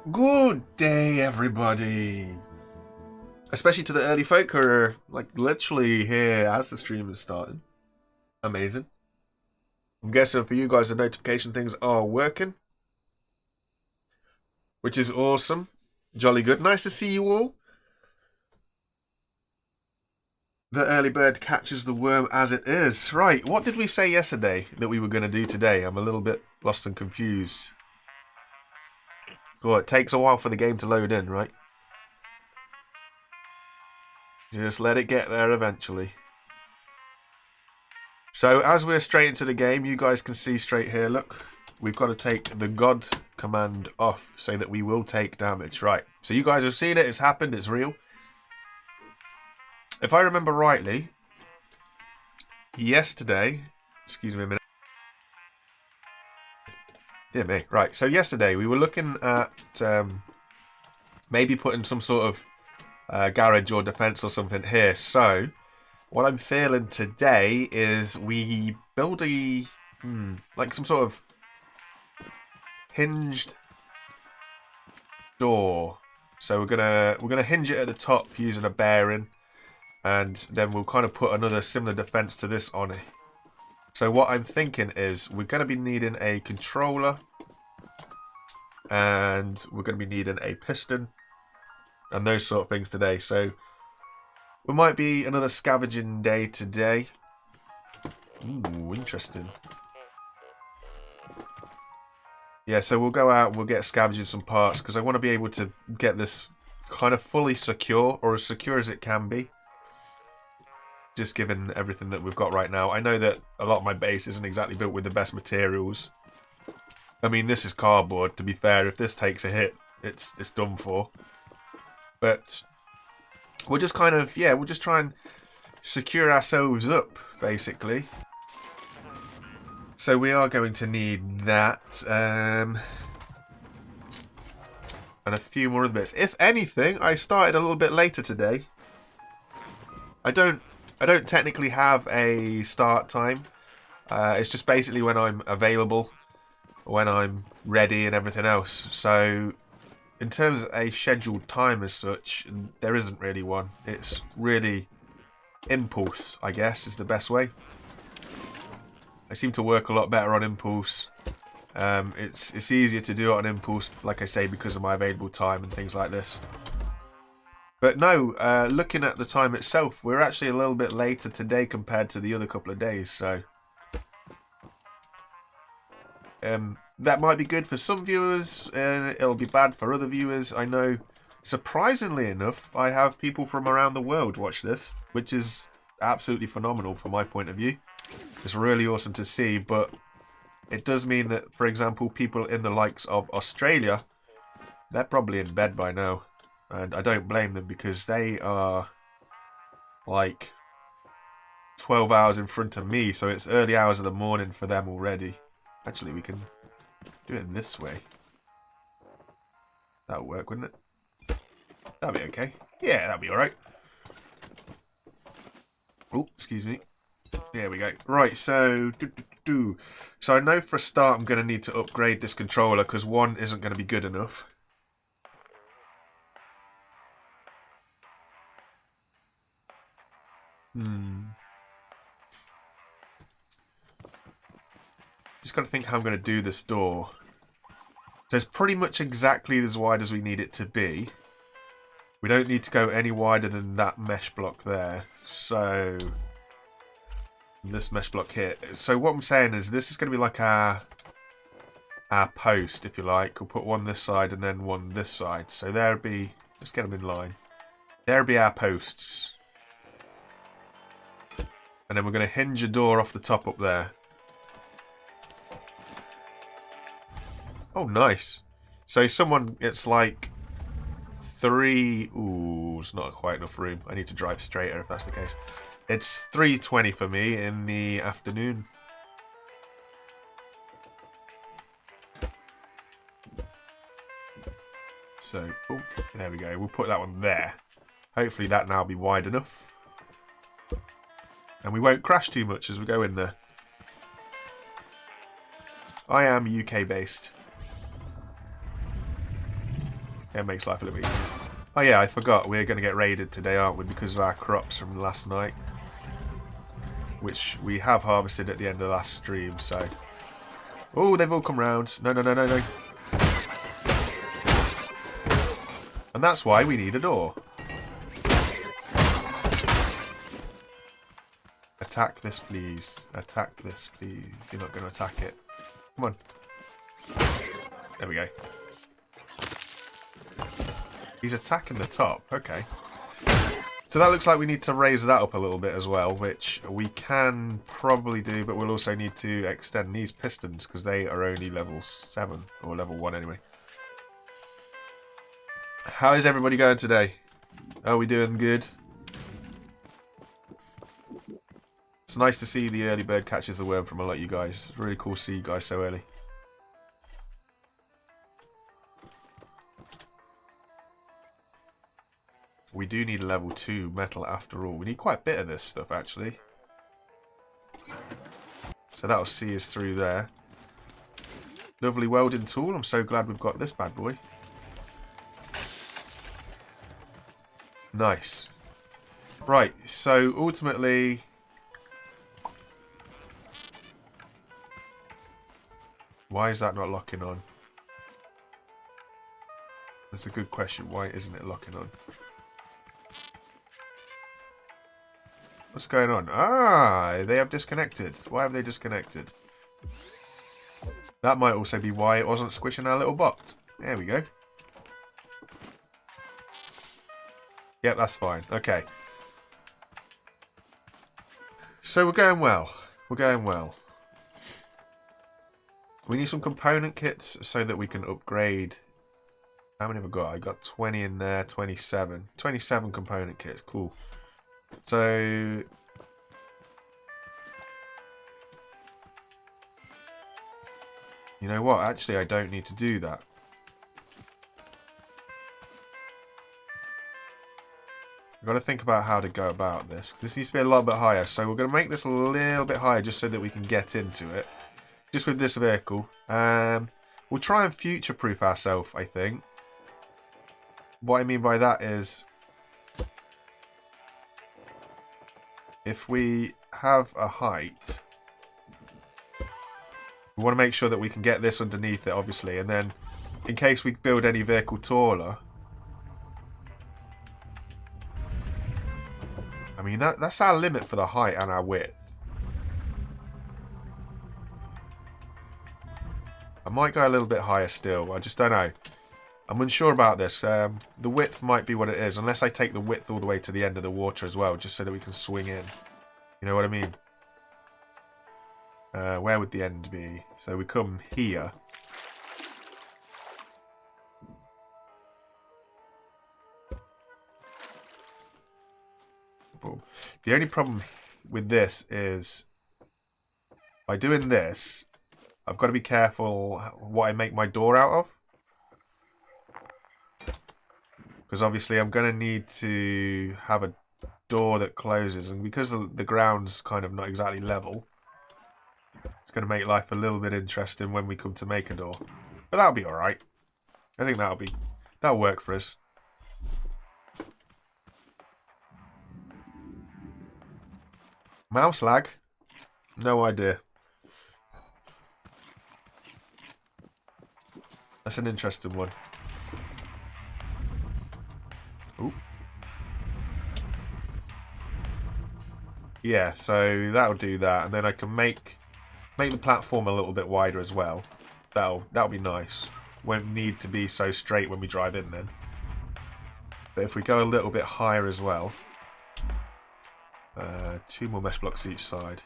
Good day, everybody. Especially to the early folk who are like literally here as the stream is starting. Amazing. I'm guessing for you guys the notification things are working, which is awesome. Jolly good. Nice to see you all. The early bird catches the worm as it is. Right, what did we say yesterday that we were going to do today? I'm a little bit lost and confused. Well, it takes a while for the game to load in, right? Just let it get there eventually. So as we're straight into the game, you guys can see straight here, look. We've got to take the God command off so that we will take damage. Right, so you guys have seen it, it's happened, it's real. If I remember rightly, yesterday, excuse me a minute. Dear me. Right, so yesterday we were looking at maybe putting some sort of garage or defense or something here. So what I'm feeling today is we build a like some sort of hinged door. So we're gonna hinge it at the top using a bearing, and then we'll kind of put another similar defense to this on it. So what I'm thinking is we're going to be needing a controller, and we're going to be needing a piston and those sort of things today. So we might be another scavenging day today. Ooh, interesting. Yeah, so we'll go out and we'll get scavenging some parts because I want to be able to get this kind of fully secure, or as secure as it can be. Just given everything that we've got right now. I know that a lot of my base isn't exactly built with the best materials. I mean, this is cardboard, to be fair. If this takes a hit, it's done for. But we'll just kind of, yeah, we'll just try and secure ourselves up, basically. So we are going to need that. And a few more other bits. If anything, I started a little bit later today. I don't technically have a start time. It's just basically when I'm available, when I'm ready and everything else. So in terms of a scheduled time as such, there isn't really one. It's really impulse, I guess, is the best way. I seem to work a lot better on impulse. It's easier to do it on impulse, like I say, because of my available time and things like this. But no, looking at the time itself, we're actually a little bit later today compared to the other couple of days, so that might be good for some viewers, and it'll be bad for other viewers. I know, surprisingly enough, I have people from around the world watch this, which is absolutely phenomenal from my point of view. It's really awesome to see, but it does mean that, for example, people in the likes of Australia, they're probably in bed by now. And I don't blame them because they are like 12 hours in front of me. So it's early hours of the morning for them already. Actually, we can do it this way. That'll work, wouldn't it? That'll be okay. Yeah, that'll be alright. Oh, excuse me. There we go. Right, so... So I know for a start I'm going to need to upgrade this controller because one isn't going to be good enough. Just got to think how I'm going to do this door. So it's pretty much exactly as wide as we need it to be. We don't need to go any wider than that mesh block there. So this mesh block here. So what I'm saying is this is going to be like our post, if you like. We'll put one this side and then one this side. So there'll be, let's get them in line. There'll be our posts. And then we're going to hinge a door off the top up there. Oh, nice. So someone, it's like 3... Ooh, it's not quite enough room. I need to drive straighter if that's the case. It's 3:20 for me in the afternoon. So, oh, there we go. We'll put that one there. Hopefully that now will be wide enough. And we won't crash too much as we go in there. I am UK based. It makes life a little bit easier. Oh yeah, I forgot. We're going to get raided today, aren't we? Because of our crops from last night. Which we have harvested at the end of the last stream, so... Oh, they've all come round. No, no, no, no, no. And that's why we need a door. Attack this, please. Attack this, please. You're not going to attack it. Come on. There we go. He's attacking the top. Okay. So that looks like we need to raise that up a little bit as well, which we can probably do, but we'll also need to extend these pistons because they are only level 7, or level 1 anyway. How is everybody going today? Are we doing good? It's nice to see the early bird catches the worm from a lot of you guys. It's really cool to see you guys so early. We do need a level 2 metal after all. We need quite a bit of this stuff actually. So that'll see us through there. Lovely welding tool. I'm so glad we've got this bad boy. Nice. Right, so ultimately... Why is that not locking on? That's a good question. Why isn't it locking on? What's going on? Ah, they have disconnected. Why have they disconnected? That might also be why it wasn't squishing our little bot. There we go. Yep, that's fine. Okay. So we're going well. We're going well. We need some component kits so that we can upgrade. How many have I got? I got 20 in there, 27. 27 component kits. Cool. So... You know what? Actually, I don't need to do that. I've got to think about how to go about this. This needs to be a little bit higher. So we're going to make this a little bit higher just so that we can get into it. Just with this vehicle. We'll try and future-proof ourselves, I think. What I mean by that is... If we have a height... We want to make sure that we can get this underneath it, obviously. And then, in case we build any vehicle taller... I mean, that's our limit for the height and our width. I might go a little bit higher still. I just don't know. I'm unsure about this. The width might be what it is, unless I take the width all the way to the end of the water as well, just so that we can swing in. You know what I mean? Where would the end be? So we come here. Boom. The only problem with this is by doing this, I've got to be careful what I make my door out of. Because obviously I'm going to need to have a door that closes. And because the ground's kind of not exactly level, it's going to make life a little bit interesting when we come to make a door. But that'll be alright. I think that'll work for us. Mouse lag? No idea. That's an interesting one. Ooh. Yeah, so that'll do that, and then I can make the platform a little bit wider as well. That'll be nice. Won't need to be so straight when we drive in then. But if we go a little bit higher as well, 2 more mesh blocks each side.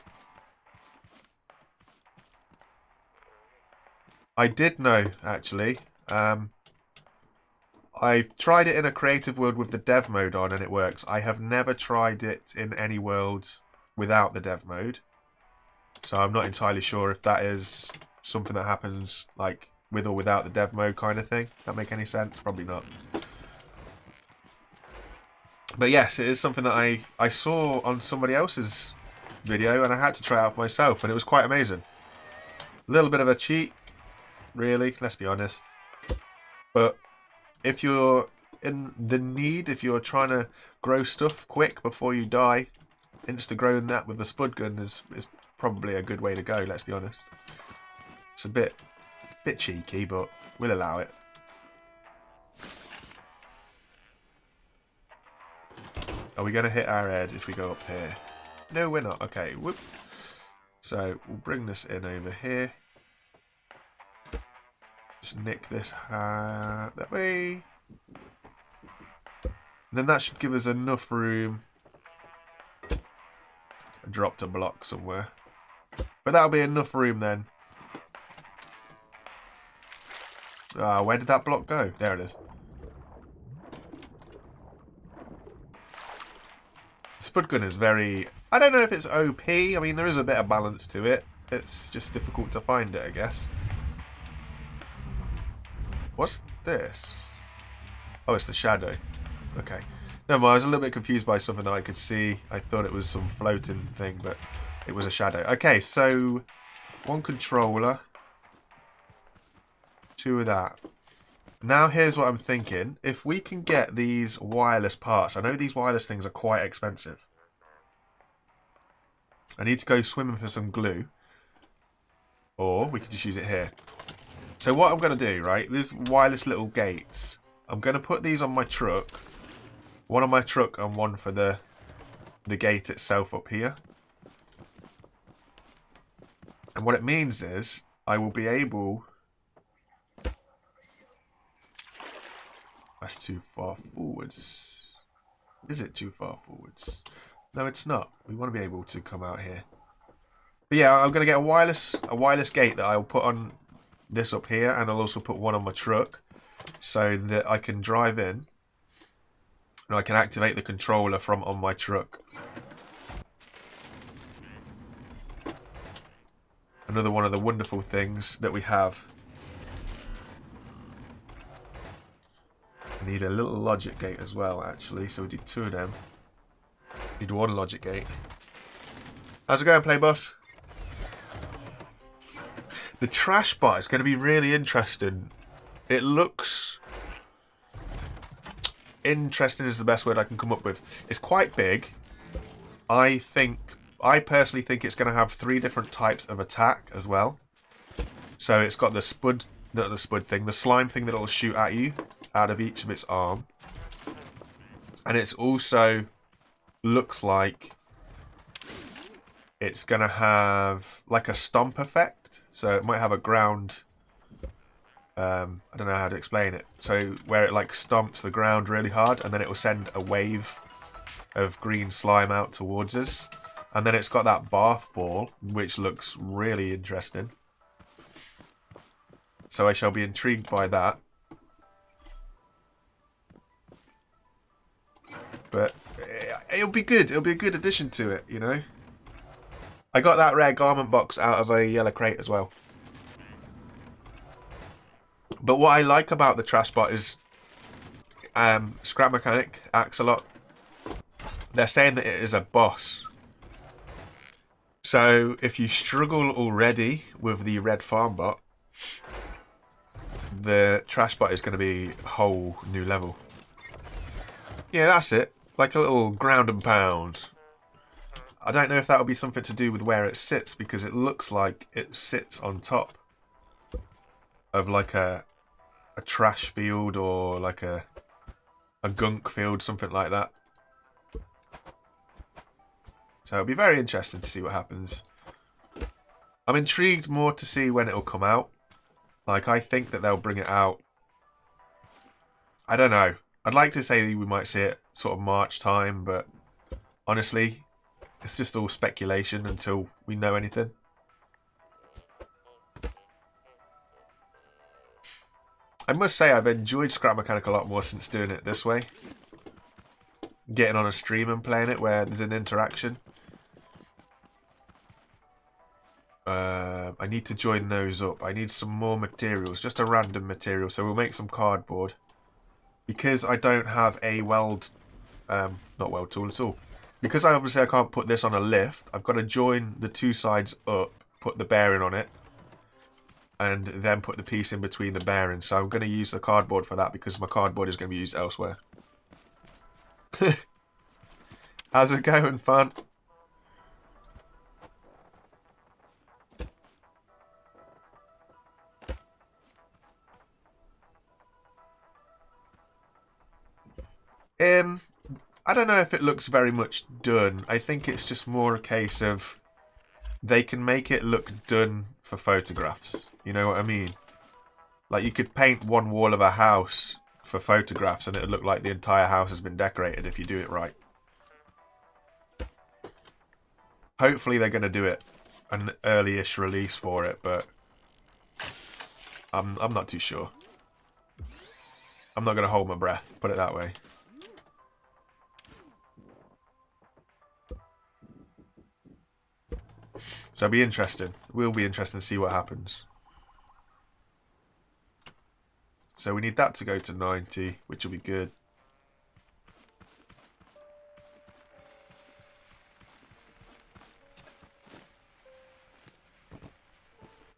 I did know, actually. I've tried it in a creative world with the dev mode on and it works. I have never tried it in any world without the dev mode. So I'm not entirely sure if that is something that happens like with or without the dev mode kind of thing. That make any sense? Probably not. But yes, it is something that I saw on somebody else's video and I had to try out for myself and it was quite amazing. A little bit of a cheat, really, let's be honest. But if you're in the need, if you're trying to grow stuff quick before you die, insta-growing that with the spud gun is probably a good way to go, let's be honest. It's a bit cheeky, but we'll allow it. Are we going to hit our head if we go up here? No, we're not. Okay, whoop. So we'll bring this in over here. Just nick this that way. And then that should give us enough room. I dropped a block somewhere. But that'll be enough room then. Where did that block go? There it is. Spud gun is very... I don't know if it's OP. I mean, there is a bit of balance to it. It's just difficult to find it, I guess. What's this? Oh, it's the shadow. Okay. No, I was a little bit confused by something that I could see. I thought it was some floating thing, but it was a shadow. Okay, so... one controller. 2 of that. Now here's what I'm thinking. If we can get these wireless parts. I know these wireless things are quite expensive. I need to go swimming for some glue. Or we could just use it here. So what I'm going to do, right? These wireless little gates. I'm going to put these on my truck. One on my truck and one for the gate itself up here. And what it means is I will be able... That's too far forwards. Is it too far forwards? No, it's not. We want to be able to come out here. But yeah, I'm going to get a wireless gate that I'll put on this up here, and I'll also put one on my truck so that I can drive in and I can activate the controller from on my truck. Another one of the wonderful things that we have. I need a little logic gate as well, actually, so we need 2 of them. Need 1 logic gate. How's it going, Playboss? The trash bot is going to be really interesting. It looks... interesting is the best word I can come up with. It's quite big. I personally think it's going to have 3 different types of attack as well. So it's got the spud, not the spud thing, the slime thing that it'll shoot at you out of each of its arm. And it's also looks like it's going to have like a stomp effect. So it might have a ground... I don't know how to explain it. So where it like stomps the ground really hard and then it will send a wave of green slime out towards us. And then it's got that bath ball, which looks really interesting. So I shall be intrigued by that. But it'll be good. It'll be a good addition to it, you know. I got that rare garment box out of a yellow crate as well. But what I like about the trash bot is Scrap Mechanic, Axolot. They're saying that it is a boss. So if you struggle already with the red farm bot, the trash bot is going to be a whole new level. Yeah, that's it. Like a little ground and pound. I don't know if that will be something to do with where it sits, because it looks like it sits on top of like a trash field or like a gunk field, something like that. So it'll be very interesting to see what happens. I'm intrigued more to see when it'll come out. Like, I think that they'll bring it out. I don't know. I'd like to say we might see it sort of March time, but honestly, it's just all speculation until we know anything. I must say I've enjoyed Scrap Mechanic a lot more since doing it this way. Getting on a stream and playing it where there's an interaction. I need to join those up. I need some more materials, just a random material. So we'll make some cardboard. Because I don't have a not weld tool at all. Because I can't put this on a lift, I've got to join the 2 sides up, put the bearing on it, and then put the piece in between the bearings. So I'm going to use the cardboard for that because my cardboard is going to be used elsewhere. How's it going, fun? I don't know if it looks very much done. I think it's just more a case of they can make it look done for photographs. You know what I mean? Like, you could paint one wall of a house for photographs and it would look like the entire house has been decorated if you do it right. Hopefully they're going to do it an early-ish release for it, but I'm not too sure. I'm not going to hold my breath, put it that way. So it'll be interesting. Will be interesting to see what happens. So we need that to go to 90, which will be good.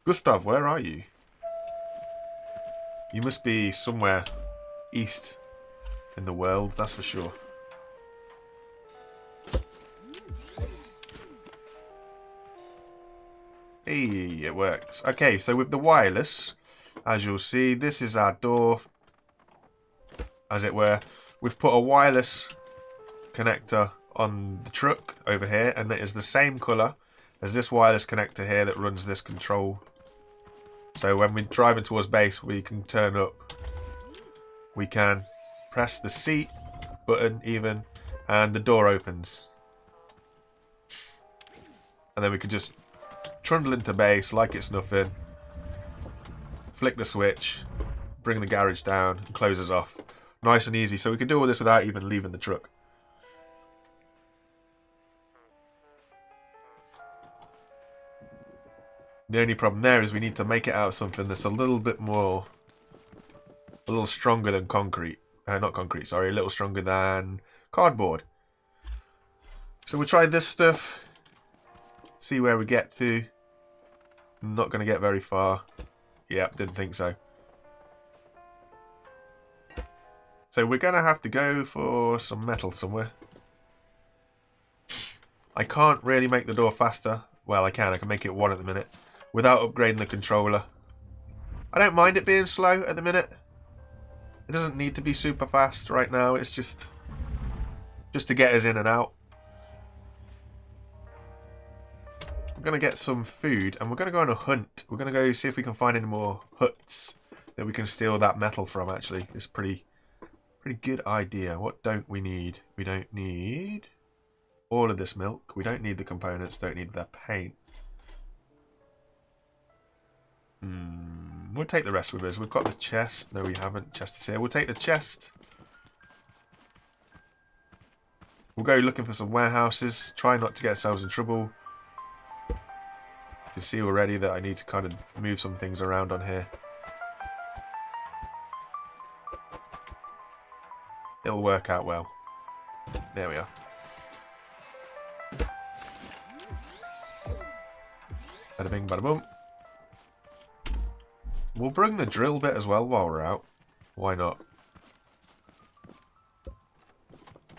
Gustav, where are you? You must be somewhere east in the world, that's for sure. Hey, it works. Okay, so with the wireless, as you'll see, this is our door, as it were. We've put a wireless connector on the truck over here, and it is the same colour as this wireless connector here that runs this control. So when we're driving towards base, we can turn up. We can press the seat button even, and the door opens. And then we can just trundle into base like it's nothing. Flick the switch, bring the garage down, and close us off. Nice and easy. So we can do all this without even leaving the truck. The only problem there is we need to make it out of something that's a little bit more, a little stronger than concrete. Not concrete, sorry, a little stronger than cardboard. So we'll try this stuff, see where we get to. I'm not going to get very far. Yep, didn't think so. So we're going to have to go for some metal somewhere. I can't really make the door faster. Well, I can make it 1 at the minute. Without upgrading the controller. I don't mind it being slow at the minute. It doesn't need to be super fast right now. It's just to get us in and out. We're going to get some food and we're going to go on a hunt. We're going to go see if we can find any more huts that we can steal that metal from, actually. It's pretty good idea. What don't we need? We don't need all of this milk. We don't need the components. Don't need the paint. We'll take the rest with us. We've got the chest. No, we haven't. Chest is here. We'll take the chest. We'll go looking for some warehouses. Try not to get ourselves in trouble. You can see already that I need to kind of move some things around on here. It'll work out well. There we are. Bada bing, bada boom. We'll bring the drill bit as well while we're out. Why not?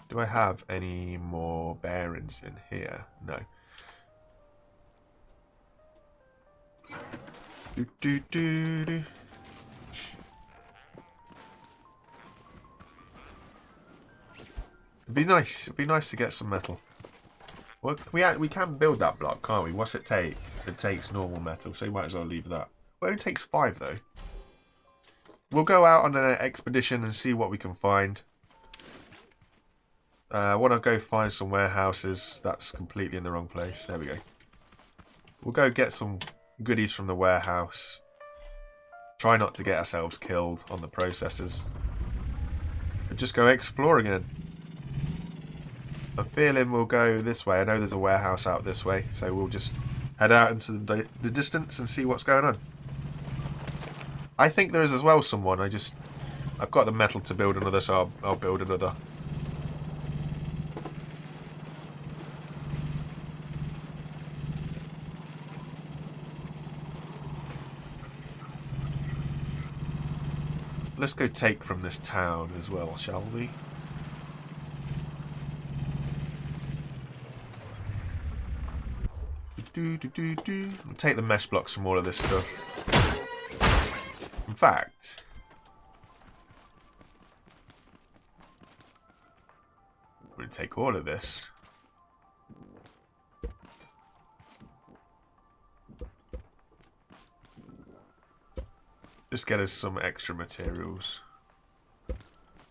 Do I have any more bearings in here? No. Do. It'd be nice. It'd be nice to get some metal. Well, we can build that block, can't we? What's it take? It takes normal metal, so you might as well leave that. Well, it only takes 5 though. We'll go out on an expedition and see what we can find. I want to go find some warehouses. That's completely in the wrong place. There we go. We'll go get some goodies from the warehouse. Try not to get ourselves killed on the processors. And just go explore again. I'm feeling we'll go this way. I know there's a warehouse out this way, so we'll just head out into the distance and see what's going on. I think there is as well someone. I've got the metal to build another, so I'll build another. let's go take from this town as well, shall we? We'll take the mesh blocks from all of this stuff. In fact, we'll take all of this. Just get us some extra materials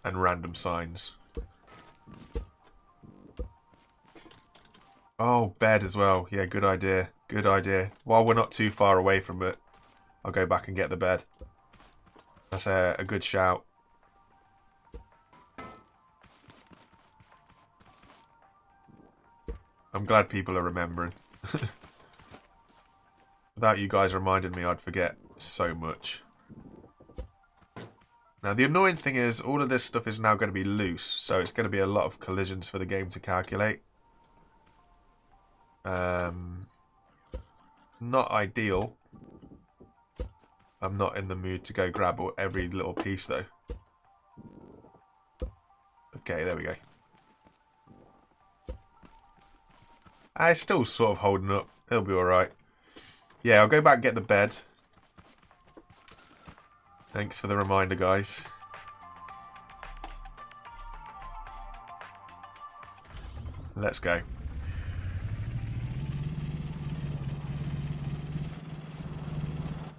and random signs. Oh, bed as well. Yeah, good idea. Good idea. While we're not too far away from it, I'll go back and get the bed. That's a good shout. I'm glad people are remembering. Without you guys reminding me, I'd forget so much. Now, the annoying thing is, all of this stuff is now going to be loose, so it's going to be a lot of collisions for the game to calculate. Not ideal. I'm not in the mood to go grab every little piece, though. Okay, there we go. It's still sort of holding up. It'll be alright. Yeah, I'll go back and get the bed. Thanks for the reminder, guys. Let's go.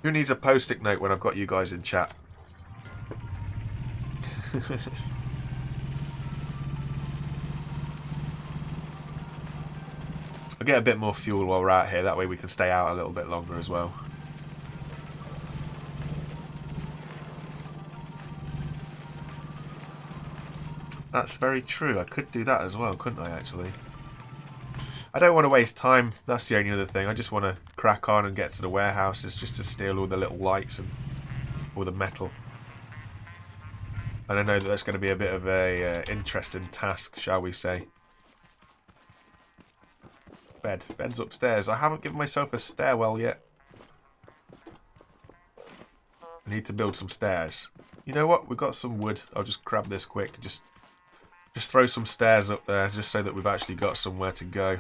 Who needs a post-it note when I've got you guys in chat? I'll get a bit more fuel while we're out here. That way we can stay out a little bit longer as well. That's very true. I could do that as well, couldn't I, actually? I don't want to waste time. That's the only other thing. I just want to crack on and get to the warehouses just to steal all the little lights and all the metal. And I know that that's going to be a bit of a interesting task, shall we say. Bed. Bed's upstairs. I haven't given myself a stairwell yet. I need to build some stairs. You know what? We've got some wood. I'll just grab this quick. Just throw some stairs up there just so that we've actually got somewhere to go.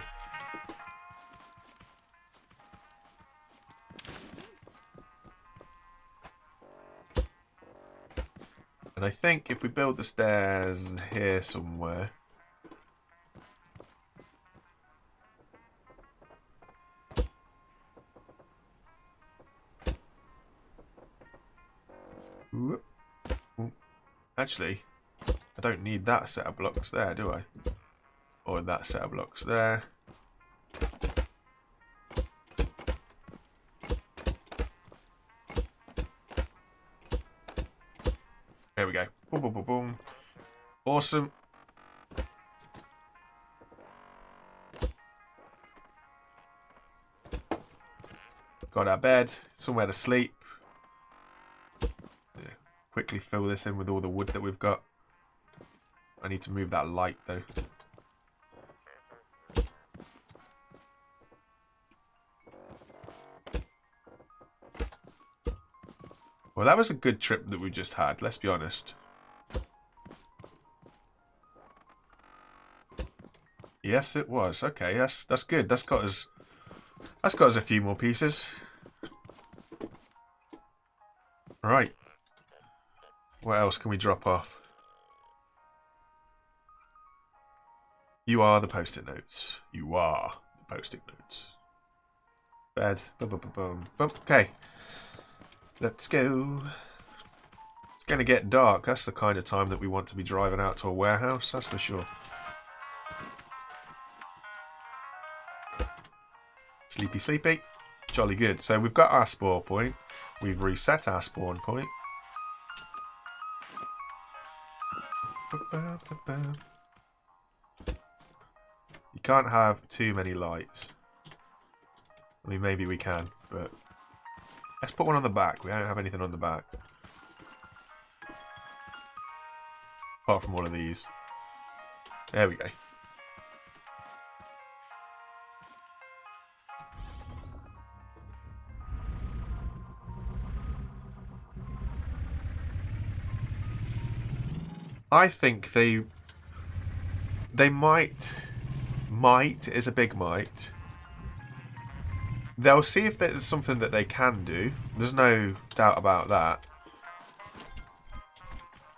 And I think if we build the stairs here somewhere... Ooh. Actually, I don't need that set of blocks there, do I? Or that set of blocks there. There we go. Boom, boom, boom, boom. Awesome. Got our bed. Somewhere to sleep. Yeah. Quickly fill this in with all the wood that we've got. I need to move that light, though. Well, that was a good trip that we just had, let's be honest. Yes, it was. Okay, that's good. That's got us a few more pieces. Right. What else can we drop off? You are the post-it notes. You are the post-it notes. Bed. Boom, boom, boom, boom. Boom. Okay. Let's go. It's going to get dark. That's the kind of time that we want to be driving out to a warehouse, that's for sure. Sleepy, sleepy. Jolly good. So we've got our spawn point. We've reset our spawn point. You can't have too many lights. I mean, maybe we can, but... Let's put one on the back. We don't have anything on the back. Apart from all of these. There we go. I think they might is a big might. They'll see if there's something that they can do. There's no doubt about that.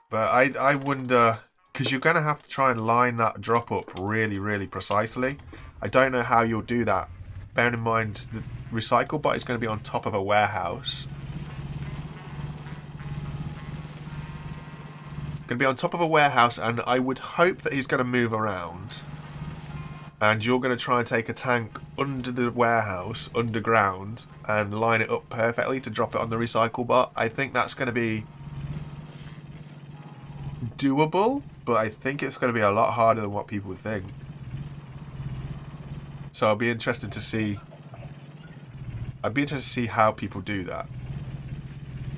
But I wonder, because you're going to have to try and line that drop up really, really precisely. I don't know how you'll do that. Bearing in mind the recycle bot is going to be on top of a warehouse. Going to be on top of a warehouse, and I would hope that he's going to move around. And you're going to try and take a tank under the warehouse, underground, and line it up perfectly to drop it on the recycle bot. I think that's going to be doable, but I think it's going to be a lot harder than what people think. So I'll be interested to see. I'd be interested to see how people do that.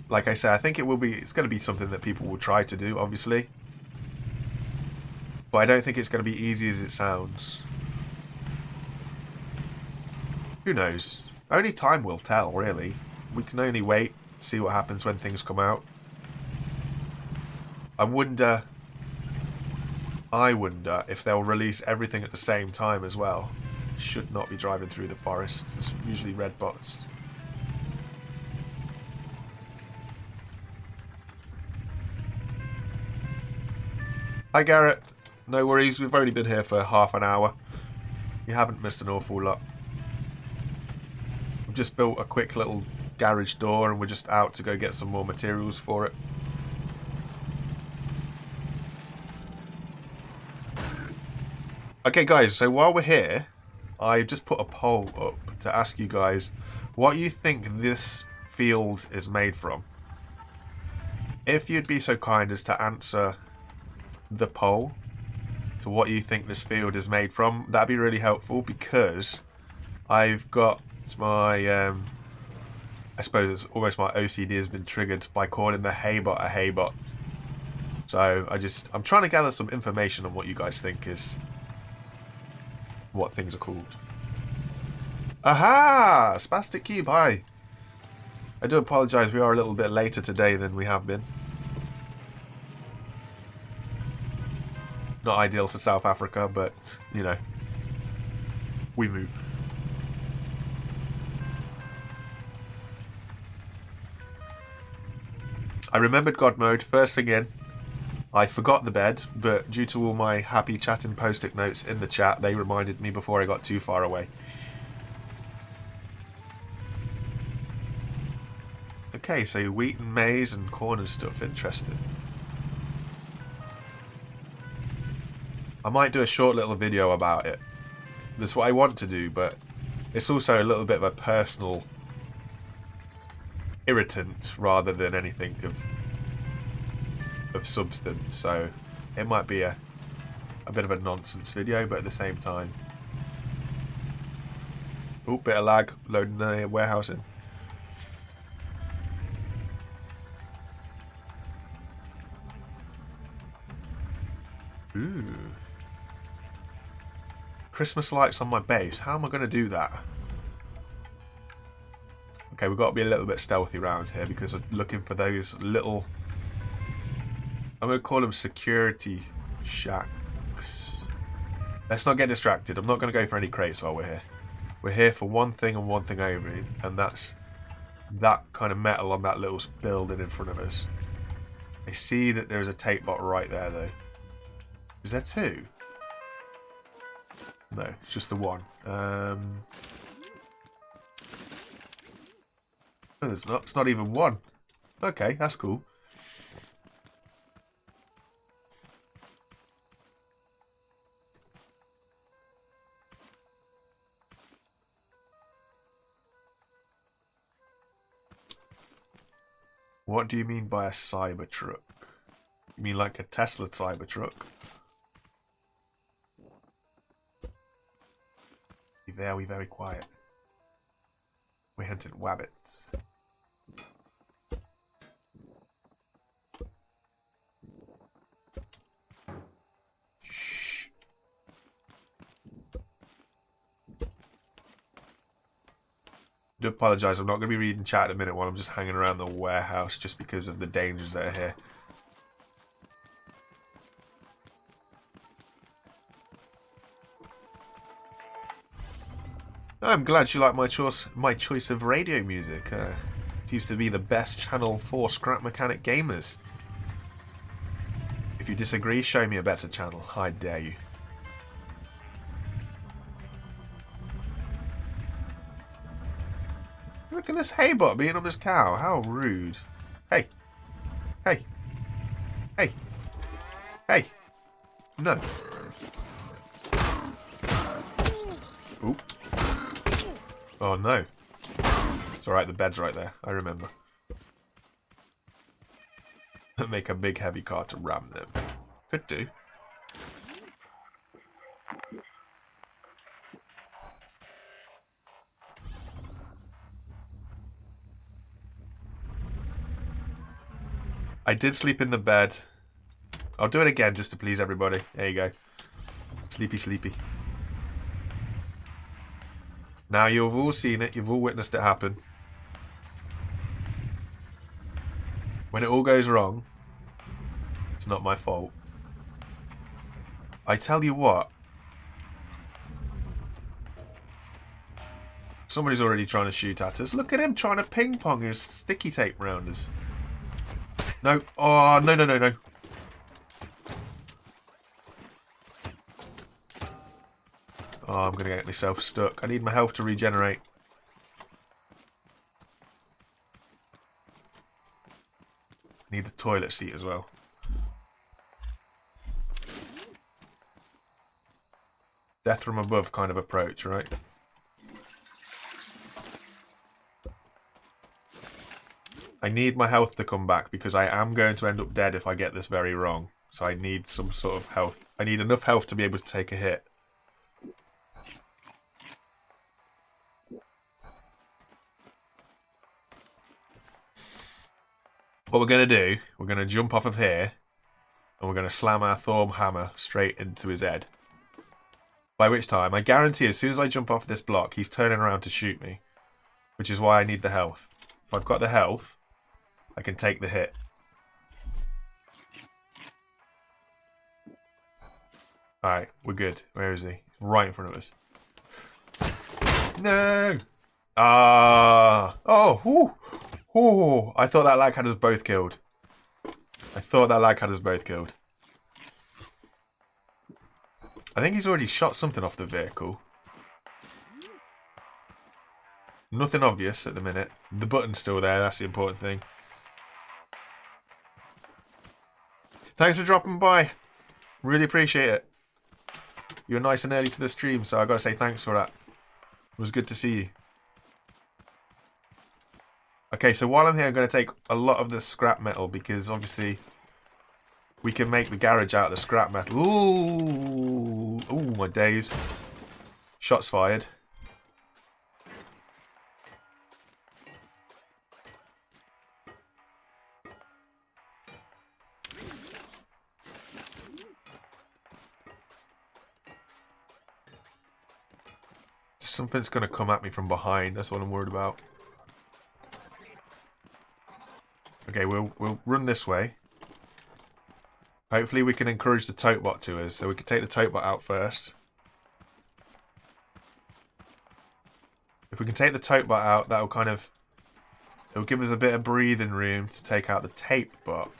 Like I said, I think it's going to be something that people will try to do, obviously. But I don't think it's going to be easy as it sounds. Who knows? Only time will tell, really. We can only wait, see what happens when things come out. I wonder if they'll release everything at the same time as well. Should not be driving through the forest. It's usually red bots. Hi Garrett. No worries, we've only been here for half an hour. You haven't missed an awful lot. We've just built a quick little garage door and we're just out to go get some more materials for it. Okay guys, so while we're here, I just put a poll up to ask you guys what you think this field is made from. If you'd be so kind as to answer the poll to what you think this field is made from, that'd be really helpful, because I've got my I suppose it's almost my OCD has been triggered by calling the haybot a haybot. So I'm trying to gather some information on what you guys think is what things are called. Aha! Spastic Cube, hi. I do apologise, we are a little bit later today than we have been. Not ideal for South Africa, but, you know, we move. I remembered God mode first thing in. I forgot the bed, but due to all my happy chatting post-it notes in the chat, they reminded me before I got too far away. Okay, so wheat and maize and corn and stuff, interesting. I might do a short little video about it. That's what I want to do, but it's also a little bit of a personal irritant rather than anything of substance, so it might be a bit of a nonsense video, but at the same time. Oh, bit of lag loading the warehouse in. Ooh. Christmas lights on my base. How am I going to do that? Okay, we've got to be a little bit stealthy around here because I'm looking for those little... I'm going to call them security shacks. Let's not get distracted. I'm not going to go for any crates while we're here. We're here for one thing and one thing only, and that's that kind of metal on that little building in front of us. I see that there's a tape bot right there, though. Is there two? No, it's just the one. No, there's not. It's not even one. Okay, that's cool. What do you mean by a Cybertruck? You mean like a Tesla Cybertruck? Be very, very quiet. We're hunting wabbits. Shh. I do apologise, I'm not going to be reading chat in a minute while I'm just hanging around the warehouse just because of the dangers that are here. I'm glad you like my choice of radio music. It seems to be the best channel for scrap mechanic gamers. If you disagree, show me a better channel. I dare you. Look at this haybot being on this cow. How rude. Hey. Hey. Hey. Hey. No. Oop. Oh no. It's alright, the bed's right there. I remember. Make a big heavy car to ram them. Could do. I did sleep in the bed. I'll do it again just to please everybody. There you go. Sleepy, sleepy. Now you've all seen it. You've all witnessed it happen. When it all goes wrong, it's not my fault. I tell you what. Somebody's already trying to shoot at us. Look at him trying to ping pong his sticky tape round us. No. Oh, no, no, no, no. Oh, I'm going to get myself stuck. I need my health to regenerate. I need the toilet seat as well. Death from above kind of approach, right? I need my health to come back because I am going to end up dead if I get this very wrong. So I need some sort of health. I need enough health to be able to take a hit. What we're going to do, we're going to jump off of here and we're going to slam our Thorn hammer straight into his head. By which time, I guarantee as soon as I jump off this block, he's turning around to shoot me. Which is why I need the health. If I've got the health, I can take the hit. Alright, we're good. Where is he? Right in front of us. No! Ah! Oh! Whoo! Oh, I thought that lag had us both killed. I thought that lag had us both killed. I think he's already shot something off the vehicle. Nothing obvious at the minute. The button's still there, that's the important thing. Thanks for dropping by. Really appreciate it. You were nice and early to the stream, so I gotta say thanks for that. It was good to see you. Okay, so while I'm here, I'm going to take a lot of the scrap metal because obviously we can make the garage out of the scrap metal. Ooh, ooh, my days. Shots fired. Something's going to come at me from behind. That's what I'm worried about. Okay, we'll run this way. Hopefully we can encourage the tote bot to us, so we can take the tote bot out first. If we can take the tote bot out, that'll kind of... it'll give us a bit of breathing room to take out the tape bot.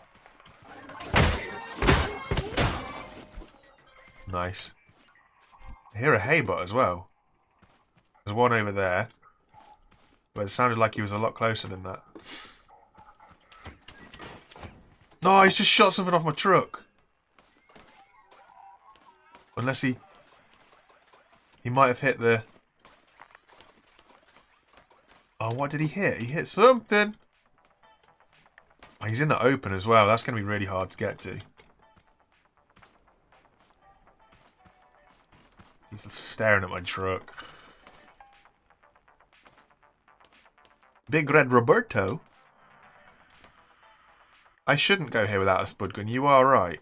Nice. I hear a hay bot as well. There's one over there. But it sounded like he was a lot closer than that. No, he's just shot something off my truck. Unless he might have hit the... oh, what did he hit? He hit something. Oh, he's in the open as well. That's going to be really hard to get to. He's staring at my truck. Big Red Roberto. I shouldn't go here without a spud gun. You are right.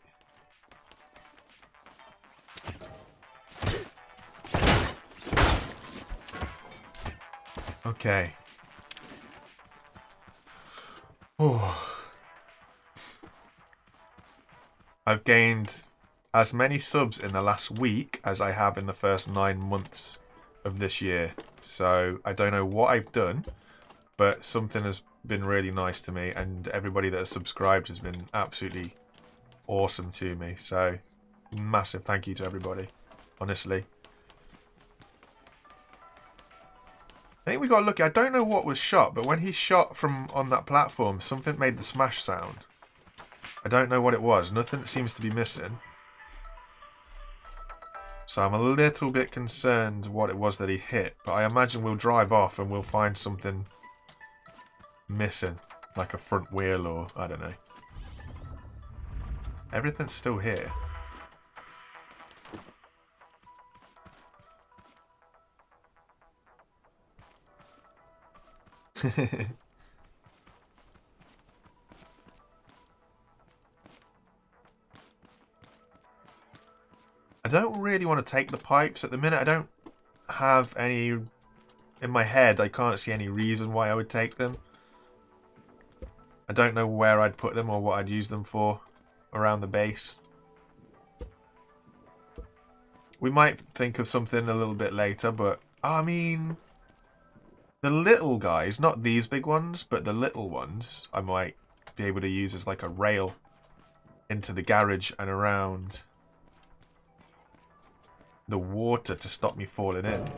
Okay. Oh. I've gained as many subs in the last week as I have in the first 9 months of this year. So I don't know what I've done, but something has been really nice to me, and everybody that has subscribed has been absolutely awesome to me. So massive thank you to everybody, honestly. I think we got lucky. I don't know what was shot, but when he shot from on that platform, something made the smash sound. I don't know what it was. Nothing seems to be missing. So I'm a little bit concerned what it was that he hit. But I imagine we'll drive off and we'll find something missing. Like a front wheel or I don't know. Everything's still here. I don't really want to take the pipes at the minute. I don't have any in my head. I can't see any reason why I would take them. I don't know where I'd put them or what I'd use them for around the base. We might think of something a little bit later, but I mean, the little guys, not these big ones, but the little ones, I might be able to use as like a rail into the garage and around the water to stop me falling in.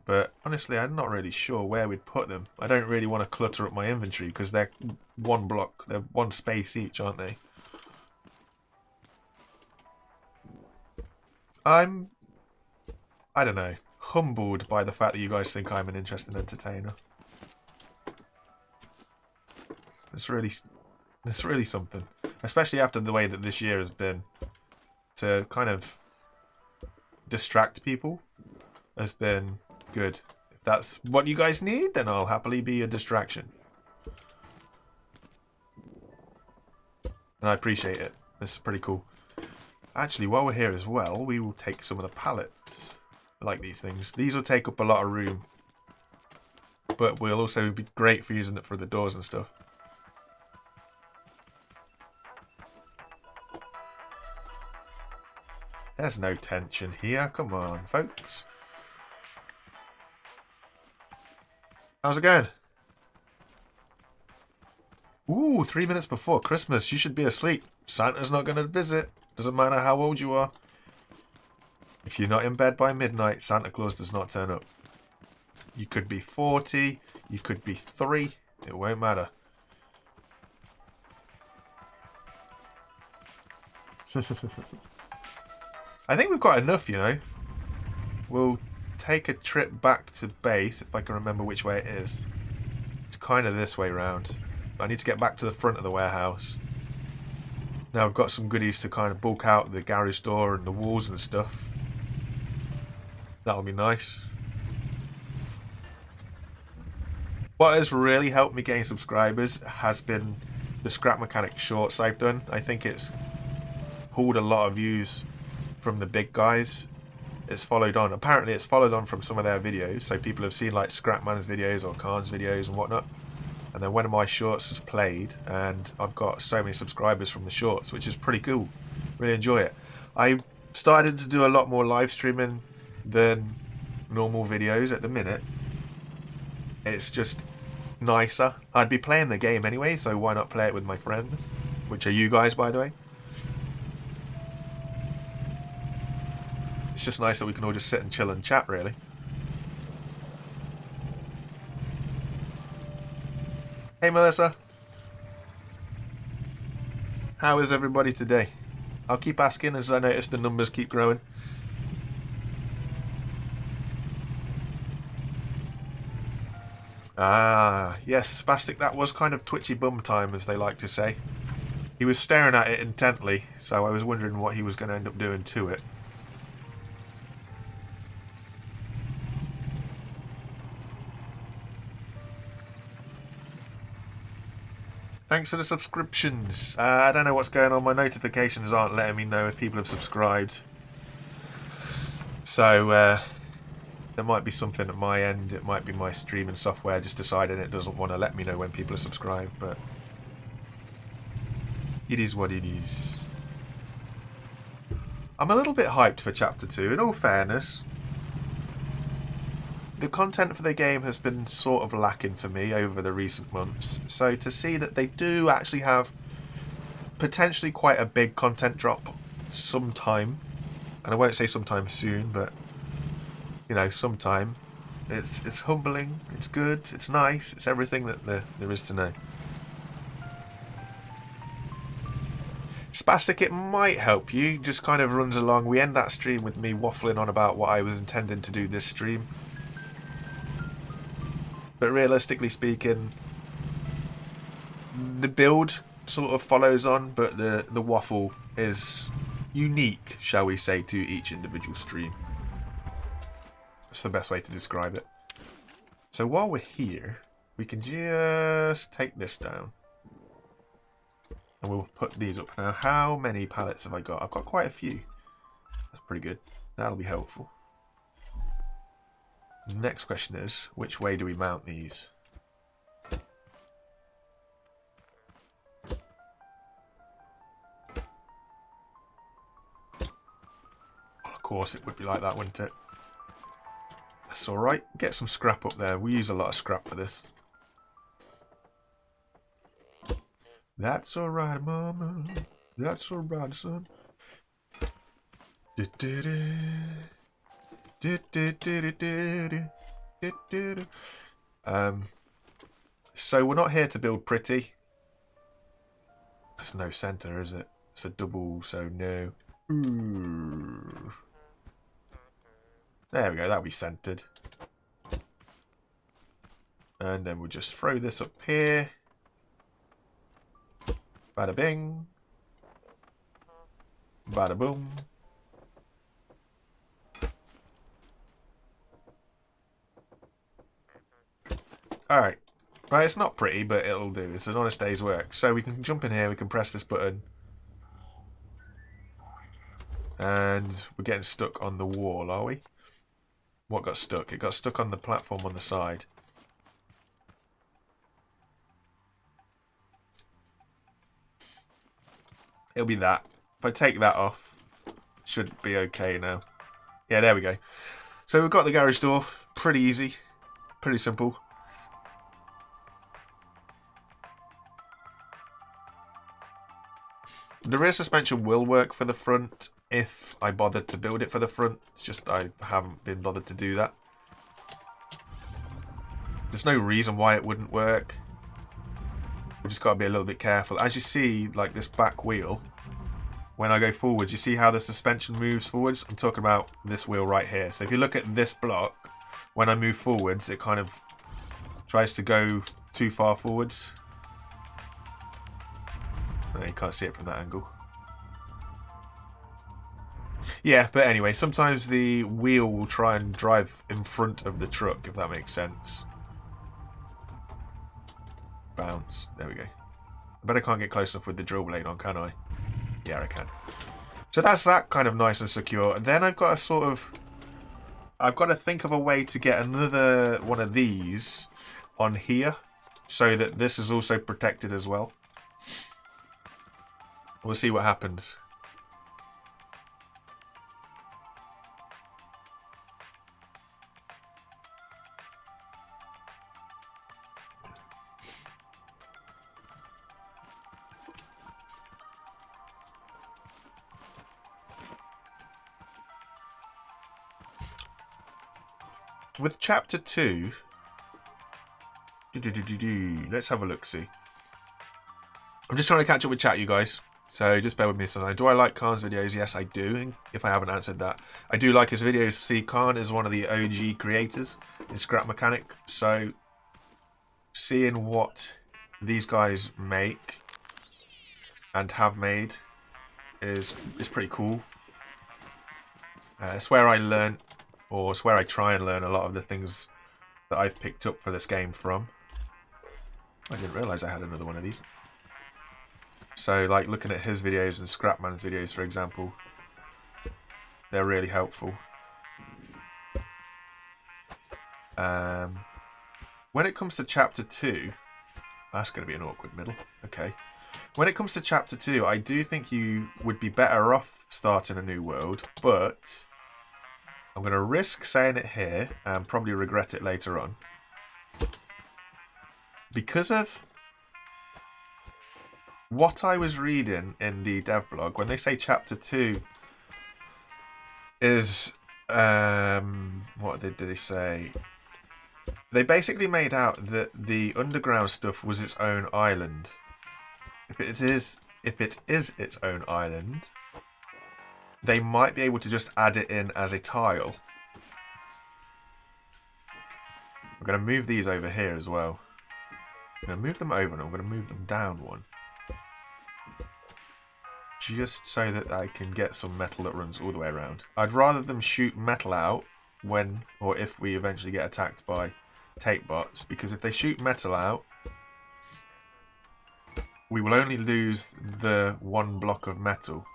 But honestly, I'm not really sure where we'd put them. I don't really want to clutter up my inventory because they're one block, they're one space each, aren't they? I don't know, humbled by the fact that you guys think I'm an interesting entertainer. It's really something. Especially after the way that this year has been. To kind of distract people has been good. If that's what you guys need, then I'll happily be a distraction. And I appreciate it. This is pretty cool. Actually, while we're here as well, we will take some of the pallets. I like these things. These will take up a lot of room. But will also be great for using it for the doors and stuff. There's no tension here. Come on, folks. How's it going? Ooh, 3 minutes before Christmas. You should be asleep. Santa's not going to visit. Doesn't matter how old you are. If you're not in bed by midnight, Santa Claus does not turn up. You could be 40. You could be 3. It won't matter. I think we've got enough, you know. We'll take a trip back to base, if I can remember which way it is. It's kind of this way round. I need to get back to the front of the warehouse. Now I've got some goodies to kind of bulk out the garage door and the walls and stuff. That'll be nice. What has really helped me gain subscribers has been the Scrap Mechanic shorts I've done. I think it's pulled a lot of views from the big guys. It's followed on. Apparently it's followed on from some of their videos. So people have seen like Scrapman's videos or Khan's videos and whatnot. And then one of my shorts has played and I've got so many subscribers from the shorts, which is pretty cool. Really enjoy it. I started to do a lot more live streaming than normal videos at the minute. It's just nicer. I'd be playing the game anyway, so why not play it with my friends? Which are you guys, by the way. It's just nice that we can all just sit and chill and chat, really. Hey Melissa. How is everybody today? I'll keep asking as I notice the numbers keep growing. Ah, yes, Spastic, that was kind of twitchy bum time, as they like to say. He was staring at it intently, so I was wondering what he was going to end up doing to it. Thanks for the subscriptions. I don't know what's going on. My notifications aren't letting me know if people have subscribed. So, there might be something at my end. It might be my streaming software just deciding it doesn't want to let me know when people are subscribed. But it is what it is. I'm a little bit hyped for Chapter 2, in all fairness. The content for the game has been sort of lacking for me over the recent months, so to see that they do actually have potentially quite a big content drop sometime, and I won't say sometime soon, but you know, sometime, it's humbling, it's good, it's nice, it's everything that there is to know. Spastic, it might help you, just kind of runs along. We end that stream with me waffling on about what I was intending to do this stream. But realistically speaking, the build sort of follows on, but the waffle is unique, shall we say, to each individual stream. That's the best way to describe it. So while we're here, we can just take this down. And we'll put these up. Now, how many pallets have I got? I've got quite a few. That's pretty good. That'll be helpful. The next question is, which way do we mount these? Of course it would be like that, wouldn't it? That's alright. Get some scrap up there. We use a lot of scrap for this. That's alright, mama. That's alright, son. So we're not here to build pretty. There's no center, is it? It's a double, so no. Ooh. There we go, that'll be centered. And then we'll just throw this up here. Bada bing. Bada boom. Alright. Right, it's not pretty, but it'll do. It's an honest day's work. So we can jump in here, we can press this button. And we're getting stuck on the wall, are we? What got stuck? It got stuck on the platform on the side. It'll be that. If I take that off, it should be okay now. Yeah, there we go. So we've got the garage door. Pretty easy. Pretty simple. The rear suspension will work for the front if I bothered to build it for the front. It's just I haven't been bothered to do that. There's no reason why it wouldn't work. We just got to be a little bit careful. As you see, like this back wheel, when I go forwards, you see how the suspension moves forwards? I'm talking about this wheel right here. So if you look at this block, when I move forwards, it kind of tries to go too far forwards. Oh, you can't see it from that angle. Yeah, but anyway, sometimes the wheel will try and drive in front of the truck, if that makes sense. Bounce. There we go. I bet I can't get close enough with the drill blade on, can I? Yeah, I can. So that's that kind of nice and secure. And then I've got to think of a way to get another one of these on here so that this is also protected as well. We'll see what happens. With Chapter 2, let's have a look-see. I'm just trying to catch up with chat, you guys. So just bear with me sometimes. Do I like Khan's videos? Yes, I do. If I haven't answered that. I do like his videos. See, Khan is one of the OG creators in Scrap Mechanic. So seeing what these guys make and have made is pretty cool. It's where I learned, or it's where I try and learn a lot of the things that I've picked up for this game from. I didn't realise I had another one of these. So, like, looking at his videos and Scrapman's videos, for example, they're really helpful. When it comes to Chapter 2, that's going to be an awkward middle. Okay. When it comes to Chapter 2, I do think you would be better off starting a new world, but I'm going to risk saying it here and probably regret it later on. Because of what I was reading in the dev blog, when they say Chapter 2 is... what did they say? They basically made out that the underground stuff was its own island. If it is its own island, they might be able to just add it in as a tile. I'm going to move these over here as well. I'm going to move them over and I'm going to move them down one. Just so that I can get some metal that runs all the way around. I'd rather them shoot metal out when, or if we eventually get attacked by tape bots, because if they shoot metal out, we will only lose the one block of metal.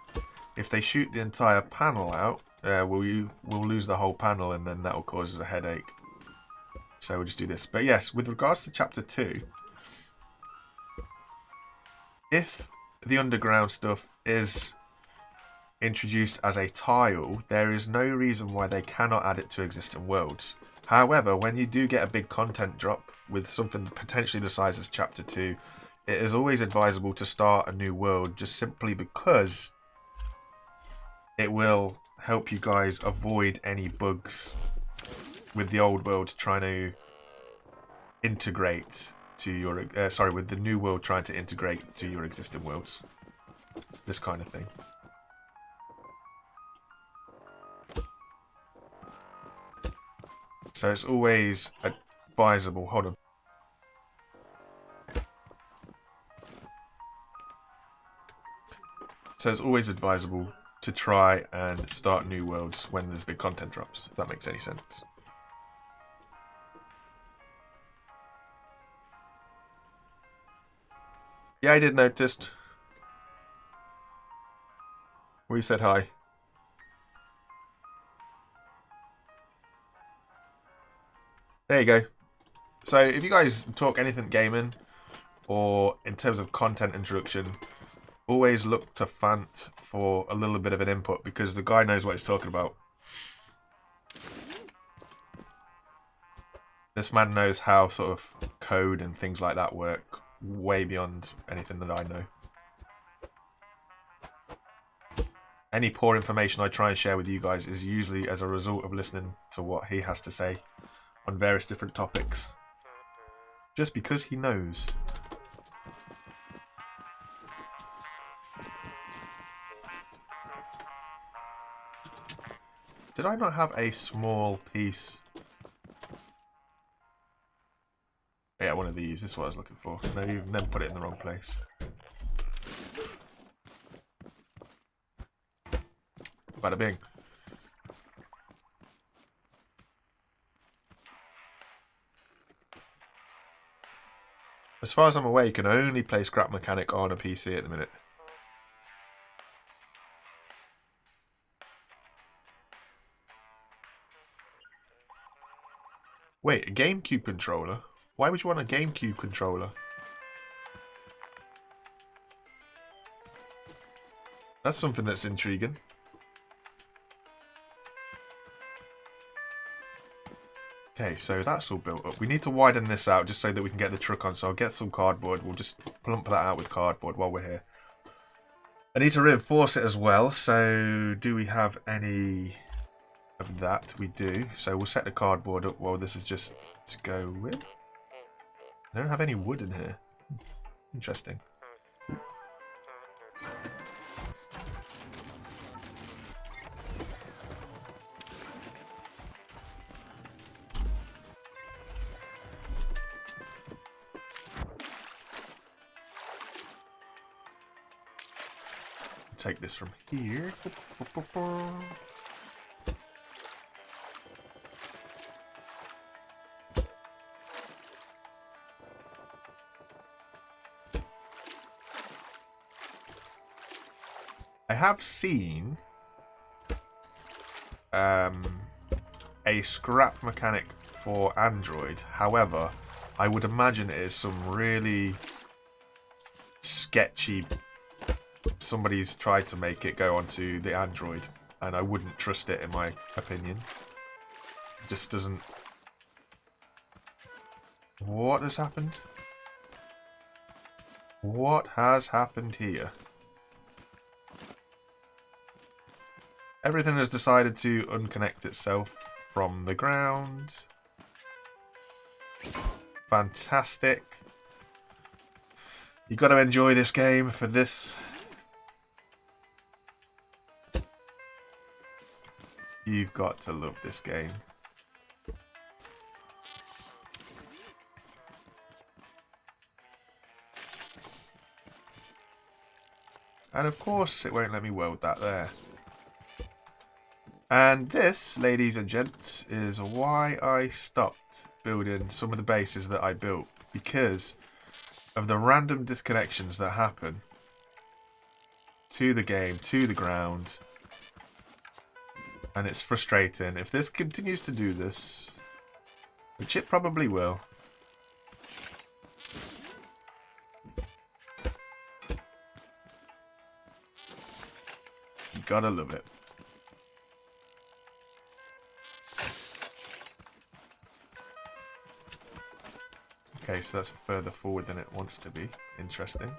If they shoot the entire panel out, we'll lose the whole panel, and then that will cause us a headache. So we'll just do this. But yes, with regards to Chapter 2, if the underground stuff is introduced as a tile, there is no reason why they cannot add it to existing worlds. However, when you do get a big content drop with something potentially the size as Chapter 2, it is always advisable to start a new world, just simply because it will help you guys avoid any bugs with the old world trying to integrate to your with the new world trying to integrate to your existing worlds. This kind of thing. So it's always advisable. Hold on. So it's always advisable to try and start new worlds when there's big content drops, if that makes any sense. Yeah, I did notice. We said hi. There you go. So if you guys talk anything gaming or in terms of content introduction, always look to Fant for a little bit of an input, because the guy knows what he's talking about. This man knows how sort of code and things like that work way beyond anything that I know. Any poor information I try and share with you guys is usually as a result of listening to what he has to say on various different topics. Just because he knows. Did I not have a small piece? Yeah, one of these. This is what I was looking for. No, you've never put it in the wrong place. Bada bing. As far as I'm aware, you can only play Scrap Mechanic on a PC at the minute. Wait, a GameCube controller? Why would you want a GameCube controller? That's something that's intriguing. Okay, so that's all built up. We need to widen this out just so that we can get the truck on. So I'll get some cardboard. We'll just plump that out with cardboard while we're here. I need to reinforce it as well. So do we have any of that? We do. So we'll set the cardboard up while this is just to go with. I don't have any wood in here. Interesting. Take this from here. I have seen a scrap mechanic for Android. However, I would imagine it is some really sketchy somebody's tried to make it go onto the Android, and I wouldn't trust it in my opinion. It just doesn't... What has happened? What has happened here? Everything has decided to unconnect itself from the ground. Fantastic. You got to enjoy this game for this. You've got to love this game. And of course, it won't let me weld that there. And this, ladies and gents, is why I stopped building some of the bases that I built. Because of the random disconnections that happen to the game, to the ground. And it's frustrating. If this continues to do this, which it probably will, you gotta love it. Okay, so that's further forward than it wants to be. Interesting.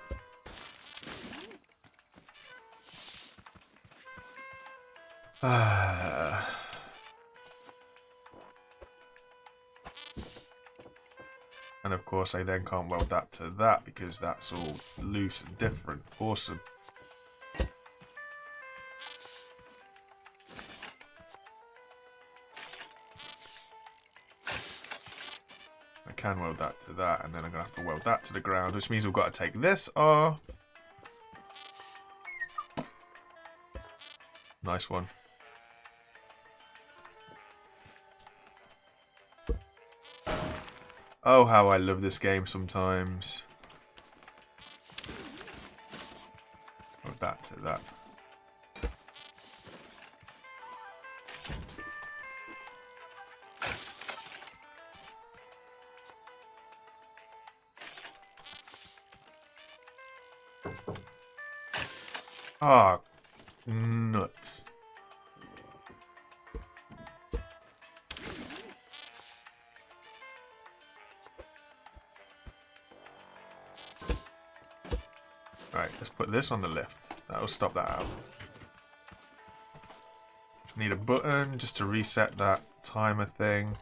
And of course I then can't weld that to that because that's all loose and different. Awesome. I can weld that to that, and then I'm going to have to weld that to the ground, which means we've got to take this off. Nice one. Oh, how I love this game sometimes. Weld that to that. Ah, nuts. Right, let's put this on the left. That'll stop that out. Need a button just to reset that timer thing.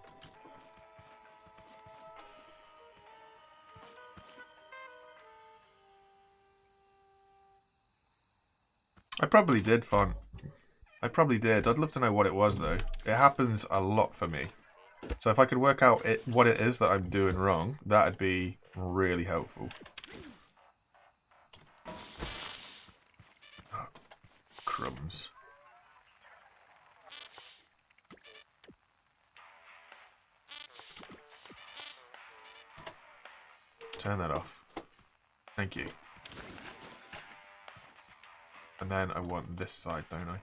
I probably did font. I probably did. I'd love to know what it was though. It happens a lot for me. So if I could work out what it is that I'm doing wrong, that'd be really helpful. Oh, crumbs. Turn that off. Thank you. And then I want this side, don't I?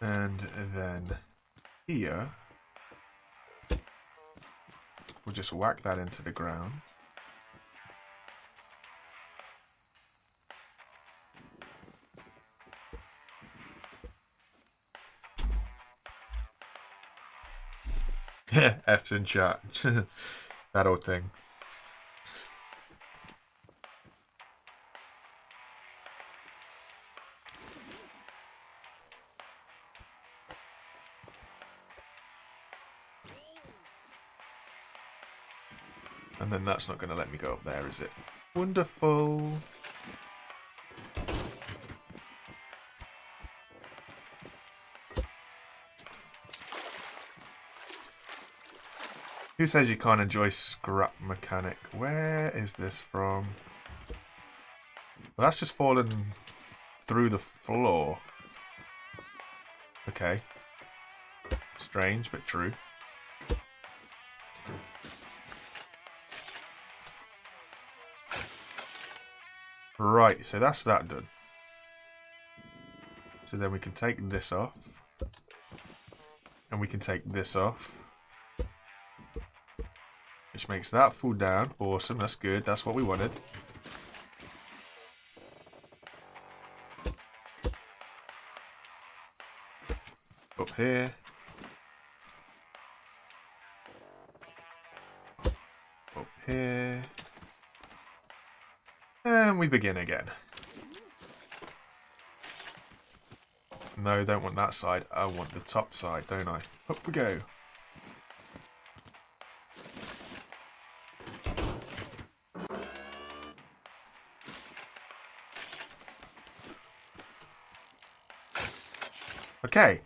And then here, we'll just whack that into the ground. F's in chat. That old thing. And then that's not going to let me go up there, is it? Wonderful. Who says you can't enjoy scrap mechanic? Where is this from? Well, that's just fallen through the floor. Okay. Strange, but true. Right, so that's that done. So then we can take this off. And we can take this off. Which makes that fall down. Awesome, that's good. That's what we wanted. Up here. Up here. And we begin again. No, don't want that side. I want the top side, don't I? Up we go. Okay,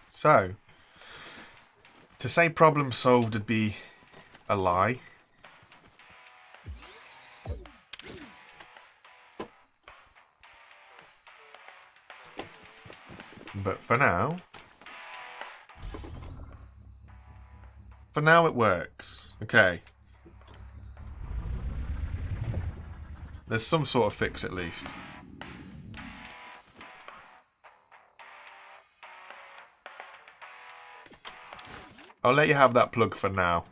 so to say problem solved would be a lie. But for now it works. Okay. There's some sort of fix at least. I'll let you have that plug for now,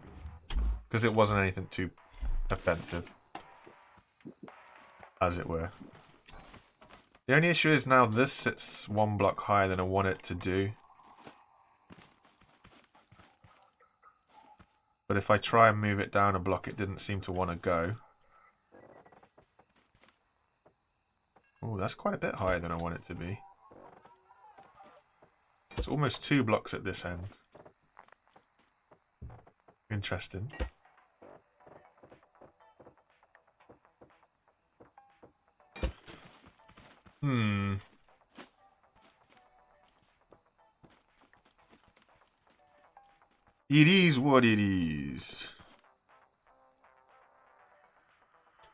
because it wasn't anything too offensive, as it were. The only issue is now this sits one block higher than I want it to do. But if I try and move it down a block, it didn't seem to want to go. Oh, that's quite a bit higher than I want it to be. It's almost 2 blocks at this end. Interesting. It is what it is.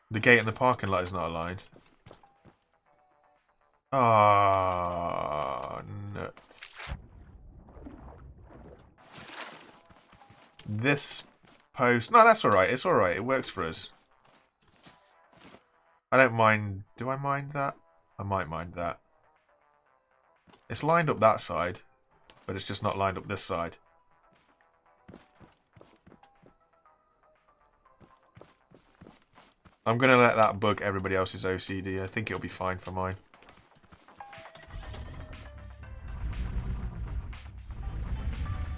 The gate in the parking lot is not aligned. Ah, nuts. This post... No, that's alright. It's alright. It works for us. I don't mind... Do I mind that? I might mind that. It's lined up that side, but it's just not lined up this side. I'm going to let that bug everybody else's OCD. I think it'll be fine for mine.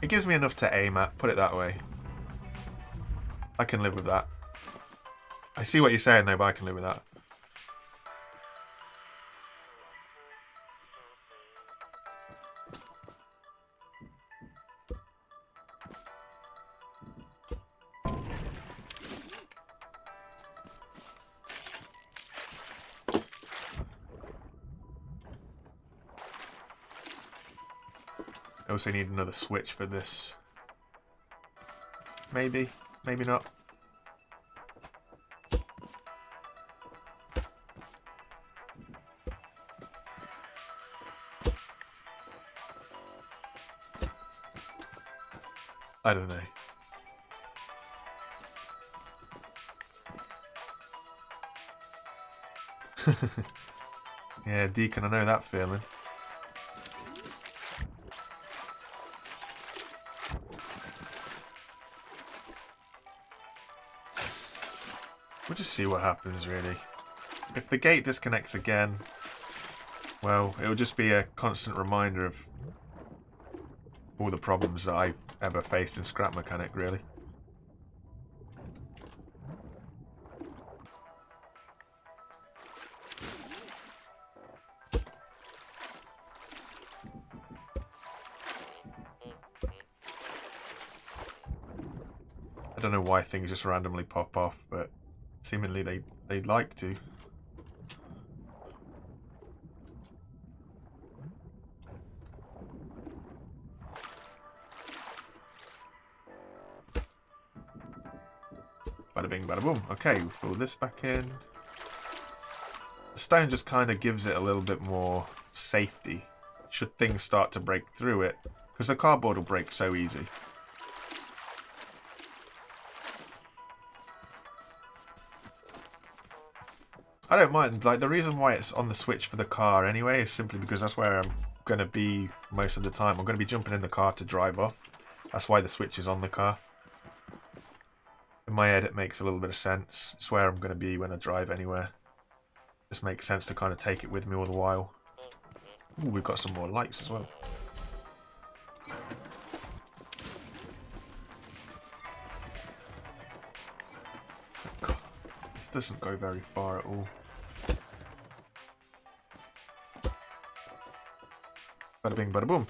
It gives me enough to aim at, put it that way. I can live with that. I see what you're saying though, but I can live with that. I also need another switch for this. Maybe, maybe not. I don't know. Yeah, Deacon, I know that feeling. We'll just see what happens, really. If the gate disconnects again, well, it'll just be a constant reminder of all the problems that I've ever faced in Scrap Mechanic, really. I don't know why things just randomly pop off, but seemingly they'd like to. Bada bing, bada boom. Okay, we'll fill this back in. The stone just kind of gives it a little bit more safety, should things start to break through it, because the cardboard will break so easy. I don't mind. Like, the reason why it's on the switch for the car anyway is simply because that's where I'm going to be most of the time. I'm going to be jumping in the car to drive off. That's why the switch is on the car. my head it makes a little bit of sense. It's where I'm going to be when I drive anywhere. Just makes sense to kind of take it with me all the while. Ooh, we've got some more lights as well. God, this doesn't go very far at all. Bada bing, bada boom.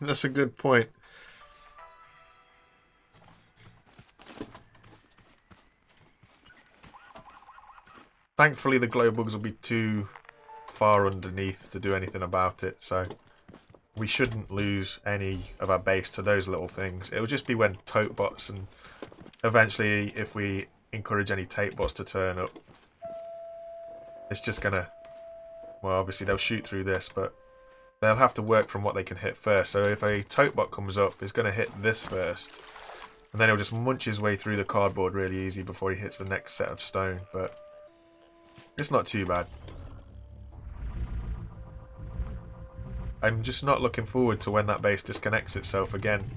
That's a good point. Thankfully, the glow bugs will be too far underneath to do anything about it, so we shouldn't lose any of our base to those little things. It will just be when tote bots and eventually if we encourage any tape bots to turn up, it's just gonna, well, obviously they'll shoot through this, but they'll have to work from what they can hit first. So if a tote bot comes up, it's going to hit this first, and then he'll just munch his way through the cardboard really easy before he hits the next set of stone, but it's not too bad. I'm just not looking forward to when that base disconnects itself again.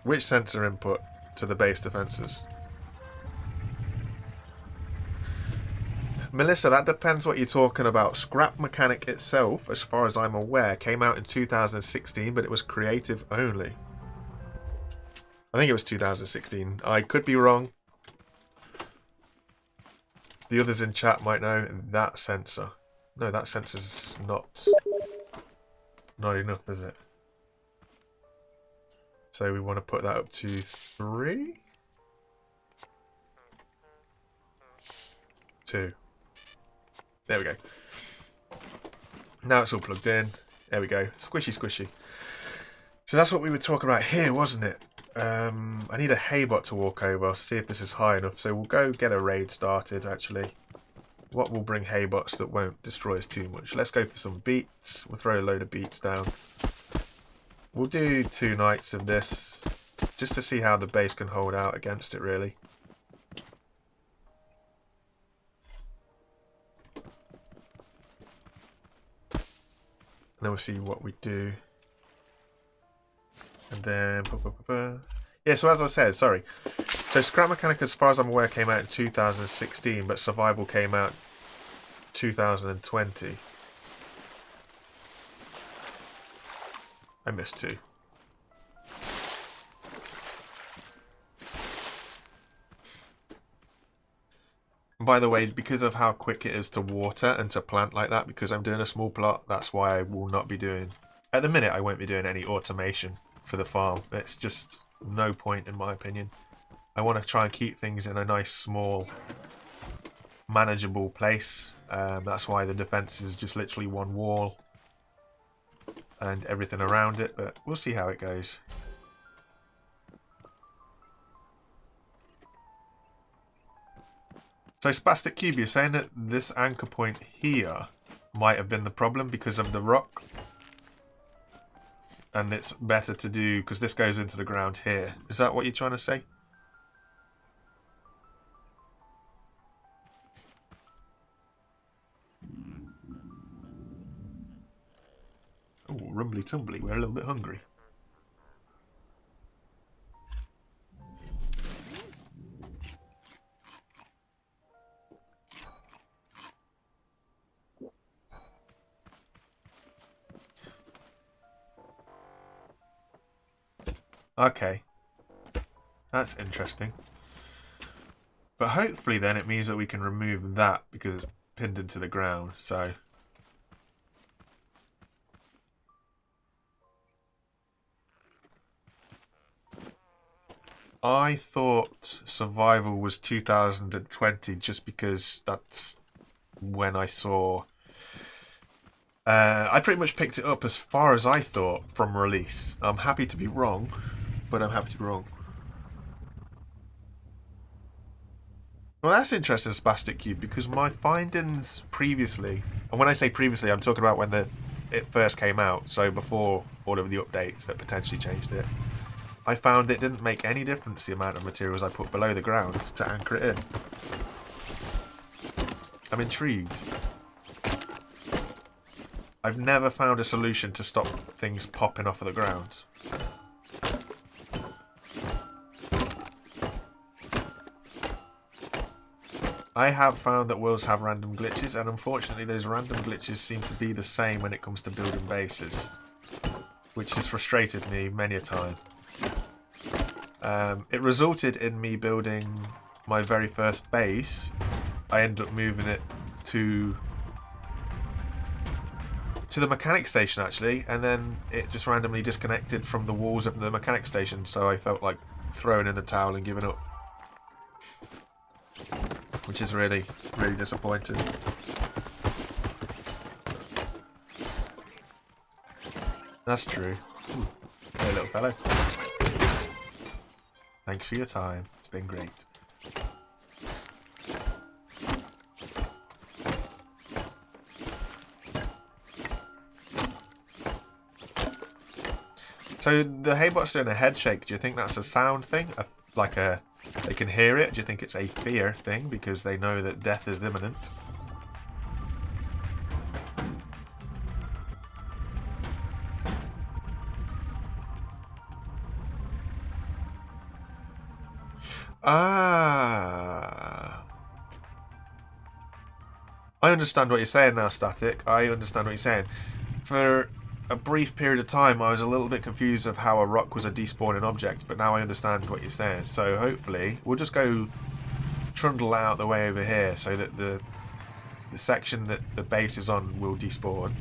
Which sensor input to the base defenses? Melissa, that depends what you're talking about. Scrap Mechanic itself, as far as I'm aware, came out in 2016, but it was creative only. I think it was 2016. I could be wrong. The others in chat might know. That sensor. No, that sensor's not enough, is it? So we want to put that up to 3? 2. There we go. Now it's all plugged in. There we go. Squishy, squishy. So that's what we were talking about here, wasn't it? I need a haybot to walk over, see if this is high enough. So we'll go get a raid started, actually. What will bring haybots that won't destroy us too much? Let's go for some beets. We'll throw a load of beets down. We'll do 2 nights of this, just to see how the base can hold out against it, really. And then we'll see what we do. And then... yeah, so as I said, sorry. So Scrap Mechanic, as far as I'm aware, came out in 2016, but Survival came out 2020. I missed 2. And by the way, because of how quick it is to water and to plant like that, because I'm doing a small plot, that's why I will not be doing... At the minute, I won't be doing any automation for the farm. It's just no point, in my opinion. I want to try and keep things in a nice, small, manageable place. That's why the defense is just literally one wall and everything around it, but we'll see how it goes. So Spastic Cube, you're saying that this anchor point here might have been the problem because of the rock? And it's better to do, because this goes into the ground here. Is that what you're trying to say? Oh, rumbly tumbly, we're a little bit hungry. Okay. That's interesting. But hopefully then it means that we can remove that because it's pinned into the ground, so... I thought Survival was 2020 just because that's when I saw... I pretty much picked it up as far as I thought from release. I'm happy to be wrong, but I'm happy to be wrong. Well, that's interesting, Spastic Cube, because my findings previously, and when I say previously, I'm talking about when it first came out, so before all of the updates that potentially changed it. I found it didn't make any difference the amount of materials I put below the ground to anchor it in. I'm intrigued. I've never found a solution to stop things popping off of the ground. I have found that worlds have random glitches, and unfortunately those random glitches seem to be the same when it comes to building bases, which has frustrated me many a time. It resulted in me building my very first base. I ended up moving it to the mechanic station actually, and then it just randomly disconnected from the walls of the mechanic station, so I felt like throwing in the towel and giving up. Which is really, really disappointing. That's true. Ooh, hey little fellow. Thanks for your time. It's been great. So the Haybot's doing a head shake. Do you think that's a sound thing? They can hear it? Do you think it's a fear thing because they know that death is imminent? Ah. I understand what you're saying now, Static. I understand what you're saying. For a brief period of time I was a little bit confused of how a rock was a despawning object, but now I understand what you're saying. So hopefully we'll just go trundle out the way over here so that the section that the base is on will despawn,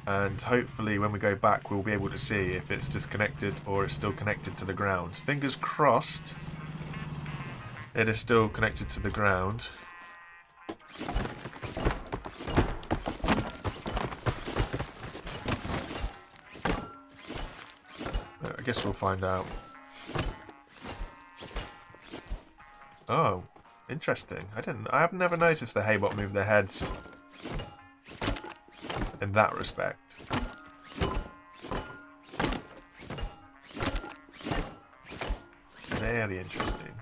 and hopefully when we go back we'll be able to see if it's disconnected or it's still connected to the ground. Fingers crossed it is still connected to the ground. I guess we'll find out. Oh, interesting. I've never noticed the Haybot move their heads in that respect. Very interesting.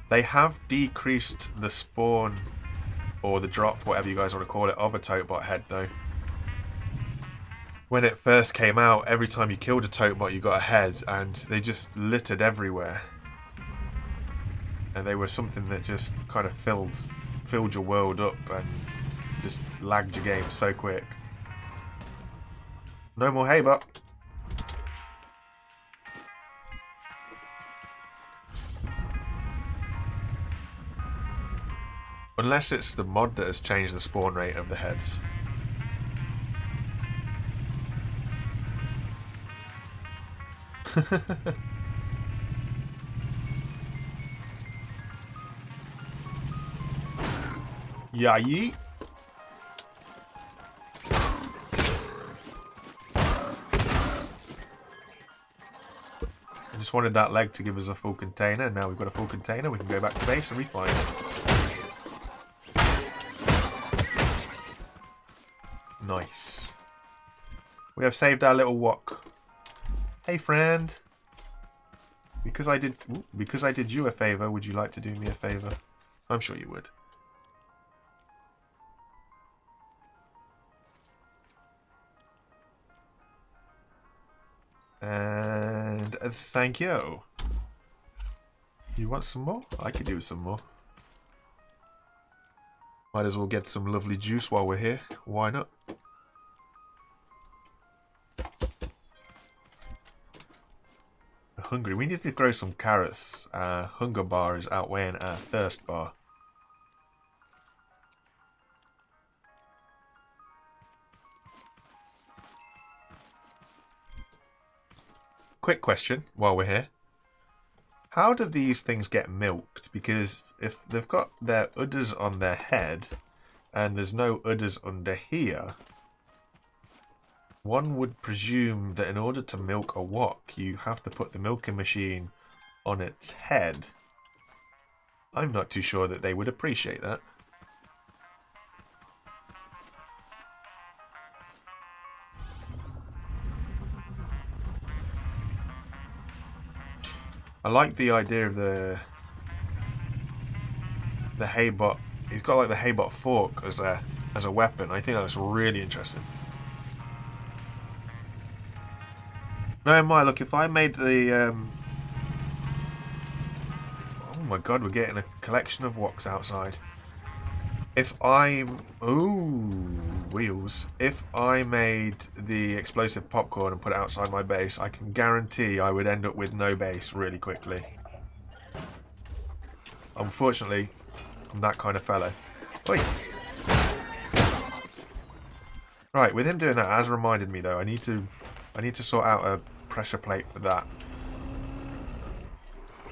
They have decreased the spawn or the drop, whatever you guys want to call it, of a Totebot head though. When it first came out, every time you killed a Totebot you got a head, and they just littered everywhere. And they were something that just kind of filled your world up and just lagged your game so quick. No more Haybot. Unless it's the mod that has changed the spawn rate of the heads. Yeah, yeet. I just wanted that leg to give us a full container. Now we've got a full container, we can go back to base and refine it. Nice. We have saved our little wok. Hey friend. Because I did you a favour, would you like to do me a favour? I'm sure you would. And thank you. You want some more? I could do some more. Might as well get some lovely juice while we're here. Why not? We're hungry. We need to grow some carrots. Our hunger bar is outweighing our thirst bar. Quick question while we're here. How do these things get milked? Because if they've got their udders on their head and there's no udders under here, one would presume that in order to milk a wok, you have to put the milking machine on its head. I'm not too sure that they would appreciate that. I like the idea of the haybot. He's got like the haybot fork as a weapon. I think that's really interesting. No, look, if I made the oh my god, we're getting a collection of woks outside. If I'm... Ooh, wheels. If I made the explosive popcorn and put it outside my base, I can guarantee I would end up with no base really quickly. Unfortunately, I'm that kind of fellow. Oi. Right, with him doing that, as reminded me though, I need to sort out a pressure plate for that.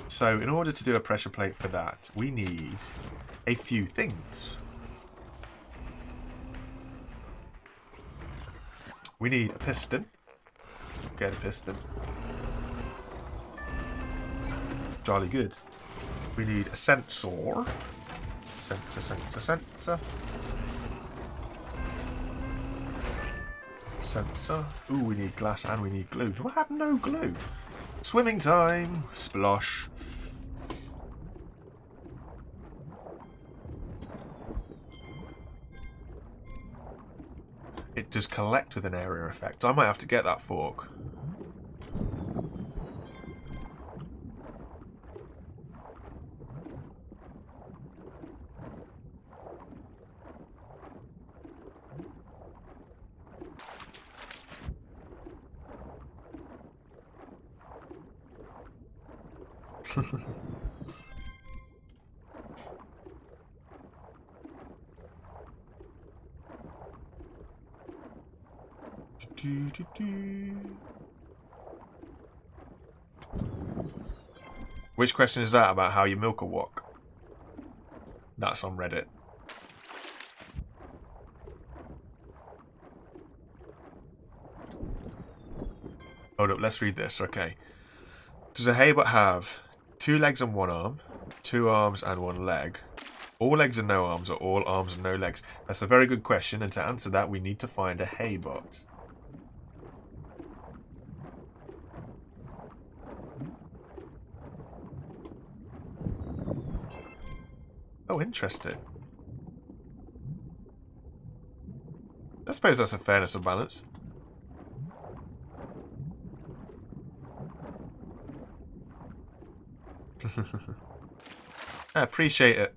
So, in order to do a pressure plate for that, we need a few things. We need a piston. Get a piston. Jolly good. We need a sensor. Sensor. Sensor. Ooh, we need glass and we need glue. Do I have no glue? Swimming time. Splosh. It does collect with an area effect. I might have to get that fork. Which question is that about how you milk a wok? That's on Reddit. Hold up, let's read this. Okay. Does a haybot have 2 legs and 1 arm, 2 arms and 1 leg? All legs and no arms, or all arms and no legs? That's a very good question, and to answer that we need to find a haybot. Oh, interesting. I suppose that's a fairness of balance. I appreciate it.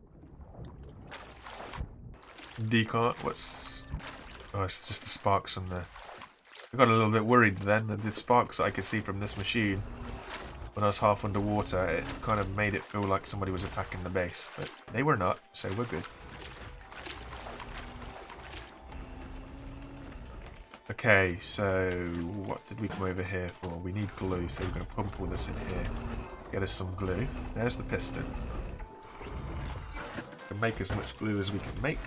Decant, what's... Oh, it's just the sparks on there. I got a little bit worried then that the sparks that I could see from this machine when I was half underwater, it kind of made it feel like somebody was attacking the base. But they were not, so we're good. Okay, so what did we come over here for? We need glue, so we're going to pump all this in here. Get us some glue. There's the piston. We can make as much glue as we can make.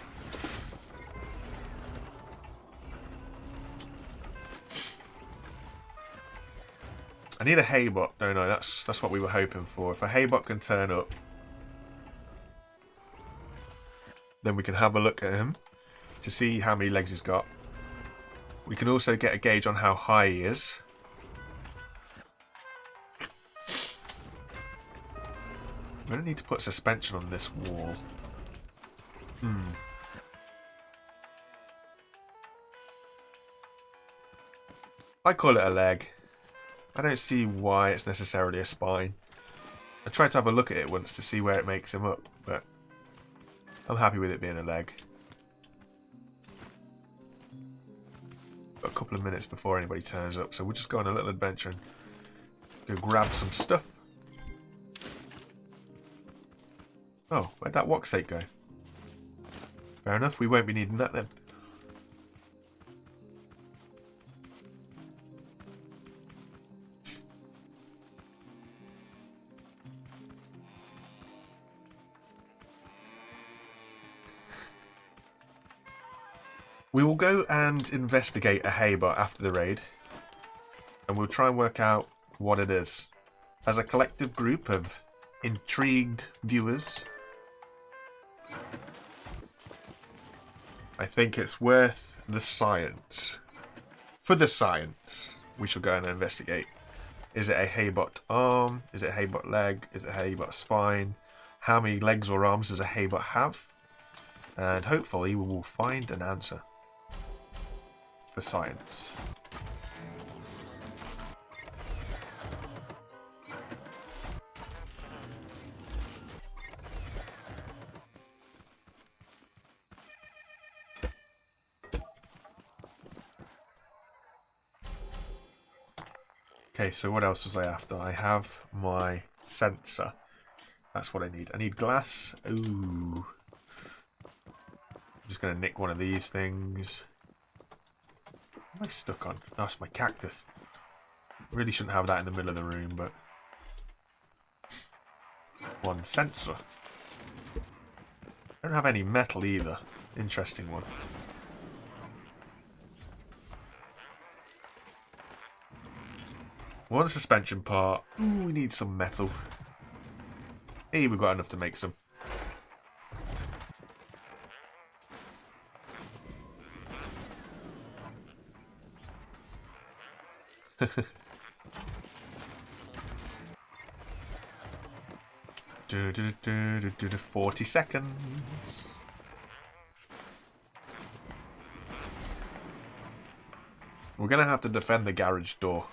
I need a haybot, don't I? That's what we were hoping for. If a haybot can turn up, then we can have a look at him to see how many legs he's got. We can also get a gauge on how high he is. I'm going to need to put suspension on this wall. I call it a leg. I don't see why it's necessarily a spine. I tried to have a look at it once to see where it makes him up, but I'm happy with it being a leg. Got a couple of minutes before anybody turns up, so we'll just go on a little adventure and go grab some stuff. Oh, where'd that wok stake go? Fair enough, we won't be needing that then. We will go and investigate a haybot after the raid, and we'll try and work out what it is. As a collective group of intrigued viewers, I think it's worth the science. For the science, we shall go and investigate. Is it a Haybot arm? Is it a Haybot leg? Is it a Haybot spine? How many legs or arms does a Haybot have? And hopefully we will find an answer for science. Okay, so what else was I after? I have my sensor. That's what I need. I need glass. Ooh. I'm just going to nick one of these things. What am I stuck on? Oh, that's my cactus. Really shouldn't have that in the middle of the room, but... One sensor. I don't have any metal either. Interesting one. One suspension part. Ooh, we need some metal. Hey, we've got enough to make some. do, do, do, do, do, do, 40 seconds. We're going to have to defend the garage door.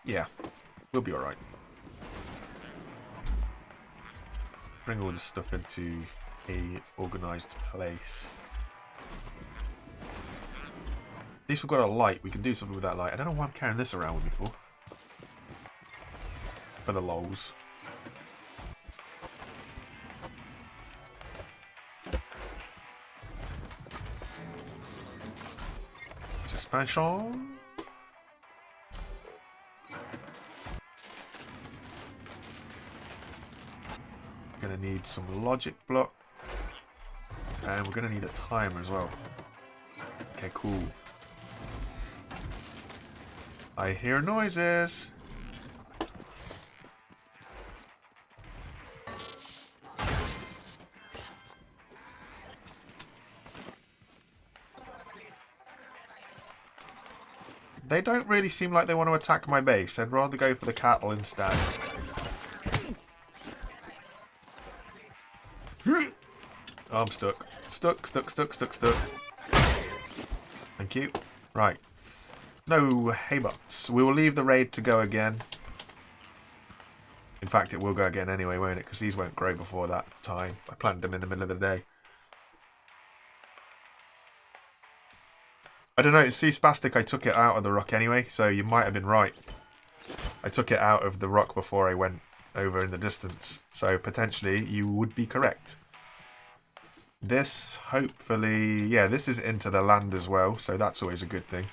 Yeah, we'll be alright. Bring all this stuff into a organised place. At least we've got a light. We can do something with that light. I don't know why I'm carrying this around with me for. For the lols. Suspension. Gonna need some logic block. And we're gonna need a timer as well. Okay, cool. I hear noises. They don't really seem like they want to attack my base. I'd rather go for the cattle instead. Oh, I'm stuck. Stuck. Thank you. Right. No haybots. We will leave the raid to go again. In fact, it will go again anyway, won't it? Because these won't grow before that time. I planted them in the middle of the day. I don't know, see Spastic, I took it out of the rock anyway, so you might have been right. I took it out of the rock before I went over in the distance, so potentially you would be correct. This, hopefully, yeah, this is into the land as well, so that's always a good thing.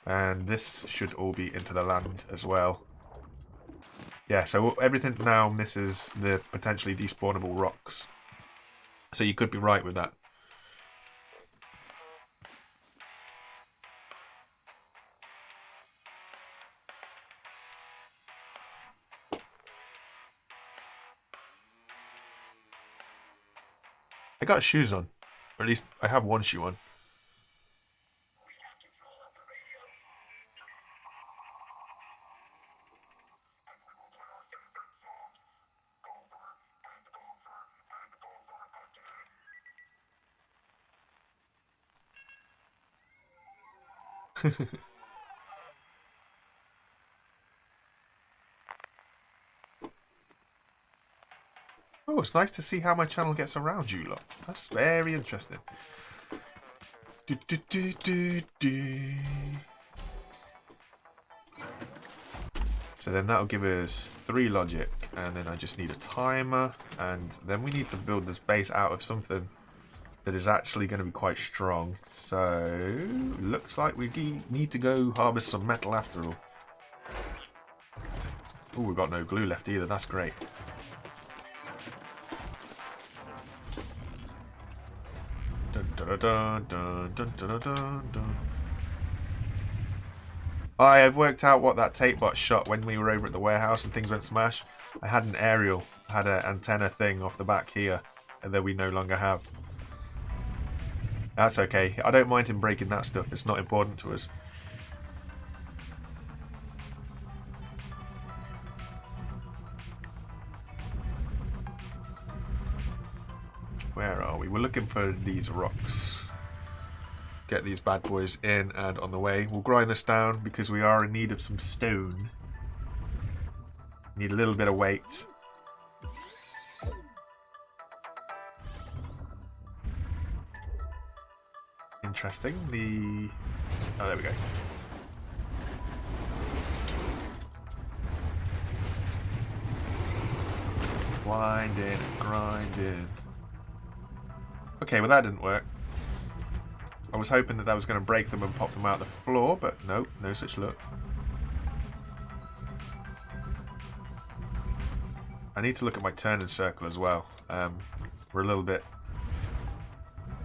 And this should all be into the land as well. Yeah, so everything now misses the potentially despawnable rocks. So you could be right with that. I got shoes on. Or at least I have one shoe on. Oh, it's nice to see how my channel gets around you lot. That's very interesting. Do, do, do, do, do. So then that'll give us 3 logic, and then I just need a timer, and then we need to build this base out of something that is actually going to be quite strong. So, looks like we need to go harvest some metal after all. Oh, we've got no glue left either, that's great. Dun, dun, dun, dun, dun, dun, dun, dun. I have worked out what that tape bot shot when we were over at the warehouse and things went smash. I had an aerial, had an antenna thing off the back here, and that we no longer have. That's okay. I don't mind him breaking that stuff. It's not important to us. Where are we? We're looking for these rocks. Get these bad boys in and on the way. We'll grind this down because we are in need of some stone. Need a little bit of weight. Interesting. Oh, there we go. Winding, grinding. Okay, well that didn't work. I was hoping that was going to break them and pop them out the floor, but no, no such luck. I need to look at my turning circle as well. We're a little bit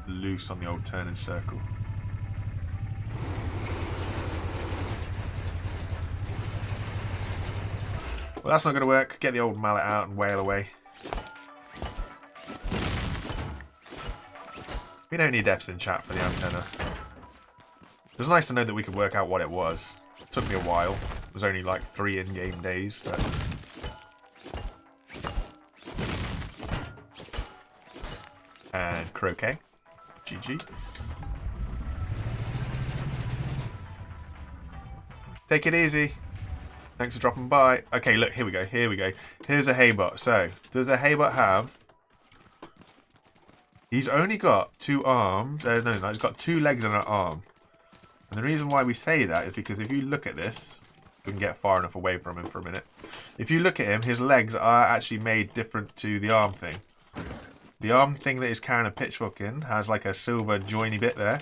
loose on the old turning circle. Well, that's not going to work. Get the old mallet out and wail away. We don't need F's in chat for the antenna. It was nice to know that we could work out what it was. It took me a while. It was only like 3 in-game days, but... And croquet. GG. Take it easy. Thanks for dropping by. Okay, look, here we go, here we go. Here's a haybot. So, does a haybot have... He's only got 2 arms. No, he's got 2 legs and an arm. And the reason why we say that is because if you look at this... We can get far enough away from him for a minute. If you look at him, his legs are actually made different to the arm thing. The arm thing that he's carrying a pitchfork in has like a silver joiny bit there.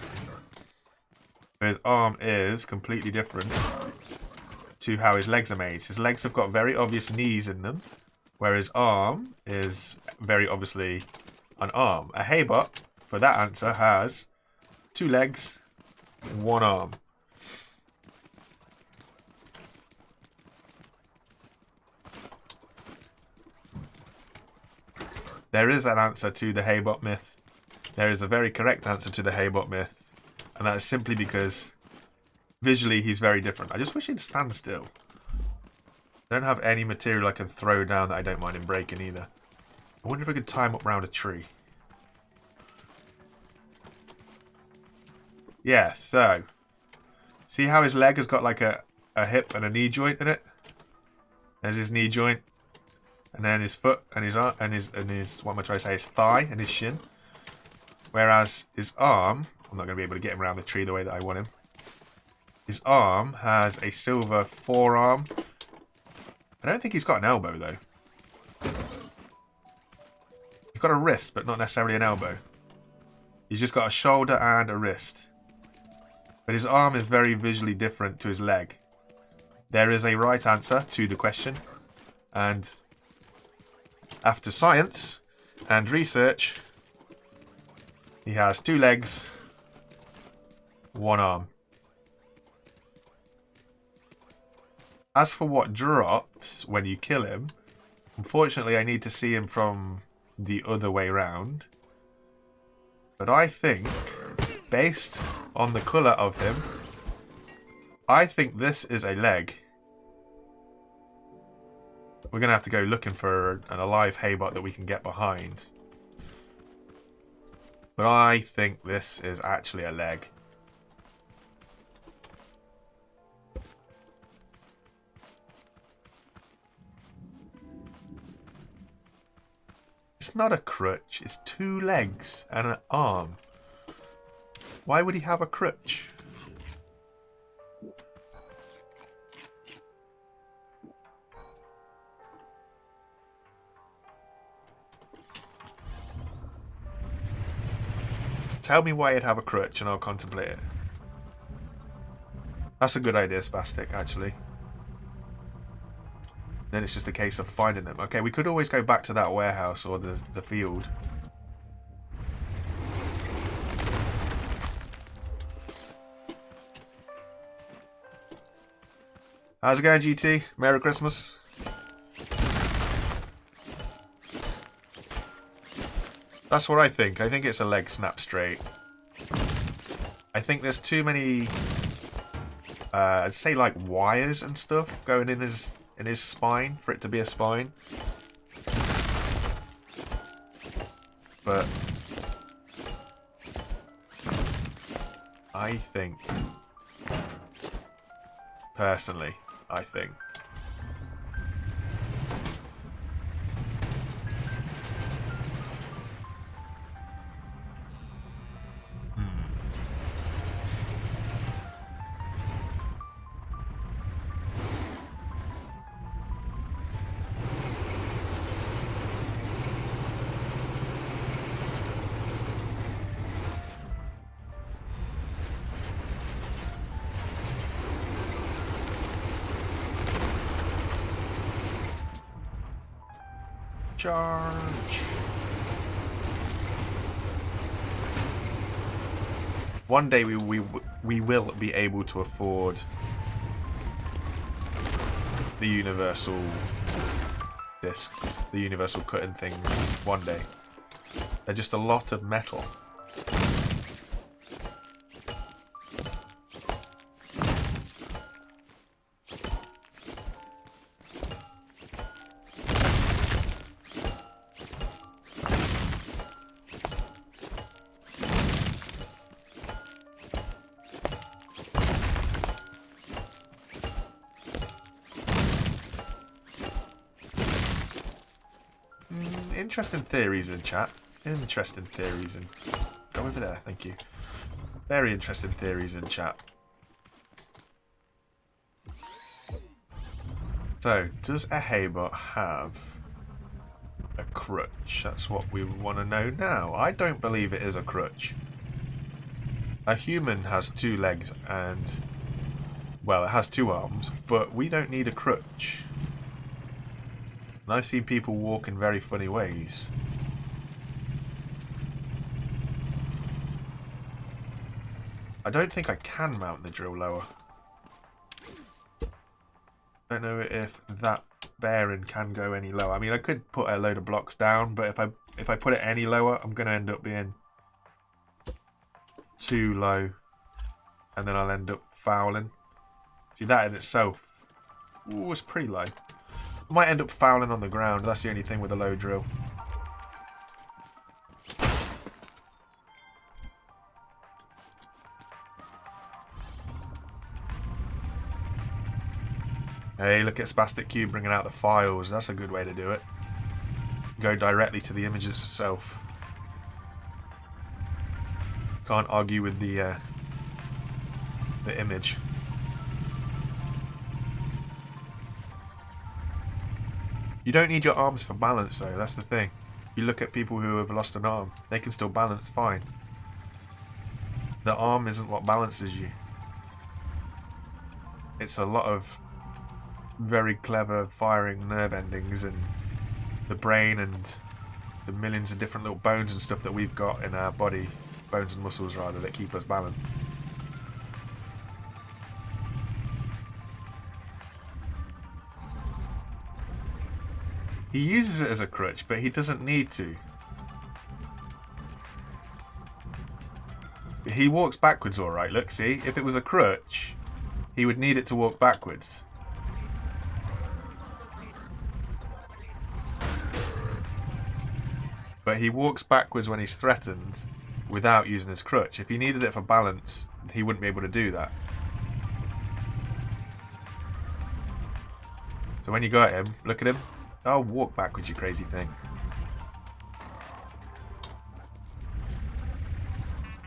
His arm is completely different to how his legs are made. His legs have got very obvious knees in them, whereas his arm is very obviously an arm. A haybot, for that answer, has 2 legs, 1 arm. There is an answer to the haybot myth. There is a very correct answer to the haybot myth, and that is simply because visually he's very different. I just wish he'd stand still. I don't have any material I can throw down that I don't mind him breaking either. I wonder if I could tie him up round a tree. Yeah, so see how his leg has got like a hip and a knee joint in it? There's his knee joint. And then his foot and his arm and his what am I trying to say? His thigh and his shin. Whereas his arm, I'm not going to be able to get him around the tree the way that I want him. His arm has a silver forearm. I don't think he's got an elbow though. He's got a wrist, but not necessarily an elbow. He's just got a shoulder and a wrist. But his arm is very visually different to his leg. There is a right answer to the question, and after science and research, he has 2 legs, 1 arm. As for what drops when you kill him, unfortunately I need to see him from the other way round. But I think, based on the colour of him, I think this is a leg. We're going to have to go looking for an alive haybot that we can get behind. But I think this is actually a leg. It's not a crutch. It's 2 legs and an arm. Why would he have a crutch? Tell me why he'd have a crutch and I'll contemplate it. That's a good idea, Spastic, actually. Then it's just a case of finding them. Okay, we could always go back to that warehouse or the field. How's it going, GT? Merry Christmas. That's what I think. I think it's a leg snap straight. I think there's too many, I'd say like wires and stuff going in his spine for it to be a spine. but I think, personally, I think charge. One day we will be able to afford the universal discs, the universal cutting things. One day. They're just a lot of metal. Interesting theories in chat. Interesting theories in... Go over there, thank you. Very interesting theories in chat. So, does a Haybot have a crutch? That's what we want to know now. I don't believe it is a crutch. A human has 2 legs and... Well, it has 2 arms, but we don't need a crutch. And I've seen people walk in very funny ways. I don't think I can mount the drill lower. I don't know if that bearing can go any lower. I mean, I could put a load of blocks down, but if I put it any lower, I'm going to end up being too low. And then I'll end up fouling. See, that in itself, ooh, it's pretty low. I might end up fouling on the ground. That's the only thing with a low drill. Hey, look at Spastic Cube bringing out the files. That's a good way to do it. Go directly to the images itself. Can't argue with the image. You don't need your arms for balance though, that's the thing. You look at people who have lost an arm, they can still balance fine. The arm isn't what balances you. It's a lot of very clever firing nerve endings and the brain and the millions of different little bones and stuff that we've got in our body, bones and muscles rather, that keep us balanced. He uses it as a crutch, but he doesn't need to. He walks backwards alright, look, see? If it was a crutch, he would need it to walk backwards. But he walks backwards when he's threatened without using his crutch. If he needed it for balance, he wouldn't be able to do that. So when you go at him, look at him. Oh, walk backwards, you crazy thing.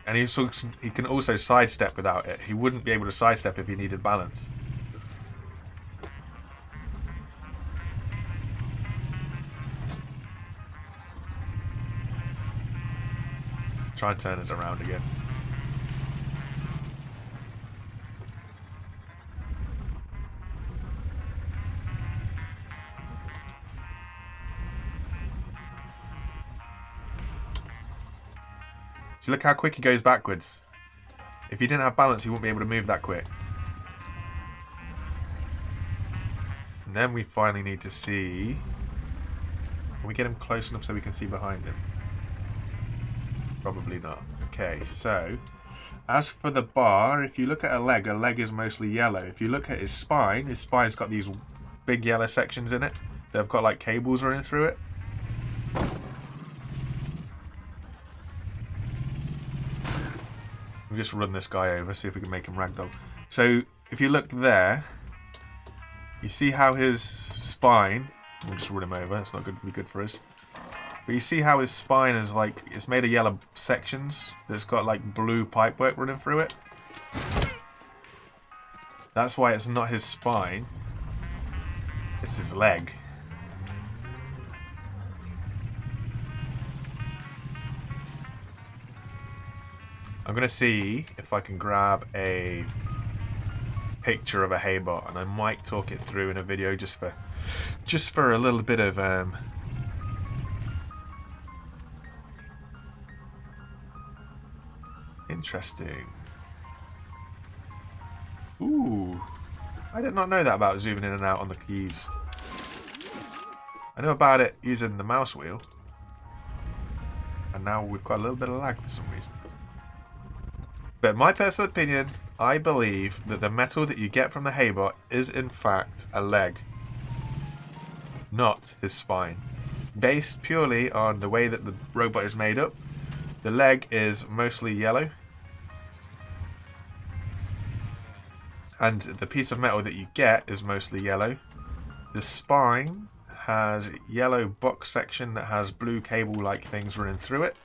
And he can also sidestep without it. He wouldn't be able to sidestep if he needed balance. Try and turn us around again. So look how quick he goes backwards. If he didn't have balance, he wouldn't be able to move that quick. And then we finally need to see... Can we get him close enough so we can see behind him? Probably not. Okay, so... As for the bar, if you look at a leg is mostly yellow. If you look at his spine's got these big yellow sections in it. They've got like cables running through it. We'll just run this guy over, see if we can make him ragdoll. So, if you look there, you see how his spine... We'll just run him over, it's not going to be good for us. But you see how his spine is like... It's made of yellow sections that's got like blue pipework running through it. That's why it's not his spine. It's his leg. I'm going to see if I can grab a picture of a haybot, and I might talk it through in a video just for a little bit of interesting. Ooh, I did not know that about zooming in and out on the keys. I know about it using the mouse wheel, and now we've got a little bit of lag for some reason. But in my personal opinion, I believe that the metal that you get from the haybot is in fact a leg, not his spine. Based purely on the way that the robot is made up, the leg is mostly yellow, and the piece of metal that you get is mostly yellow. The spine has yellow box section that has blue cable-like things running through it.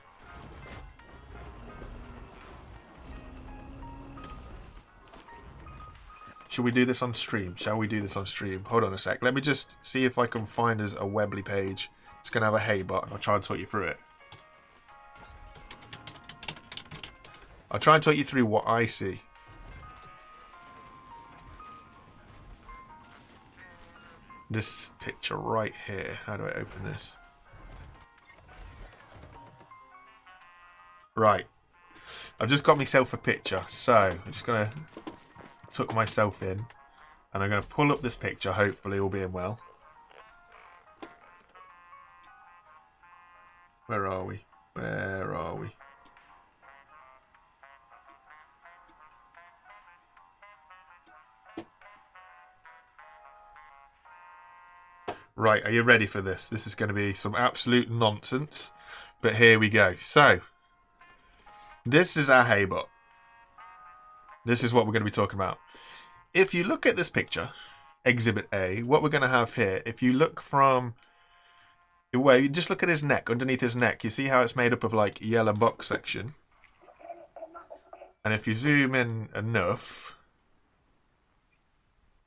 Should we do this on stream? Shall we do this on stream? Hold on a sec. Let me just see if I can find us a Webley page. It's going to have a haybot, and I'll try and talk you through it. I'll try and talk you through what I see. This picture right here. How do I open this? Right. I've just got myself a picture. So, I'm just going to tuck myself in. And I'm going to pull up this picture, hopefully all being well. Where are we? Where are we? Right, are you ready for this? This is going to be some absolute nonsense. But here we go. So, this is our haybot. This is what we're going to be talking about. If you look at this picture, Exhibit A, what we're going to have here, if you look from... Well, you just look at his neck. Underneath his neck, you see how it's made up of like yellow box section. And if you zoom in enough,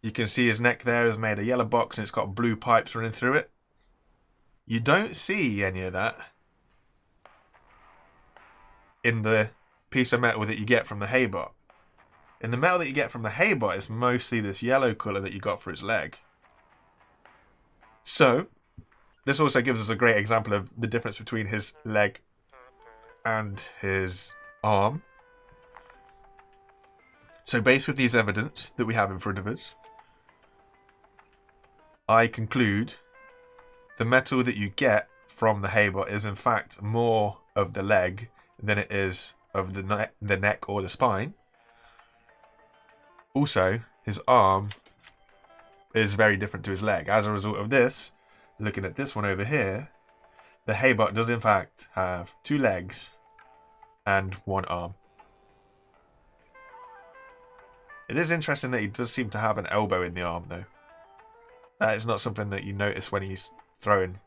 you can see his neck there is made of yellow box and it's got blue pipes running through it. You don't see any of that in the piece of metal that you get from the haybot. In the metal that you get from the haybot, it's mostly this yellow colour that you got for its leg. So, this also gives us a great example of the difference between his leg and his arm. So, based with these evidence that we have in front of us, I conclude the metal that you get from the haybot is in fact more of the leg than it is of the neck or the spine. Also, his arm is very different to his leg. As a result of this, looking at this one over here, the haybot does in fact have 2 legs and 1 arm. It is interesting that he does seem to have an elbow in the arm though. That is not something that you notice when he's throwing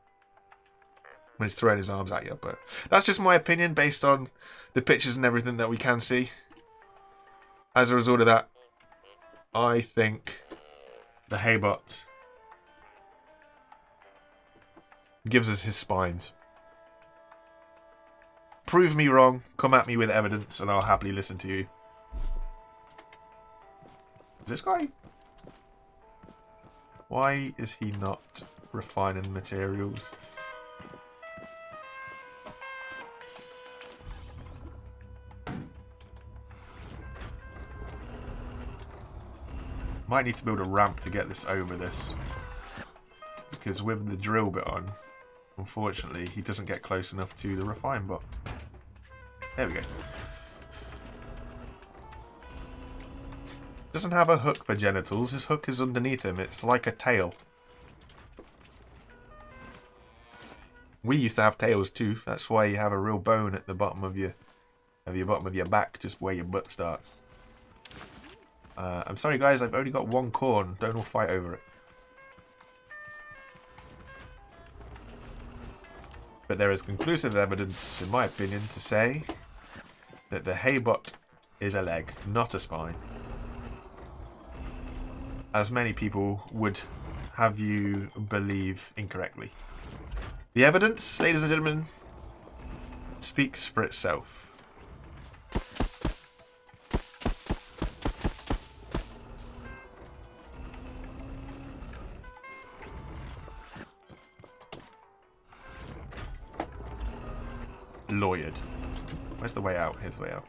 his arms at you, but that's just my opinion based on the pictures and everything that we can see. As a result of that, I think the haybot gives us his spines. Prove me wrong, come at me with evidence, and I'll happily listen to you. This guy? Why is he not refining materials? Might need to build a ramp to get this over this. Because with the drill bit on, unfortunately, he doesn't get close enough to the refine bot. There we go. Doesn't have a hook for genitals. His hook is underneath him. It's like a tail. We used to have tails too. That's why you have a real bone at the bottom of your of your bottom of your back, just where your butt starts. I'm sorry guys, I've only got one corn. Don't all fight over it. But there is conclusive evidence, in my opinion, to say that the haybot is a leg, not a spine. As many people would have you believe incorrectly. The evidence, ladies and gentlemen, speaks for itself. Lawyered. Where's the way out? Here's the way out.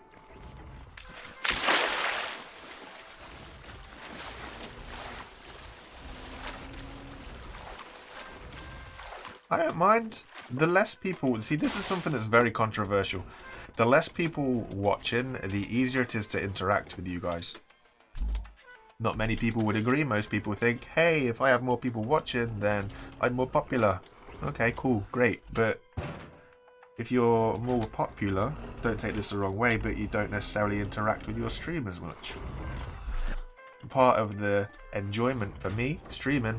I don't mind. The less people... See, this is something that's very controversial. The less people watching, the easier it is to interact with you guys. Not many people would agree. Most people think, hey, if I have more people watching, then I'm more popular. Okay, cool, great. But if you're more popular, don't take this the wrong way, but you don't necessarily interact with your stream as much. Part of the enjoyment for me, streaming,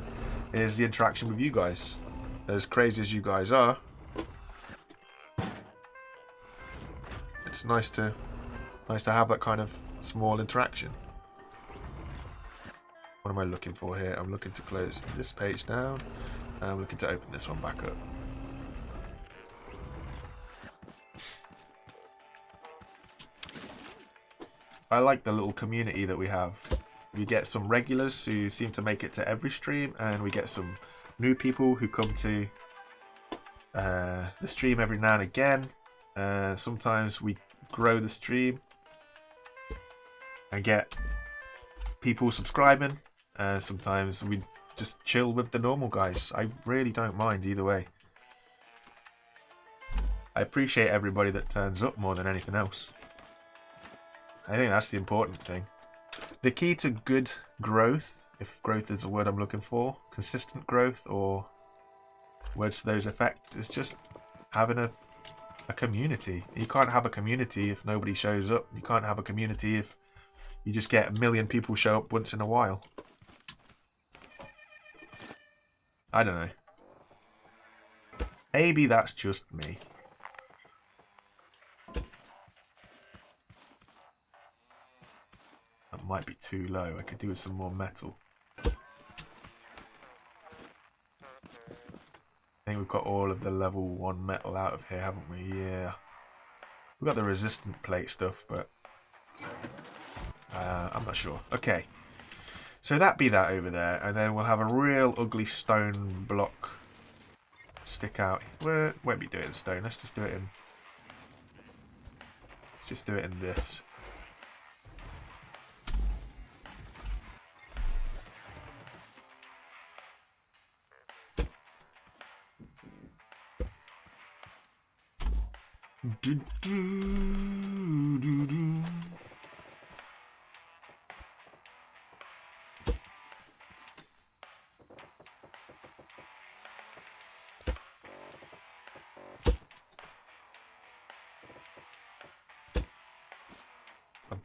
is the interaction with you guys. As crazy as you guys are, it's nice to have that kind of small interaction. What am I looking for here? I'm looking to close this page down. And I'm looking to open this one back up. I like the little community that we have. We get some regulars who seem to make it to every stream, and we get some new people who come to the stream every now and again. Sometimes we grow the stream and get people subscribing. Sometimes we just chill with the normal guys. I really don't mind either way. I appreciate everybody that turns up more than anything else. I think that's the important thing. The key to good growth, if growth is a word I'm looking for, consistent growth or words to those effects, is just having a community. You can't have a community if nobody shows up. You can't have a community if you just get a million people show up once in a while. I don't know. Maybe that's just me. That might be too low. I could do with some more metal. I think we've got all of the level 1 metal out of here, haven't we? Yeah. We've got the resistant plate stuff, but I'm not sure. Okay. So that be that over there, and then we'll have a real ugly stone block stick out. We won't be doing stone. Let's just do it in. Let's just do it in this. Do, do, do, do.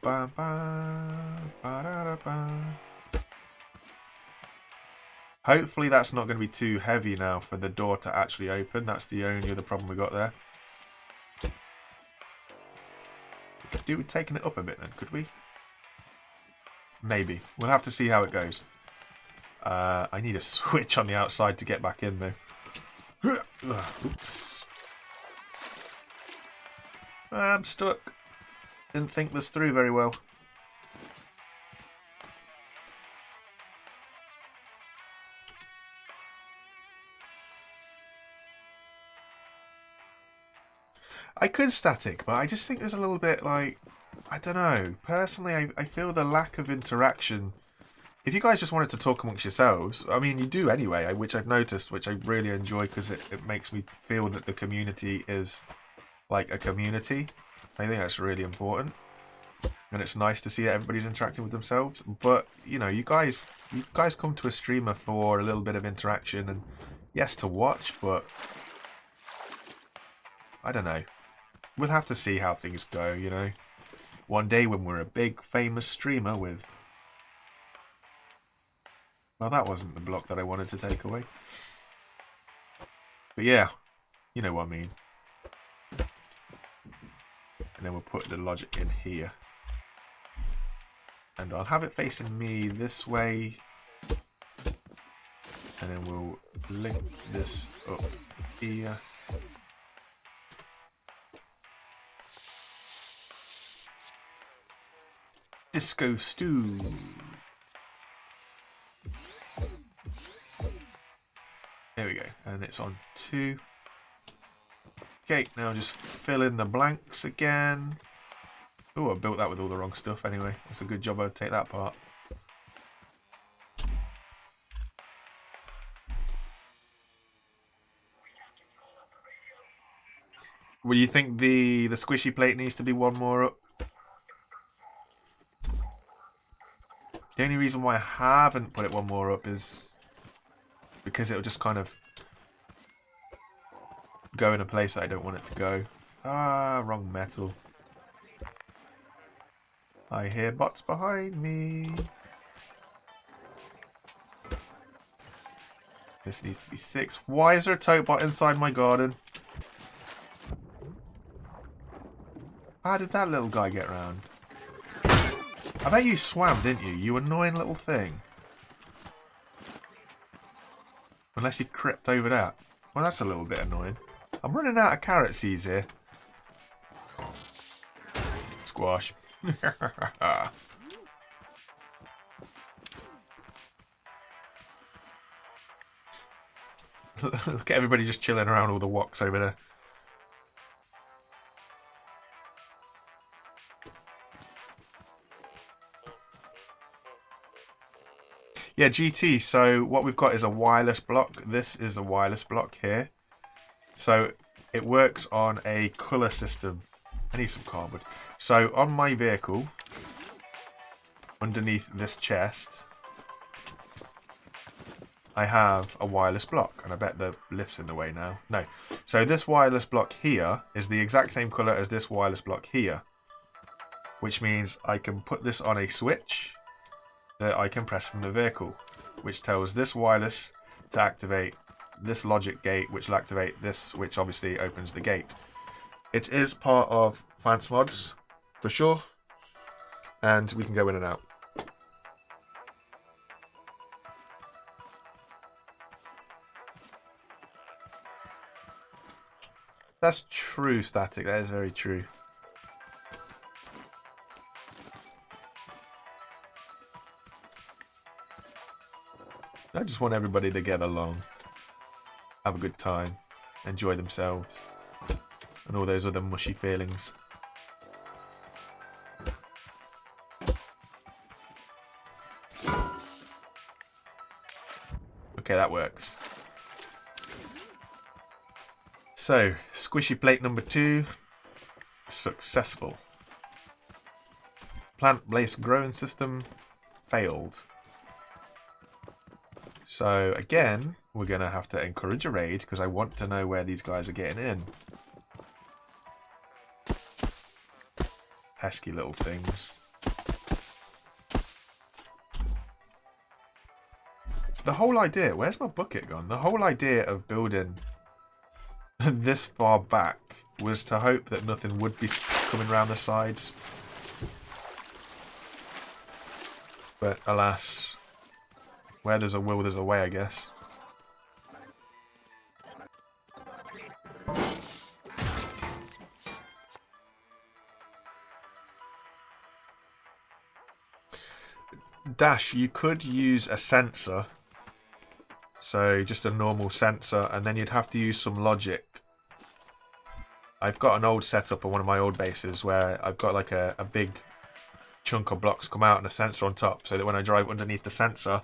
Ba, ba, ba, da, da, ba. Hopefully that's not going to be too heavy now for the door to actually open. That's the only other problem we got there. We could do with taking it up a bit then, could we? Maybe. We'll have to see how it goes. I need a switch on the outside to get back in though. Oops. I'm stuck. Didn't think this through very well. I could static, but I just think there's a little bit like, I don't know. Personally, I feel the lack of interaction. If you guys just wanted to talk amongst yourselves, I mean, you do anyway, which I've noticed, which I really enjoy because it makes me feel that the community is like a community. I think that's really important. And it's nice to see that everybody's interacting with themselves. But, you know, you guys come to a streamer for a little bit of interaction and, yes, to watch, but I don't know. we'll have to see how things go, you know. One day when we're a big famous streamer with... Well, that wasn't the block that I wanted to take away. But yeah, you know what I mean. And then we'll put the logic in here. And I'll have it facing me this way. And then we'll link this up here. Disco stew. There we go. And it's on 2. Okay, now just fill in the blanks again. Oh, I built that with all the wrong stuff anyway. That's a good job I'd take that part. Well, you think the squishy plate needs to be one more up? The only reason why I haven't put it one more up is because it'll just kind of go in a place that I don't want it to go. Ah, wrong metal. I hear bots behind me. This needs to be 6. Why is there a tote bot inside my garden? How did that little guy get around? I bet you swam, didn't you? You annoying little thing. Unless he crept over that. Well, that's a little bit annoying. I'm running out of carrot seeds here. Squash. Look at everybody just chilling around all the woks over there. Yeah, GT, so what we've got is a wireless block. This is a wireless block here. So it works on a colour system. I need some cardboard. So on my vehicle, underneath this chest, I have a wireless block. And I bet the lift's in the way now. No. So this wireless block here is the exact same colour as this wireless block here. Which means I can put this on a switch that I can press from the vehicle, which tells this wireless to activate this logic gate, which will activate this, which obviously opens the gate. It is part of Fancy Mods, for sure, and we can go in and out. That's true, Static, that is very true. I just want everybody to get along, have a good time, enjoy themselves, and all those other mushy feelings. Okay, that works. So, squishy plate number 2, successful. Plant-based growing system, failed. So again, we're going to have to encourage a raid because I want to know where these guys are getting in. Pesky little things. The whole idea, where's my bucket gone? The whole idea of building this far back was to hope that nothing would be coming around the sides. But alas, where there's a will, there's a way, I guess. Dash, you could use a sensor. So just a normal sensor, and then you'd have to use some logic. I've got an old setup on one of my old bases where I've got like a big chunk of blocks come out and a sensor on top, so that when I drive underneath the sensor,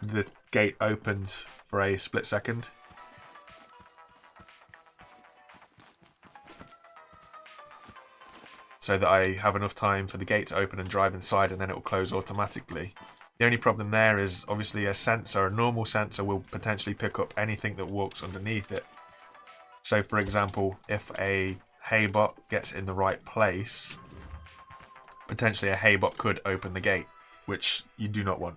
the gate opens for a split second. So that I have enough time for the gate to open and drive inside, and then it will close automatically. The only problem there is obviously a sensor, a normal sensor, will potentially pick up anything that walks underneath it. So for example, if a Haybot gets in the right place, potentially a Haybot could open the gate, which you do not want.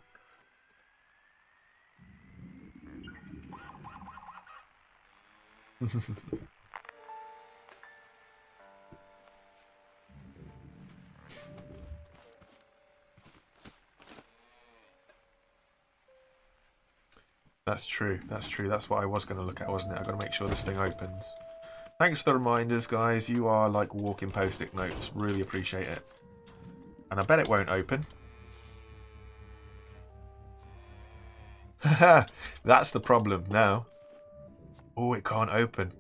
That's true. That's true. That's what I was going to look at, wasn't it? I've got to make sure this thing opens. Thanks for the reminders, guys. You are like walking post-it notes. Really appreciate it. And I bet it won't open. Haha, that's the problem now. Oh, it can't open.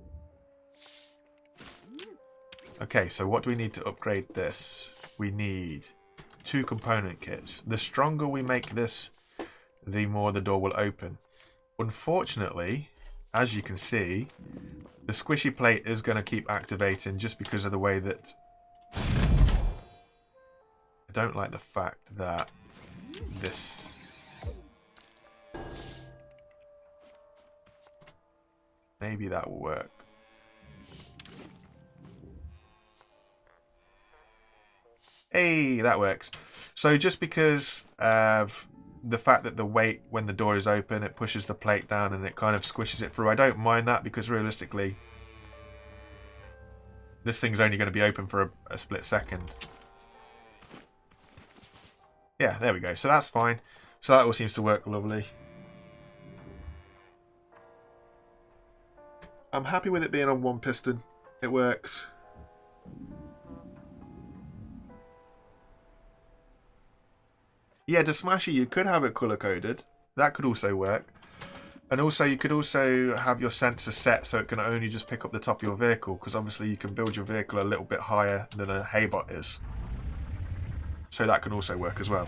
Okay, so what do we need to upgrade this? We need 2 component kits. The stronger we make this, the more the door will open. Unfortunately, as you can see, the squishy plate is going to keep activating just because of the way that... I don't like the fact that this... Maybe that will work. Hey, that works. So just because of the fact that the weight, when the door is open, it pushes the plate down and it kind of squishes it through. I don't mind that because realistically, this thing's only going to be open for a split second. Yeah, there we go. So that's fine. So that all seems to work lovely. I'm happy with it being on 1 piston. It works. Yeah, the Smasher, you could have it colour-coded. That could also work. And also, you could also have your sensor set so it can only just pick up the top of your vehicle, because obviously you can build your vehicle a little bit higher than a Haybot is. So that can also work as well.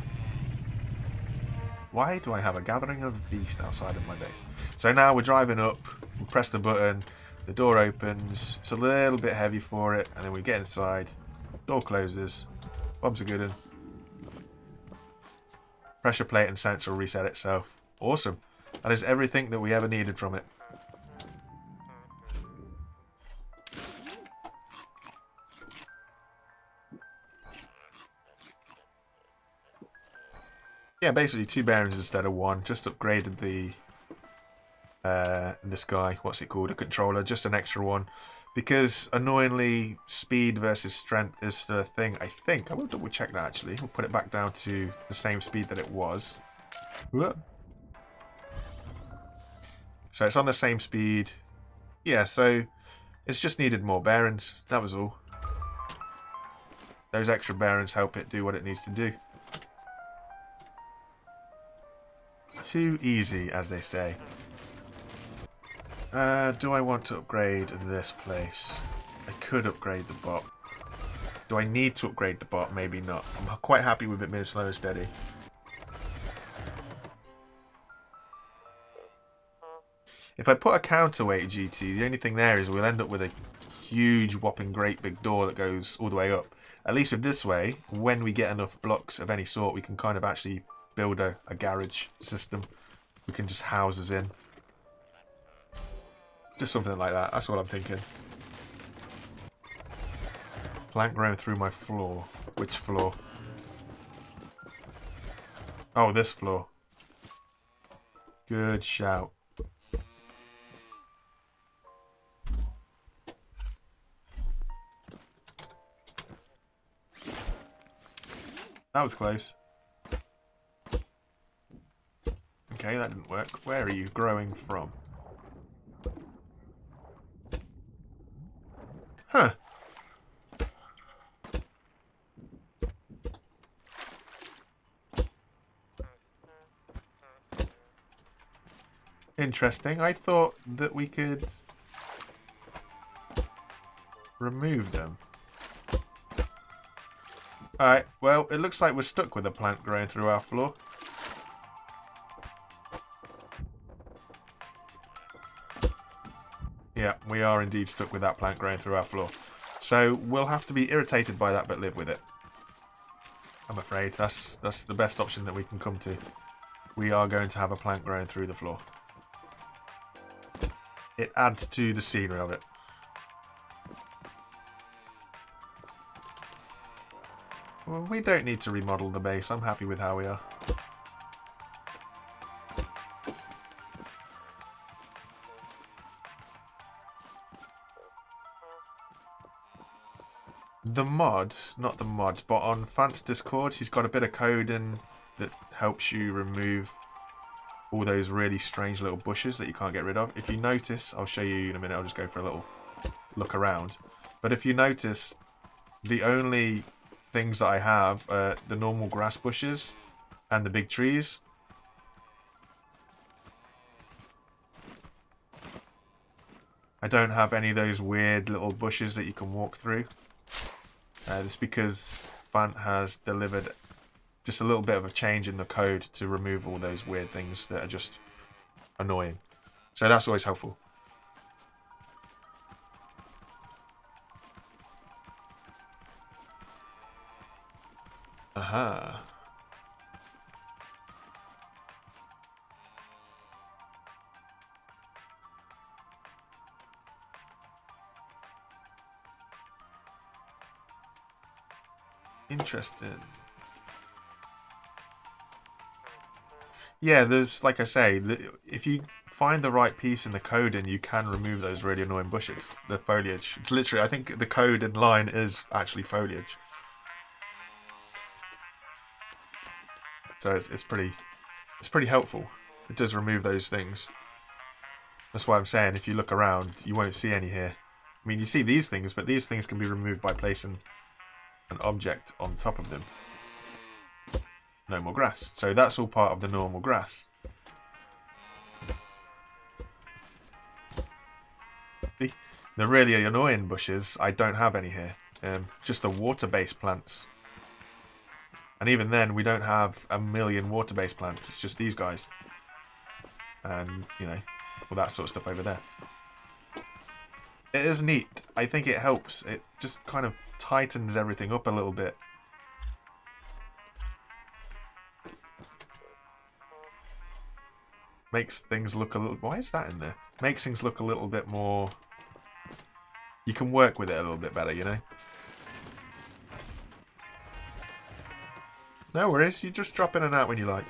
Why do I have a gathering of beasts outside of my base? So now we're driving up, we press the button, the door opens, it's a little bit heavy for it, and then we get inside, door closes, Bob's a good one. Pressure plate and sensor will reset itself. Awesome. That is everything that we ever needed from it. Yeah, basically 2 bearings instead of 1. Just upgraded the this guy, what's it called? A controller, just an extra one. Because annoyingly, speed versus strength is the thing, I think. I will double check that actually. We'll put it back down to the same speed that it was. So it's on the same speed. Yeah, so it's just needed more bearings. That was all. Those extra bearings help it do what it needs to do. Too easy, as they say. Do I want to upgrade this place? I could upgrade the bot. Do I need to upgrade the bot? Maybe not. I'm quite happy with it being slow and steady. If I put a counterweight GT, the only thing there is we'll end up with a huge, whopping, great big door that goes all the way up. At least with this way, when we get enough blocks of any sort, we can kind of actually build a garage system. We can just house us in. Just something like that. That's what I'm thinking. Plank growing through my floor. Which floor? Oh, this floor. Good shout. That was close. Okay, that didn't work. Where are you growing from? Huh. Interesting. I thought that we could remove them. Alright, well, it looks like we're stuck with a plant growing through our floor. Yeah, we are indeed stuck with that plant growing through our floor. So we'll have to be irritated by that, but live with it. I'm afraid that's the best option that we can come to. We are going to have a plant growing through the floor. It adds to the scenery of it. Well, we don't need to remodel the base. I'm happy with how we are. The mod, not the mod, but on Fant's Discord, he's got a bit of code in that helps you remove all those really strange little bushes that you can't get rid of. If you notice, I'll show you in a minute, I'll just go for a little look around. But if you notice, the only things that I have are the normal grass bushes and the big trees. I don't have any of those weird little bushes that you can walk through. It's because Fant has delivered just a little bit of a change in the code to remove all those weird things that are just annoying. So that's always helpful. Aha. Interesting. Yeah, there's, like I say, if you find the right piece in the code and you can remove those really annoying bushes, the foliage. It's literally, I think the code in line is actually foliage. So it's pretty helpful. It does remove those things. That's why I'm saying if you look around, you won't see any here. I mean, you see these things, but these things can be removed by placing an object on top of them. No more grass. So that's all part of the normal grass. See? The really annoying bushes, I don't have any here. Just the water-based plants. And even then, we don't have a million water-based plants. It's just these guys. And, you know, all that sort of stuff over there. It is neat. I think it helps. It just kind of tightens everything up a little bit. Makes things look a little... Why is that in there? Makes things look a little bit more... You can work with it a little bit better, you know? No worries. You just drop in and out when you like.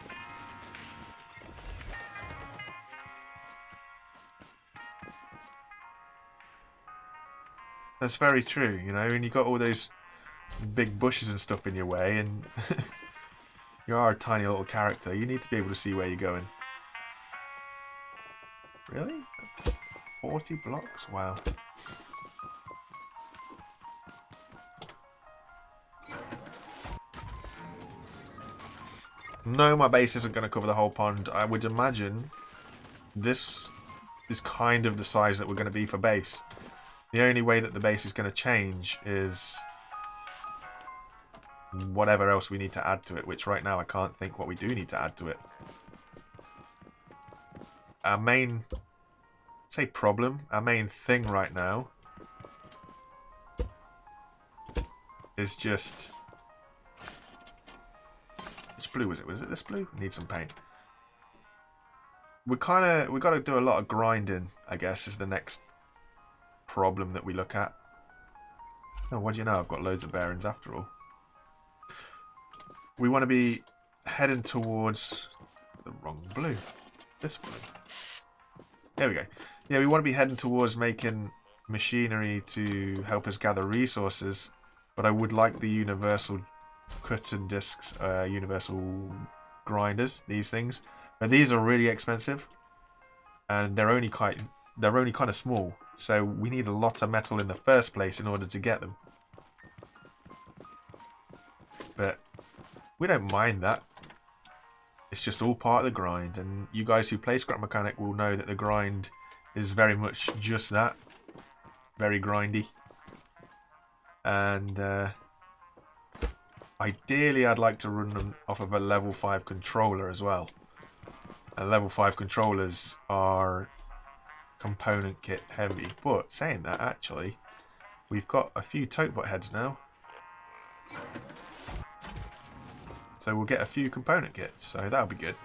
That's very true, you know, and you got all those big bushes and stuff in your way, and you are a tiny little character. You need to be able to see where you're going. Really? That's 40 blocks? Wow. No, my base isn't going to cover the whole pond. I would imagine this is kind of the size that we're going to be for base. The only way that the base is going to change is whatever else we need to add to it, which right now I can't think what we do need to add to it. Our main, say problem, our main thing right now is just... Which blue was it? Was it this blue? Need some paint. We got to do a lot of grinding, I guess, is the next problem that we look at. Oh, what do you know? I've got loads of bearings after all. We want to be heading towards the wrong blue. This blue. There we go. Yeah, we want to be heading towards making machinery to help us gather resources, but I would like the universal cutting discs, universal grinders, these things. But these are really expensive, and they're only kind of small. So we need a lot of metal in the first place in order to get them. But we don't mind that. It's just all part of the grind, and you guys who play Scrap Mechanic will know that the grind is very much just that. Very grindy. And ideally I'd like to run them off of a level 5 controller as well. And level 5 controllers are component kit heavy. But saying that, actually, we've got a few tote-bot heads now. So we'll get a few component kits, so that'll be good.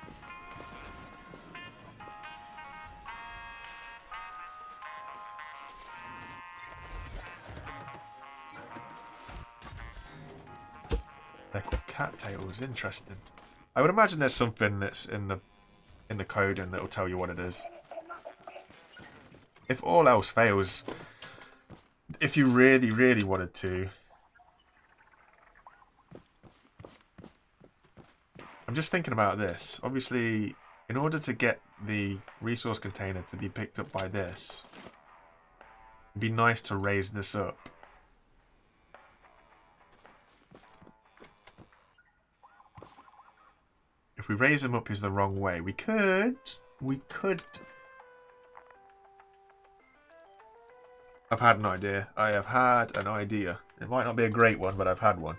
They're called cattails. Interesting. I would imagine there's something that's in the code and that'll tell you what it is. If all else fails, if you really, really wanted to, I'm just thinking about this. Obviously, in order to get the resource container to be picked up by this, it'd be nice to raise this up. If we raise them up is the wrong way, we could. I've had an idea. I have had an idea. It might not be a great one, but I've had one.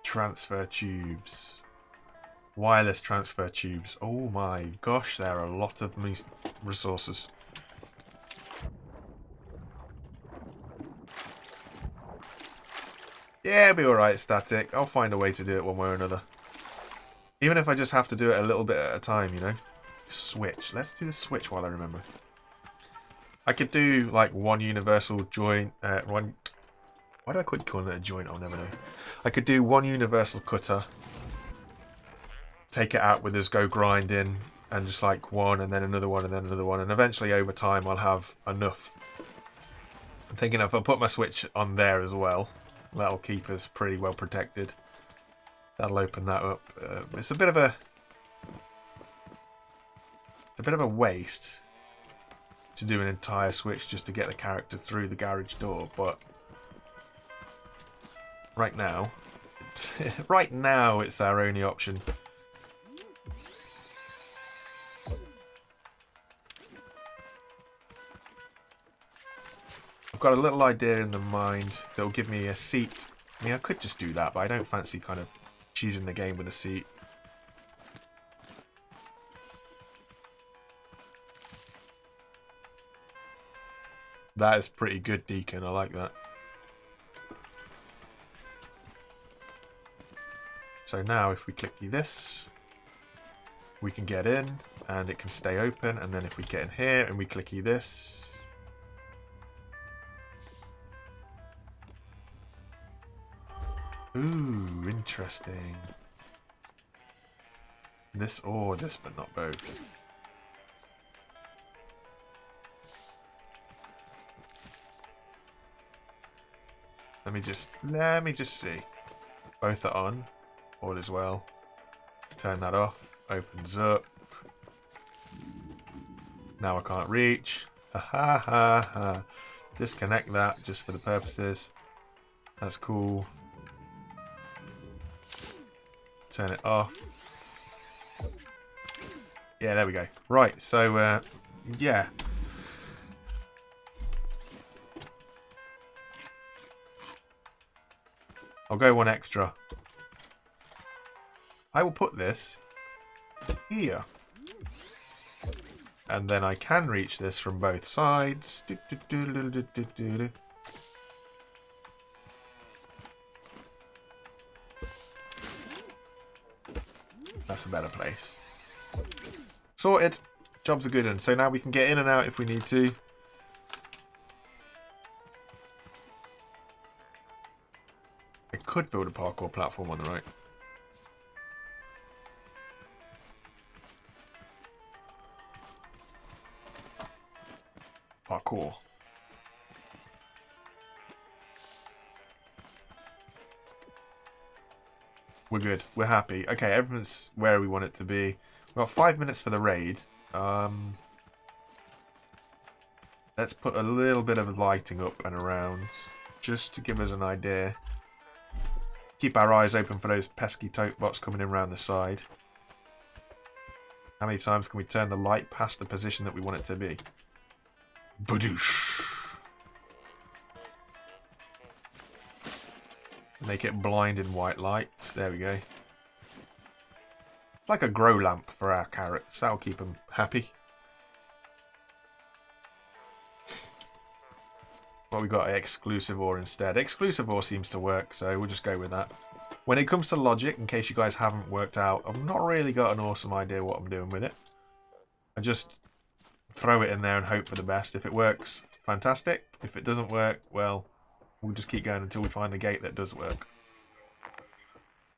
Transfer tubes. Wireless transfer tubes. Oh my gosh, there are a lot of these resources. Yeah, it'll be alright, static. I'll find a way to do it one way or another. Even if I just have to do it a little bit at a time, you know? Switch. Let's do the switch while I remember. I could do like one universal joint. Why do I quit calling it a joint? I'll never know. I could do one universal cutter. Take it out with us, go grinding, and just like one, and then another one, and then another one. And eventually over time I'll have enough. I'm thinking if I put my switch on there as well, that'll keep us pretty well protected. That'll open that up. It's a bit of a waste to do an entire switch just to get the character through the garage door, but right now it's our only option. I've got a little idea in the mind that'll give me a seat. I mean, I could just do that, but I don't fancy kind of cheesing the game with a seat. That is pretty good, Deacon. I like that. So now if we click this, we can get in and it can stay open. And then if we get in here and we clicky this, ooh, interesting. This or this, but not both. Let me just see. Both are on. All is well. Turn that off. Opens up. Now I can't reach. Ha ha ha ha. Disconnect that just for the purposes. That's cool. Turn it off. Yeah, there we go. Right, so yeah. I'll go one extra. I will put this here. And then I can reach this from both sides. That's a better place. Sorted. Job's a good one. So now we can get in and out if we need to. I could build a parkour platform on the right. Parkour. We're good. We're happy. Okay, everything's where we want it to be. We've got 5 minutes for the raid. Let's put a little bit of lighting up and around, just to give us an idea. Keep our eyes open for those pesky tote bots coming in around the side. How many times can we turn the light past the position that we want it to be? Badoosh. Make it blind in white light. There we go. Like a grow lamp for our carrots. That'll keep them happy. What we got? Exclusive ore instead. Exclusive ore seems to work, so we'll just go with that. When it comes to logic, in case you guys haven't worked out, I've not really got an awesome idea what I'm doing with it. I just throw it in there and hope for the best. If it works, fantastic. If it doesn't work, well, We'll just keep going until we find the gate that does work.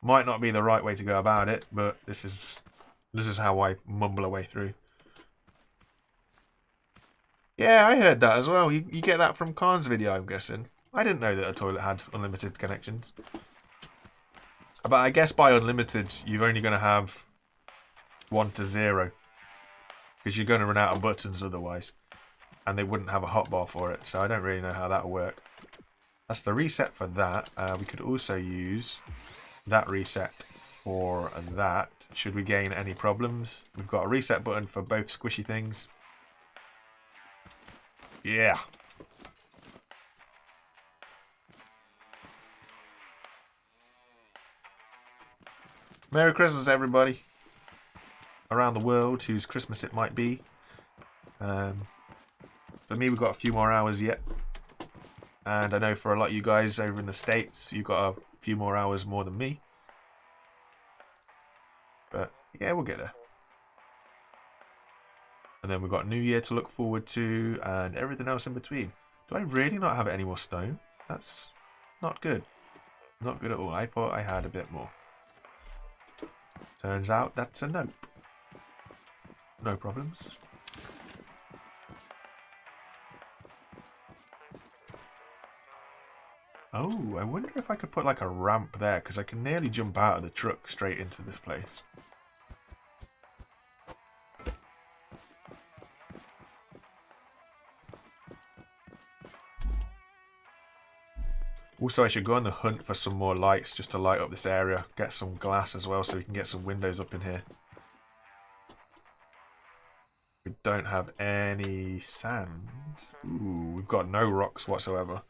Might not be the right way to go about it, but this is how I mumble away through. Yeah, I heard that as well. You get that from Khan's video, I'm guessing. I didn't know that a toilet had unlimited connections. But I guess by unlimited, you're only going to have 1 to 0. Because you're going to run out of buttons otherwise. And they wouldn't have a hotbar for it. So I don't really know how that will work. That's the reset for that. We could also use that reset for that. Should we gain any problems? We've got a reset button for both squishy things. Yeah. Merry Christmas, everybody. Around the world, whose Christmas it might be. For me, we've got a few more hours yet. And I know for a lot of you guys over in the States, you've got a few more hours more than me. But yeah, we'll get there. And then we've got New Year to look forward to and everything else in between. Do I really not have any more stone? That's not good. Not good at all. I thought I had a bit more. Turns out that's a nope. No problems. Oh, I wonder if I could put like a ramp there, because I can nearly jump out of the truck straight into this place. Also, I should go on the hunt for some more lights just to light up this area. Get some glass as well so we can get some windows up in here. We don't have any sand. Ooh, we've got no rocks whatsoever.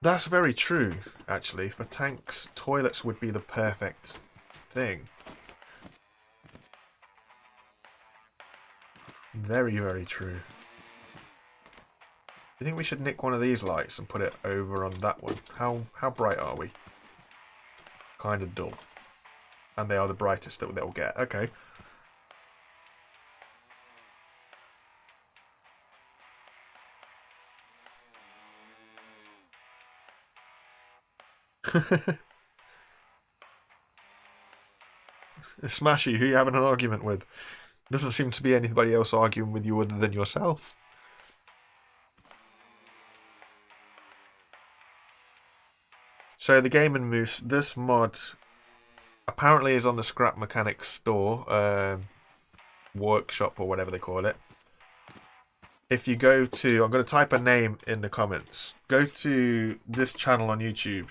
That's very true, actually. For tanks, toilets would be the perfect thing. Very, very true. Do you think we should nick one of these lights and put it over on that one? How bright are we? Kind of dull. And they are the brightest that they'll get. Okay. Smashy, who are you having an argument with? Doesn't seem to be anybody else arguing with you other than yourself. So the Game and Moose, this mod apparently is on the Scrap Mechanics store, workshop or whatever they call it. If you go to, I'm going to type a name in the comments. Go to this channel on YouTube.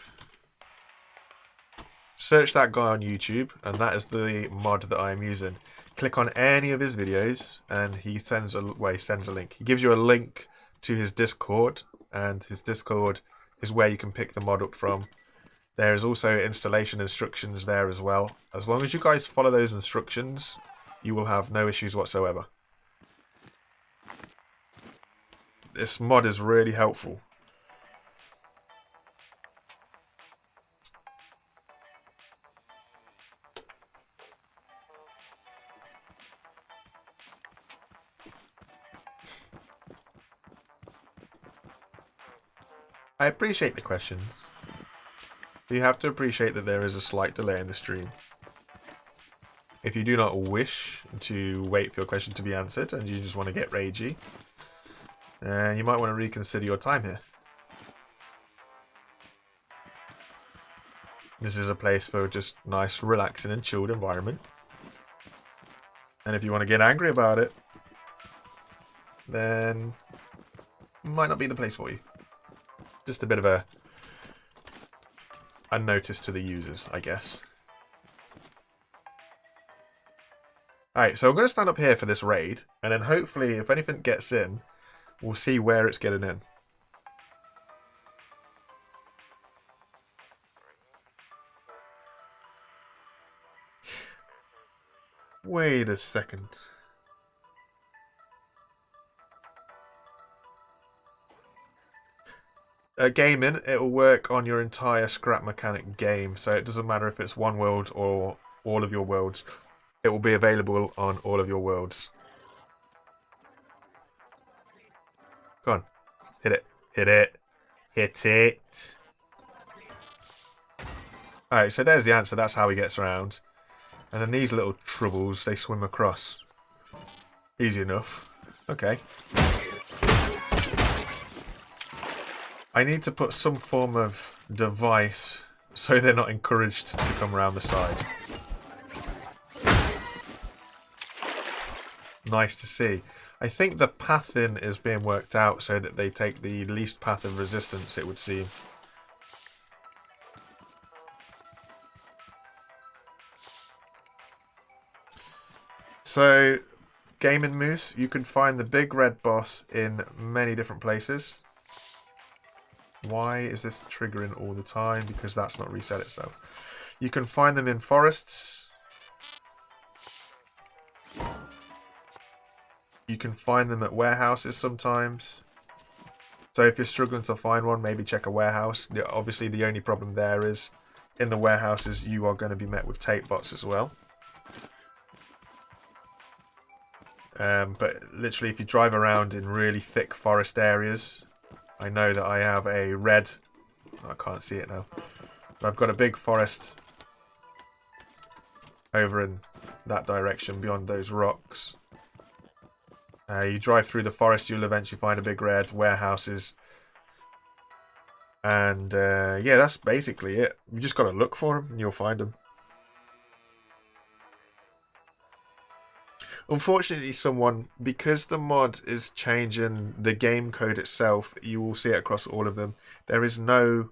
Search that guy on YouTube, and that is the mod that I am using. Click on any of his videos, and he sends a link. He gives you a link to his Discord, and his Discord is where you can pick the mod up from. There is also installation instructions there as well. As long as you guys follow those instructions, you will have no issues whatsoever. This mod is really helpful. I appreciate the questions. You have to appreciate that there is a slight delay in the stream. If you do not wish to wait for your question to be answered and you just want to get ragey, then you might want to reconsider your time here. This is a place for just nice, relaxing and chilled environment. And if you want to get angry about it, then it might not be the place for you. Just a bit of a notice to the users, I guess. Alright, so I'm going to stand up here for this raid, and then hopefully if anything gets in, we'll see where it's getting in. Wait a second. Gaming, it will work on your entire Scrap Mechanic game, so it doesn't matter if it's one world or all of your worlds. It will be available on all of your worlds. Go on. Hit it. Hit it. Hit it. Alright, so there's the answer. That's how he gets around. And then these little troubles, they swim across. Easy enough. Okay. I need to put some form of device so they're not encouraged to come around the side. Nice to see. I think the pathing is being worked out so that they take the least path of resistance, it would seem. So, Gaming Moose, you can find the big red boss in many different places. Why is this triggering all the time? Because that's not reset itself. You can find them in forests. You can find them at warehouses sometimes. So if you're struggling to find one, maybe check a warehouse. Obviously, the only problem there is in the warehouses, you are going to be met with tape bots as well. But literally, if you drive around in really thick forest areas, I know that I have a red... I can't see it now. But I've got a big forest over in that direction beyond those rocks. You drive through the forest, you'll eventually find a big red, warehouses. And yeah, that's basically it. You just got to look for them and you'll find them. Unfortunately, because the mod is changing the game code itself, you will see it across all of them. There's no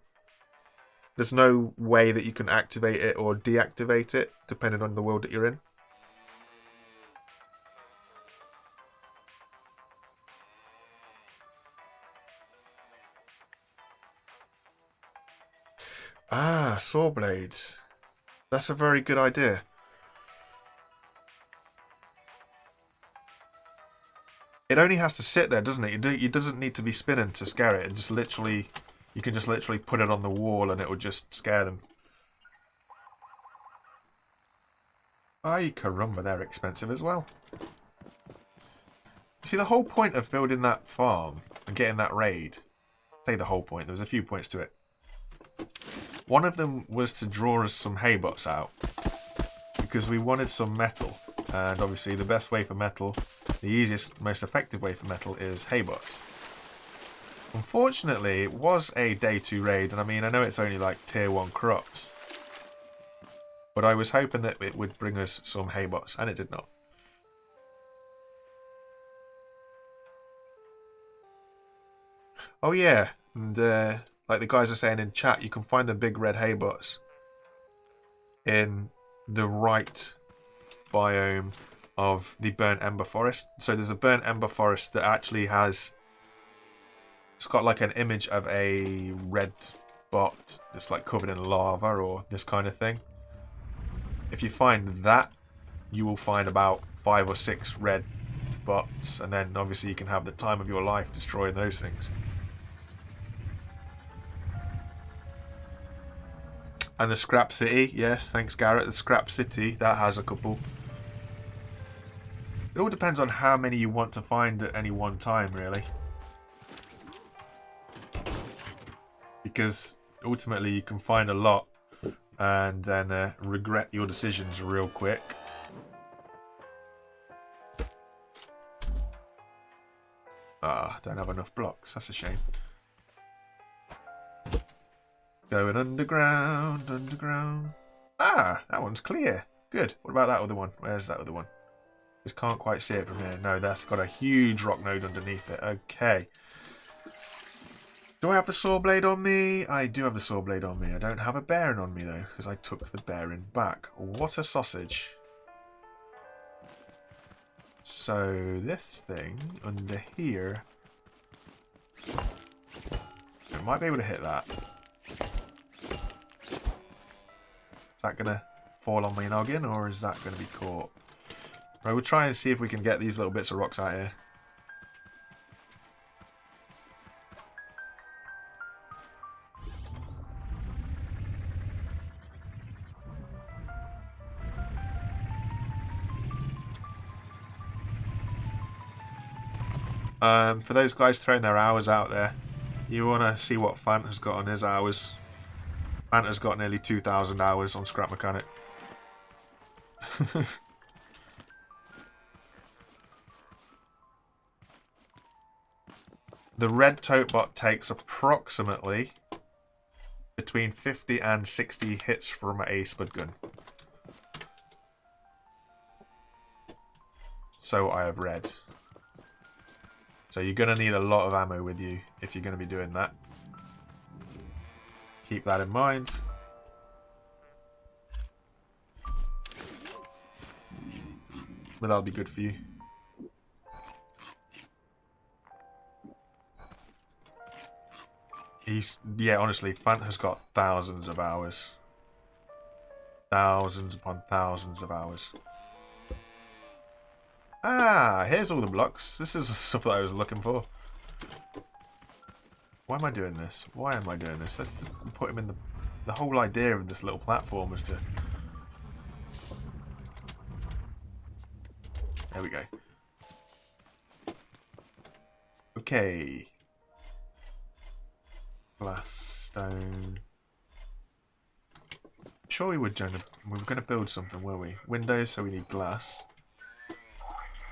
way that you can activate it or deactivate it, depending on the world that you're in. Ah, saw blades. That's a very good idea. It only has to sit there, doesn't it? It doesn't need to be spinning to scare it. You can just literally put it on the wall and it will just scare them. Ay, caramba, they're expensive as well. See, the whole point of building that farm and getting that raid, say the whole point, there was a few points to it. One of them was to draw us some hay bots out because we wanted some metal. And obviously the best way for metal, the easiest, most effective way for metal is hay bots. Unfortunately, it was a day 2 raid, and I mean, I know it's only like tier 1 crops. But I was hoping that it would bring us some hay bots, and it did not. Oh yeah, and like the guys are saying in chat, you can find the big red hay bots in the right biome of the burnt ember forest. So there's a burnt ember forest that actually has, it's got like an image of a red bot that's like covered in lava or this kind of thing. If you find that, you will find about 5 or 6 red bots, and then obviously you can have the time of your life destroying those things. And the Scrap City, yes, thanks Garrett, the Scrap City, that has a couple. It all depends on how many you want to find at any one time, really. Because ultimately you can find a lot and then regret your decisions real quick. Ah, don't have enough blocks, that's a shame. Going underground, underground. Ah, that one's clear. Good. What about that other one? Where's that other one? Just can't quite see it from here. No, that's got a huge rock node underneath it. Okay. Do I have the saw blade on me? I do have the saw blade on me. I don't have a bearing on me though, because I took the bearing back. What a sausage. So this thing under here, I might be able to hit that. Is that going to fall on my noggin, or is that going to be caught? Right, we'll try and see if we can get these little bits of rocks out here. For those guys throwing their hours out there, you want to see what Fant has got on his hours. Fant has got nearly 2,000 hours on Scrap Mechanic. The red tote bot takes approximately between 50 and 60 hits from a spud gun. So I have read. So you're going to need a lot of ammo with you if you're going to be doing that. Keep that in mind. But that'll be good for you. Yeah, honestly, Fant has got thousands of hours. Thousands upon thousands of hours. Ah, here's all the blocks. This is the stuff that I was looking for. Why am I doing this? Why am I doing this? Let's just put him in the whole idea of this little platform is to... There we go. Okay. Glass, stone. Sure we were going to build something, were we? Windows, so we need glass.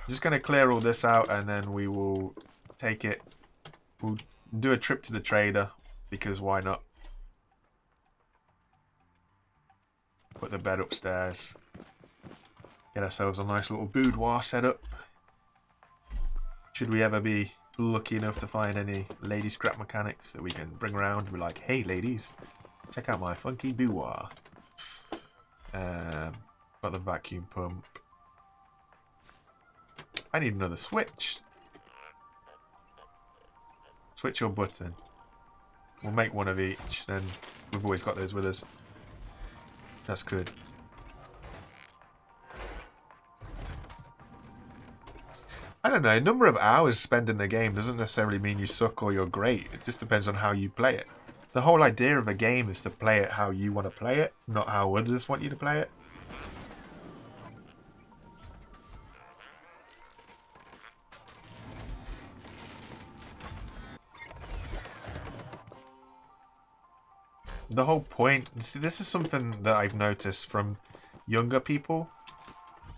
Just going to clear all this out and then we will take it. We'll do a trip to the trader because why not? Put the bed upstairs. Get ourselves a nice little boudoir set up. Should we ever be lucky enough to find any lady scrap mechanics that we can bring around and be like, hey ladies, check out my funky boudoir. Got the vacuum pump. I need another switch. Switch or button. We'll make one of each, then we've always got those with us. That's good. I don't know, number of hours spent in the game doesn't necessarily mean you suck or you're great. It just depends on how you play it. The whole idea of a game is to play it how you want to play it, not how others want you to play it. The whole point, see, this is something that I've noticed from younger people.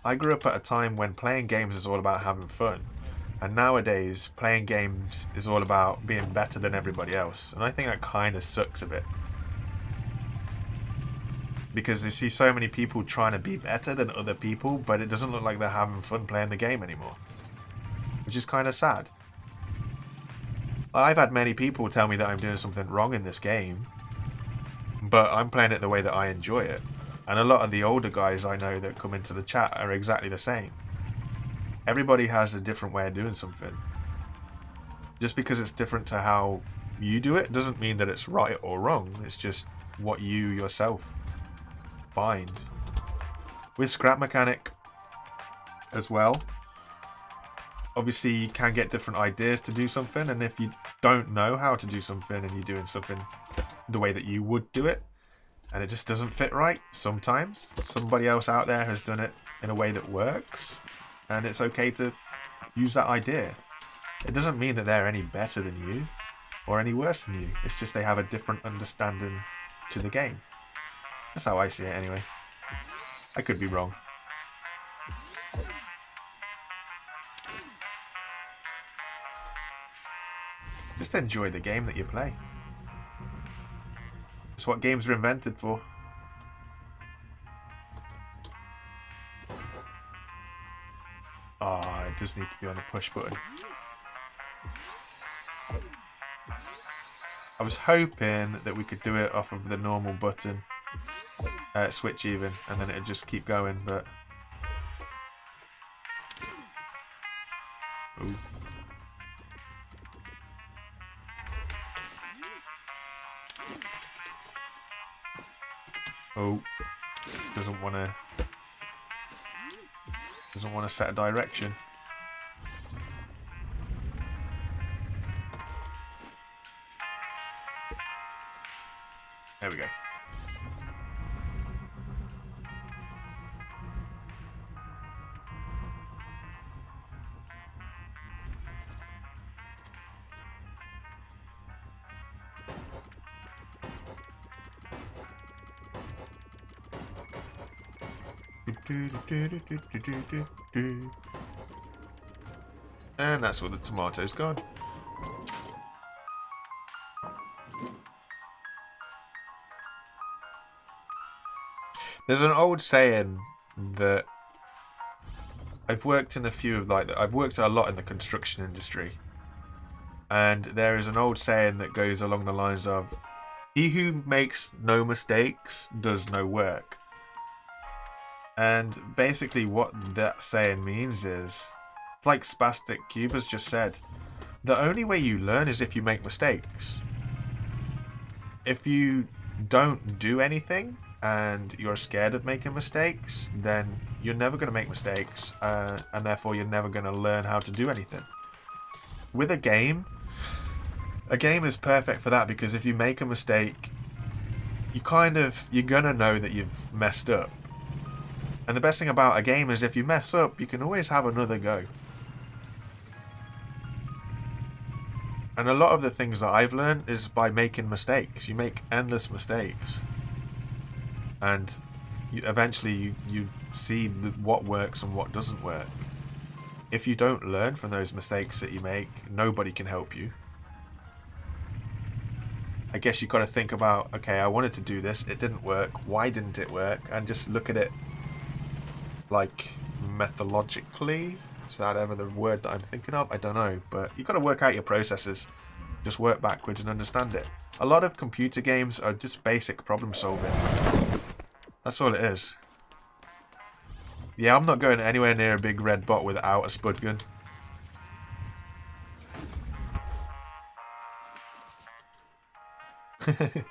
I grew up at a time when playing games is all about having fun. And nowadays, playing games is all about being better than everybody else. And I think that kind of sucks a bit. Because you see so many people trying to be better than other people, but it doesn't look like they're having fun playing the game anymore. Which is kind of sad. I've had many people tell me that I'm doing something wrong in this game. But I'm playing it the way that I enjoy it. And a lot of the older guys I know that come into the chat are exactly the same. Everybody has a different way of doing something. Just because it's different to how you do it doesn't mean that it's right or wrong. It's just what you yourself find. With Scrap Mechanic as well, obviously you can get different ideas to do something, and if you don't know how to do something and you're doing something the way that you would do it, and it just doesn't fit right, sometimes somebody else out there has done it in a way that works, and it's okay to use that idea. It doesn't mean that they're any better than you or any worse than you. It's just they have a different understanding to the game. That's how I see it anyway. I could be wrong. Just enjoy the game that you play. It's what games are invented for. Ah, it does need to be on the push button. I was hoping that we could do it off of the normal button. Switch even, and then it'd just keep going, but... Ooh. Oh, doesn't want to set a direction. There we go. And that's where the tomato's gone. There's an old saying that I've worked in a few of I've worked a lot in the construction industry, and there is an old saying that goes along the lines of, "He who makes no mistakes does no work." And basically, what that saying means is, like Spastic Cube has just said, the only way you learn is if you make mistakes. If you don't do anything and you're scared of making mistakes, then you're never going to make mistakes, and therefore you're never going to learn how to do anything. With a game is perfect for that, because if you make a mistake, you're going to know that you've messed up. And the best thing about a game is if you mess up, you can always have another go. And a lot of the things that I've learned is by making mistakes. You make endless mistakes. And eventually you see what works and what doesn't work. If you don't learn from those mistakes that you make, nobody can help you. I guess you've got to think about, okay, I wanted to do this, it didn't work, why didn't it work? And just look at it like methodologically. Is that ever the word that I'm thinking of? I don't know, but you've got to work out your processes. Just work backwards and understand it. A lot of computer games are just basic problem solving. That's all it is. Yeah, I'm not going anywhere near a big red bot without a spud gun. But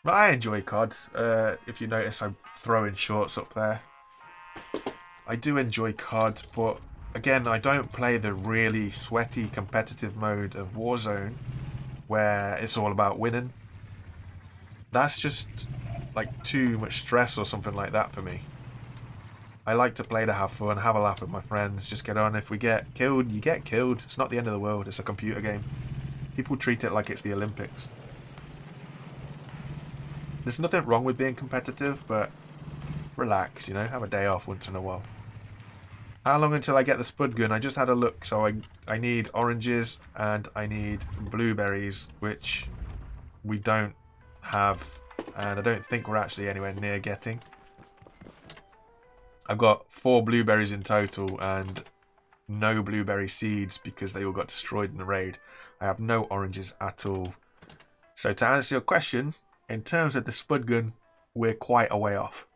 I enjoy CODs. If you notice, I'm throwing shorts up there. I do enjoy COD, but again, I don't play the really sweaty competitive mode of Warzone, where it's all about winning. That's just like too much stress or something like that for me. I like to play to have fun, have a laugh with my friends, just get on. If we get killed, you get killed. It's not the end of the world, it's a computer game. People treat it like it's the Olympics. There's nothing wrong with being competitive, but relax, you know, have a day off once in a while. How long until I get the spud gun? I just had a look, so I need oranges and I need blueberries, which we don't have, and I don't think we're actually anywhere near getting. I've got 4 blueberries in total and no blueberry seeds because they all got destroyed in the raid. I have no oranges at all. So to answer your question, in terms of the spud gun, we're quite a way off.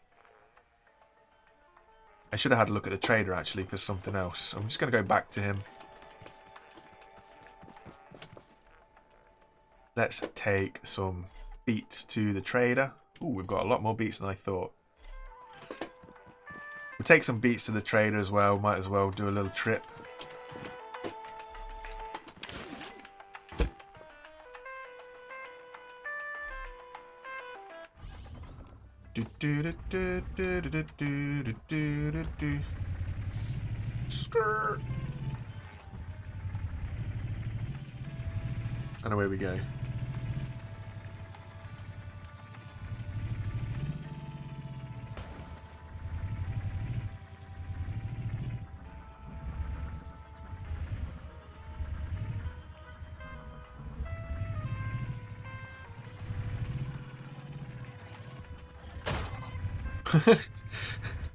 I should have had a look at the trader actually for something else. I'm just going to go back to him. Let's take some beets to the trader. Ooh, we've got a lot more beets than I thought. We'll take some beets to the trader as well. Might as well do a little trip. Skirt. And away we go.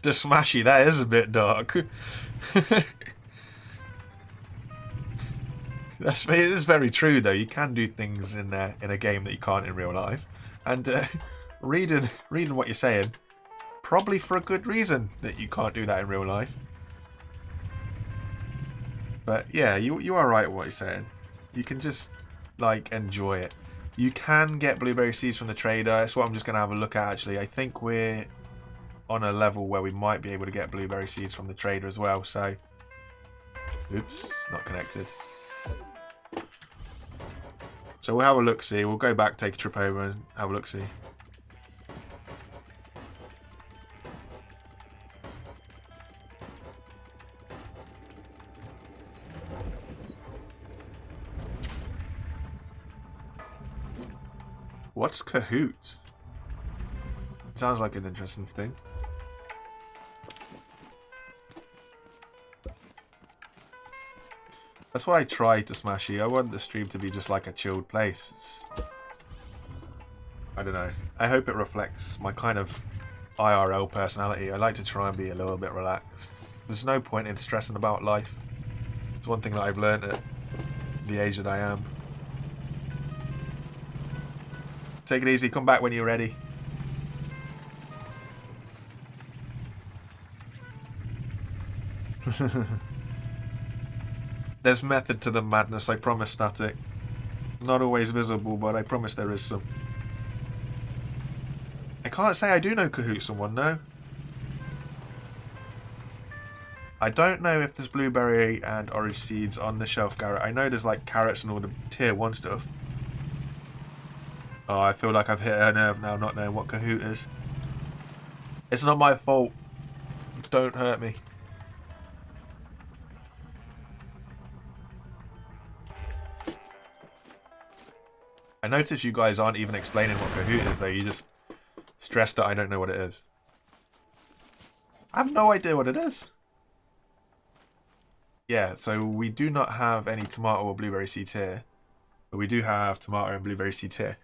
The smashy, that is a bit dark. It is very true though. You can do things in a game that you can't in real life. And reading what you're saying, probably for a good reason that you can't do that in real life. But yeah, you are right with what you're saying. You can just like enjoy it. You can get blueberry seeds from the trader. That's what I'm just gonna have a look at actually. I think we're on a level where we might be able to get blueberry seeds from the trader as well, so oops, not connected. So we'll have a look see. We'll go back, take a trip over and have a look see. What's Kahoot? Sounds like an interesting thing. That's why I tried to smash you. I want the stream to be just like a chilled place. I don't know. I hope it reflects my kind of IRL personality. I like to try and be a little bit relaxed. There's no point in stressing about life. It's one thing that I've learned at the age that I am. Take it easy. Come back when you're ready. There's method to the madness, I promise, Static. Not always visible, but I promise there is some. I can't say I do know Kahoot someone, no. I don't know if there's blueberry and orange seeds on the shelf, Garrett. I know there's like carrots and all the tier 1 stuff. Oh, I feel like I've hit a nerve now not knowing what Kahoot is. It's not my fault. Don't hurt me. I notice you guys aren't even explaining what Kahoot is though. You just stress that I don't know what it is. I have no idea what it is. Yeah, so we do not have any tomato or blueberry seeds here. But we do have tomato and blueberry seeds here.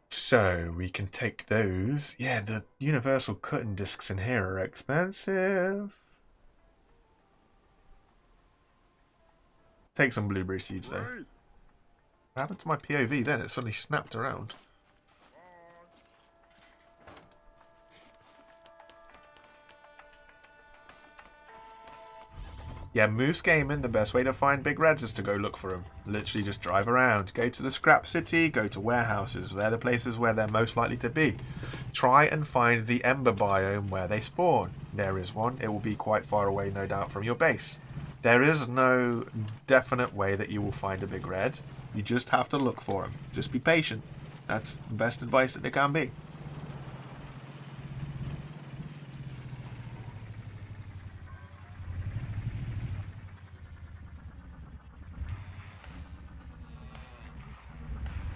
So we can take those. Yeah, the universal cutting discs in here are expensive. Take some blueberry seeds though. What happened to my POV then? It suddenly snapped around. Yeah, Moose Gaming, the best way to find big reds is to go look for them. Literally just drive around. Go to the scrap city, go to warehouses. They're the places where they're most likely to be. Try and find the ember biome where they spawn. There is one. It will be quite far away, no doubt, from your base. There is no definite way that you will find a big red. You just have to look for them. Just be patient. That's the best advice that there can be.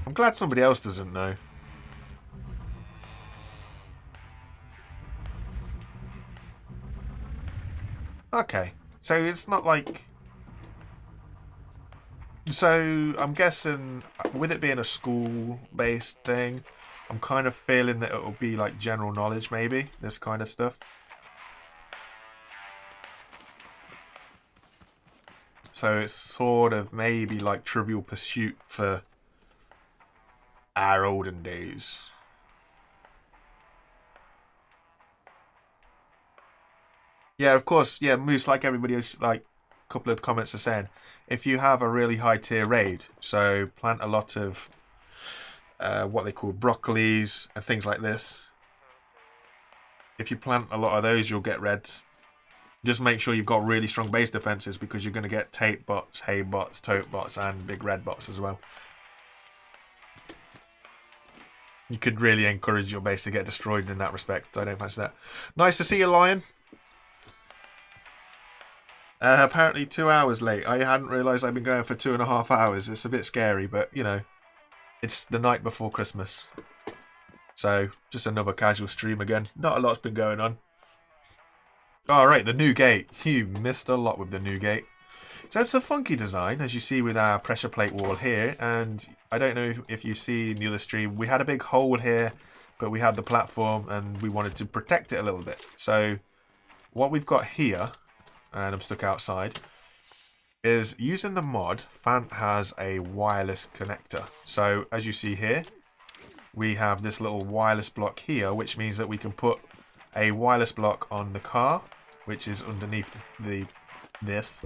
I'm glad somebody else doesn't know. Okay, so it's not like... So, I'm guessing, with it being a school-based thing, I'm kind of feeling that it'll be like general knowledge, maybe, this kind of stuff. So it's sort of maybe like Trivial Pursuit for our olden days. Yeah, of course. Yeah, Moose, like everybody else, like a couple of comments are saying, if you have a really high tier raid, so plant a lot of what they call broccolis and things like this. If you plant a lot of those, you'll get reds. Just make sure you've got really strong base defenses because you're going to get tape bots, hay bots, tote bots, and big red bots as well. You could really encourage your base to get destroyed in that respect. I don't fancy that. Nice to see you, Lion. Apparently 2 hours late. I hadn't realised I'd been going for 2.5 hours. It's a bit scary, but, you know, it's the night before Christmas. So, just another casual stream again. Not a lot's been going on. Alright, the new gate. You missed a lot with the new gate. So it's a funky design, as you see with our pressure plate wall here, and I don't know if you see in the other stream, we had a big hole here, but we had the platform and we wanted to protect it a little bit. So what we've got here, and I'm stuck outside, is using the mod, Fant has a wireless connector. So as you see here, we have this little wireless block here, which means that we can put a wireless block on the car, which is underneath this.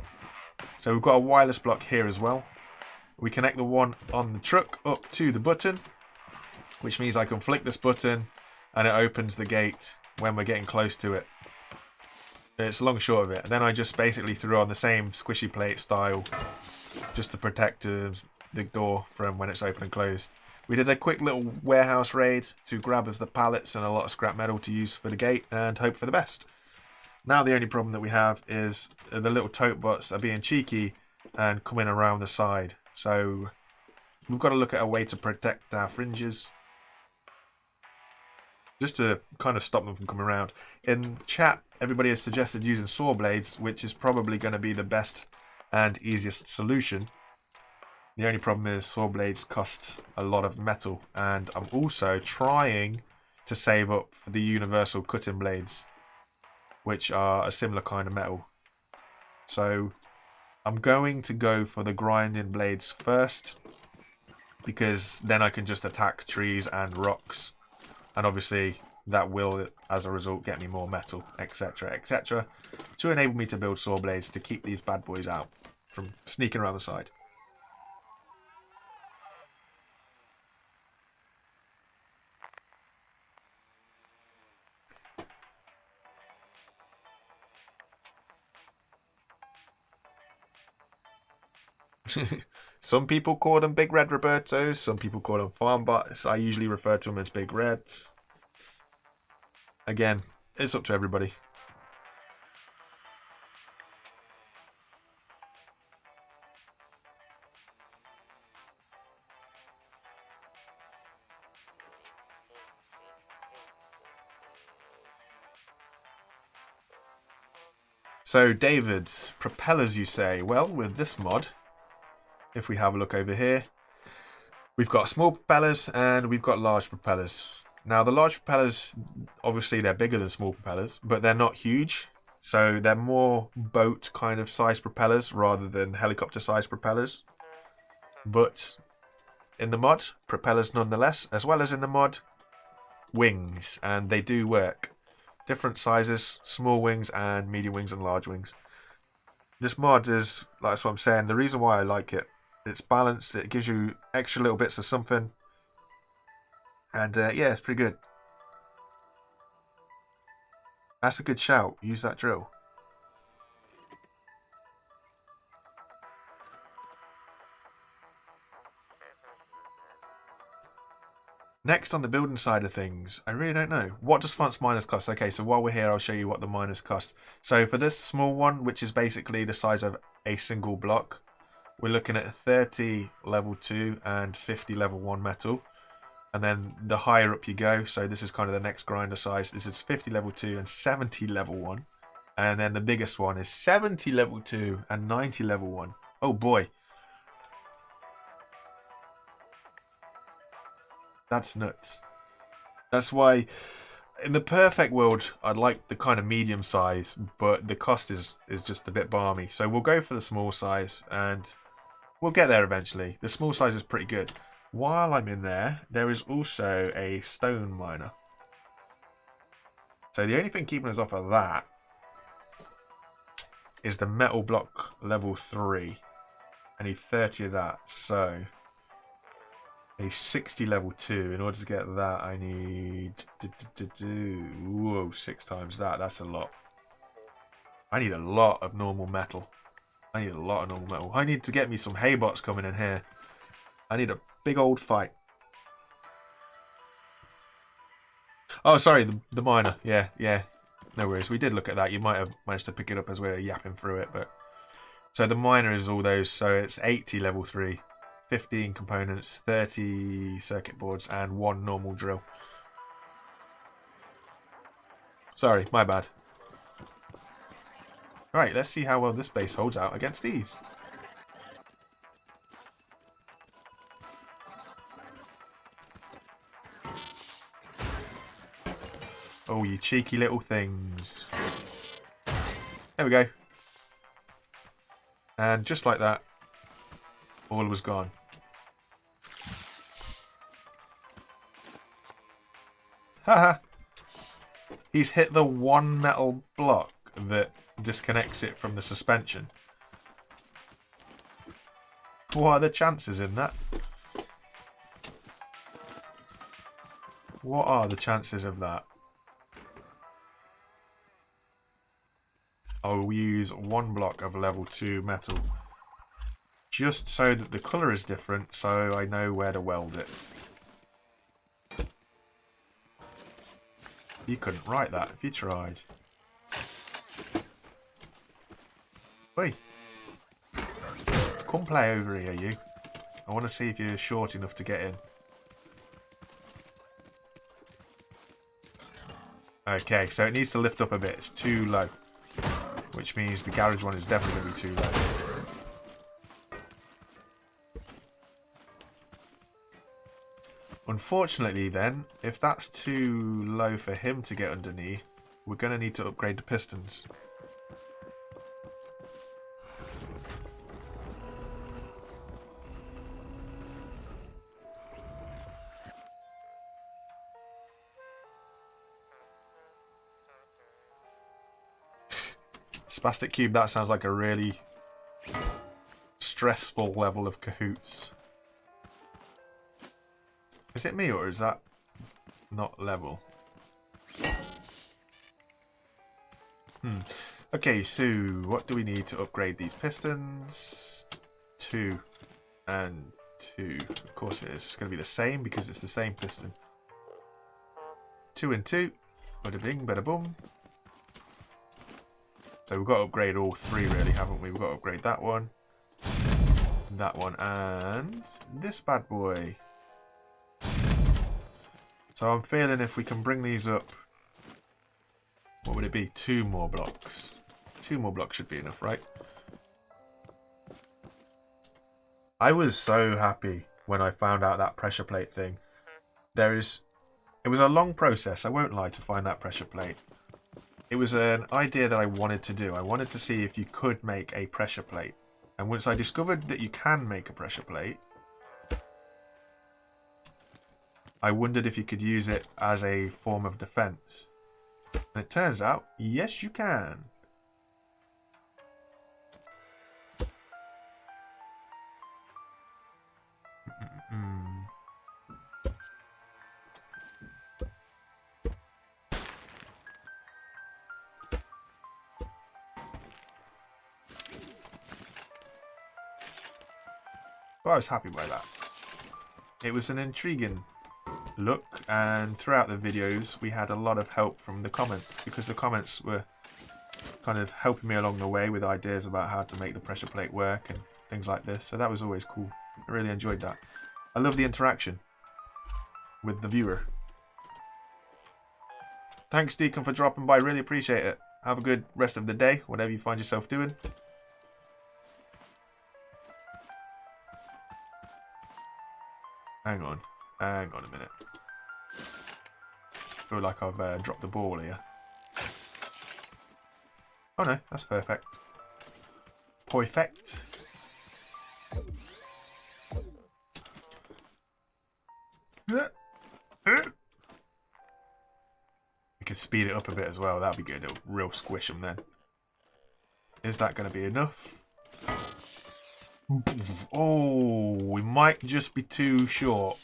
So we've got a wireless block here as well. We connect the one on the truck up to the button, which means I can flick this button and it opens the gate when we're getting close to it. It's long and short of it. And then I just basically threw on the same squishy plate style just to protect the door from when it's open and closed. We did a quick little warehouse raid to grab us the pallets and a lot of scrap metal to use for the gate and hope for the best. Now the only problem that we have is the little tote bots are being cheeky and coming around the side. So we've got to look at a way to protect our fringes, just to kind of stop them from coming around. In chat, everybody has suggested using saw blades, which is probably going to be the best and easiest solution. The only problem is saw blades cost a lot of metal, and I'm also trying to save up for the universal cutting blades, which are a similar kind of metal. So I'm going to go for the grinding blades first, because then I can just attack trees and rocks, and obviously that will, as a result, get me more metal, etc, etc, to enable me to build saw blades to keep these bad boys out from sneaking around the side. Some people call them big red Robertos, some people call them farm bots. I usually refer to them as big reds. Again, it's up to everybody. So, David, propellers, you say? Well, with this mod, if we have a look over here, we've got small propellers and we've got large propellers. Now, the large propellers, obviously they're bigger than small propellers, but they're not huge. So they're more boat kind of size propellers rather than helicopter size propellers. But in the mod, propellers nonetheless, as well as in the mod, wings, and they do work. Different sizes, small wings and medium wings and large wings. This mod is, that's what I'm saying, the reason why I like it. It's balanced, it gives you extra little bits of something. And yeah, it's pretty good. That's a good shout. Use that drill. Next on the building side of things, I really don't know. What does fonts miners cost? Okay, so while we're here, I'll show you what the miners cost. So for this small one, which is basically the size of a single block, we're looking at 30 level 2 and 50 level 1 metal. And then the higher up you go, so this is kind of the next grinder size. This is 50 level 2 and 70 level 1. And then the biggest one is 70 level 2 and 90 level 1. Oh boy. That's nuts. That's why, in the perfect world, I'd like the kind of medium size, but the cost is just a bit balmy. So we'll go for the small size, and we'll get there eventually. The small size is pretty good. While I'm in there, there is also a stone miner. So the only thing keeping us off of that is the metal block level 3. I need 30 of that, so a 60 level 2. In order to get that, I need whoa, 6 times that. That's a lot. I need a lot of normal metal. I need a lot of normal metal. I need to get me some hay bots coming in here. I need a big old fight. Oh, sorry, the miner. Yeah. No worries. We did look at that. You might have managed to pick it up as we were yapping through it, but so the miner is all those. So it's 80 level 3, 15 components, 30 circuit boards, and 1 normal drill. Sorry, my bad. Right, let's see how well this base holds out against these. Oh, you cheeky little things. There we go. And just like that, all was gone. Haha! He's hit the one metal block that disconnects it from the suspension. What are the chances in that? What are the chances of that? I'll use 1 block of level 2 metal. Just so that the colour is different, so I know where to weld it. You couldn't write that if you tried. Wait. Come play over here, you. I want to see if you're short enough to get in. Okay, so it needs to lift up a bit. It's too low. Which means the garage one is definitely going to be too low. Unfortunately then, if that's too low for him to get underneath, we're going to need to upgrade the pistons. Spastic Cube, that sounds like a really stressful level of cahoots. Is it me or is that not level? Okay, so what do we need to upgrade these pistons? 2 and 2. Of course it is. It's going to be the same because it's the same piston. 2 and 2. Bada bing, bada boom. So we've got to upgrade all 3 really, haven't we? We've got to upgrade that one, and this bad boy. So I'm feeling if we can bring these up, what would it be? 2 more blocks. 2 more blocks should be enough, right? I was so happy when I found out that pressure plate thing. It was a long process, I won't lie, to find that pressure plate. It was an idea that I wanted to do. I wanted to see if you could make a pressure plate. And once I discovered that you can make a pressure plate, I wondered if you could use it as a form of defense. And it turns out, yes you can. Well, I was happy by that. It was an intriguing look, and throughout the videos we had a lot of help from the comments, because the comments were kind of helping me along the way with ideas about how to make the pressure plate work and things like this, so that was always cool. I really enjoyed that. I love the interaction with the viewer. Thanks Deacon for dropping by, really appreciate it. Have a good rest of the day, whatever you find yourself doing. Hang on a minute. I feel like I've dropped the ball here. Oh no, that's perfect. Perfect. We could speed it up a bit as well, that'd be good. It'll real squish them then. Is that going to be enough? Oh, we might just be too short.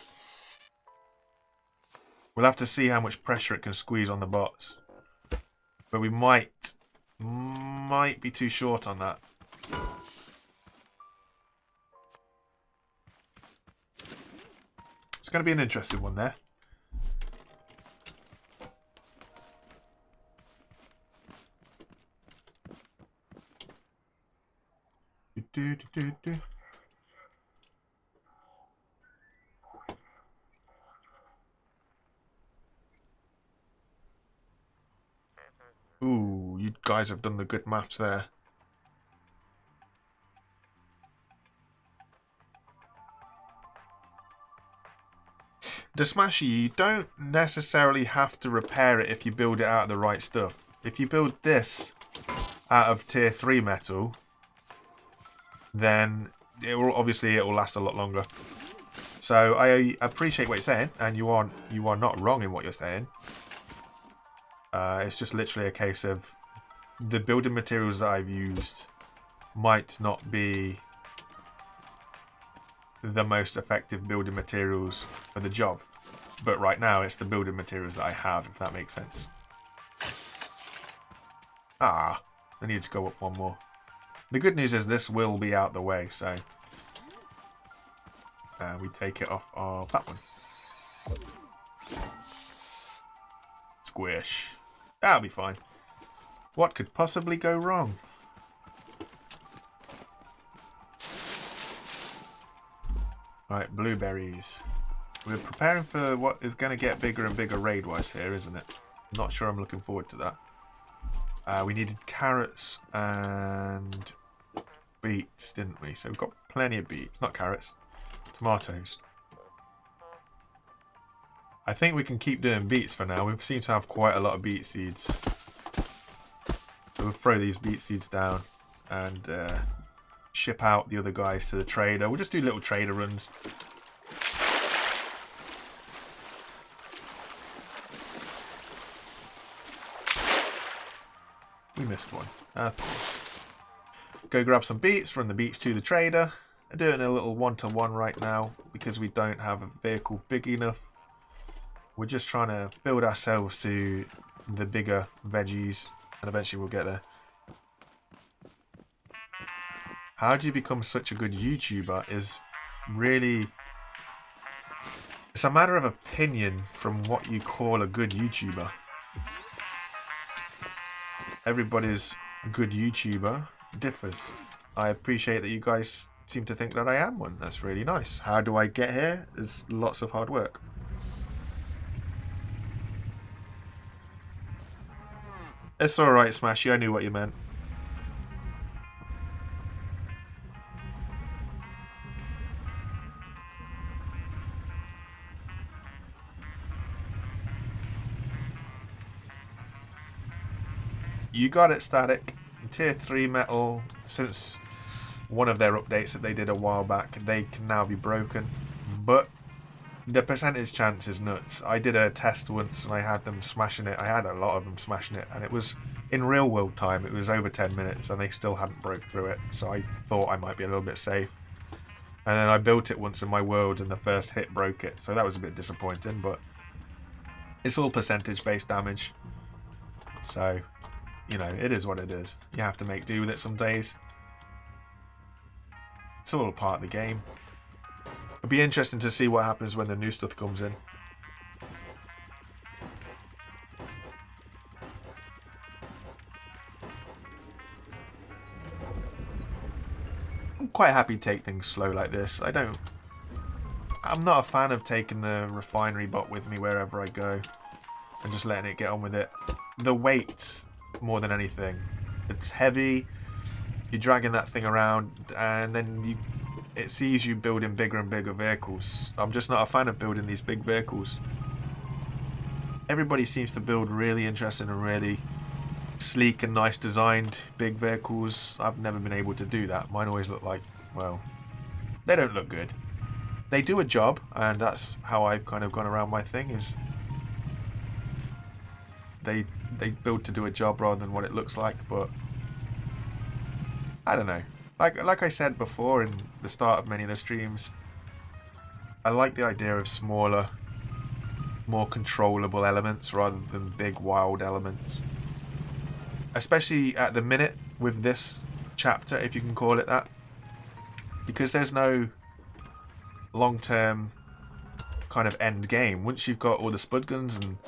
We'll have to see how much pressure it can squeeze on the bots. But we might be too short on that. It's going to be an interesting one there. Ooh, you guys have done the good maths there. The Smashy, you don't necessarily have to repair it if you build it out of the right stuff. If you build this out of tier 3 metal, then it will last a lot longer. So I appreciate what you're saying, and you are not wrong in what you're saying. It's just literally a case of the building materials that I've used might not be the most effective building materials for the job. But right now it's the building materials that I have, if that makes sense. I need to go up one more. The good news is this will be out the way, so we take it off of that one. Squish. That'll be fine. What could possibly go wrong? Right, blueberries. We're preparing for what is going to get bigger and bigger raid-wise here, isn't it? I'm not sure I'm looking forward to that. We needed carrots and beets, didn't we? So we've got plenty of beets. Not carrots. Tomatoes. I think we can keep doing beets for now. We seem to have quite a lot of beet seeds. So we'll throw these beet seeds down and ship out the other guys to the trader. We'll just do little trader runs. We missed one. Go grab some beets, run the beets to the trader. I'm doing a little one-to-one right now because we don't have a vehicle big enough. We're just trying to build ourselves to the bigger veggies, and eventually we'll get there. How do you become such a good YouTuber is really... It's a matter of opinion from what you call a good YouTuber. Everybody's good YouTuber differs. I appreciate that you guys seem to think that I am one. That's really nice. How do I get here? It's lots of hard work. It's alright, Smashy. I knew what you meant. You got it, Static. Tier 3 metal, since one of their updates that they did a while back, they can now be broken. But the percentage chance is nuts. I did a test once and I had them smashing it. I had a lot of them smashing it, and it was in real world time. It was over 10 minutes and they still hadn't broke through it. So I thought I might be a little bit safe. And then I built it once in my world and the first hit broke it. So that was a bit disappointing, but it's all percentage based damage. So, you know, it is what it is. You have to make do with it some days. It's all a part of the game. It'll be interesting to see what happens when the new stuff comes in. I'm quite happy to take things slow like this. I'm not a fan of taking the refinery bot with me wherever I go and just letting it get on with it. The weight, more than anything. It's heavy. You're dragging that thing around, and then it sees you building bigger and bigger vehicles. I'm just not a fan of building these big vehicles. Everybody seems to build really interesting and really sleek and nice designed big vehicles. I've never been able to do that. Mine always look like, well, they don't look good. They do a job, and that's how I've kind of gone around my thing, is they build to do a job rather than what it looks like. But I don't know. Like I said before in the start of many of the streams, I like the idea of smaller, more controllable elements rather than big wild elements. Especially at the minute with this chapter, if you can call it that. Because there's no long-term kind of end game. Once you've got all the spud guns and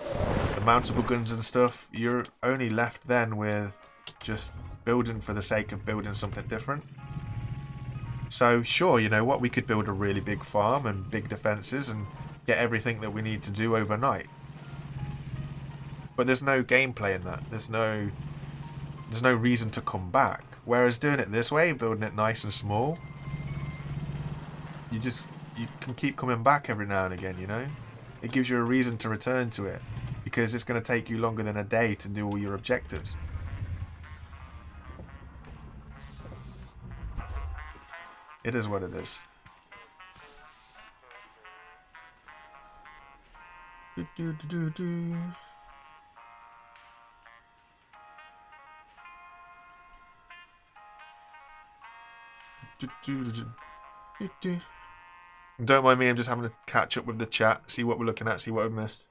the mountable guns and stuff, you're only left then with just building for the sake of building something different. So sure, you know what, we could build a really big farm and big defenses and get everything that we need to do overnight. But there's no gameplay in that. There's no reason to come back. Whereas doing it this way, building it nice and small, you can keep coming back every now and again, you know? It gives you a reason to return to it, because it's going to take you longer than a day to do all your objectives. It is what it is. Don't mind me, I'm just having to catch up with the chat, see what we're looking at, see what I've missed.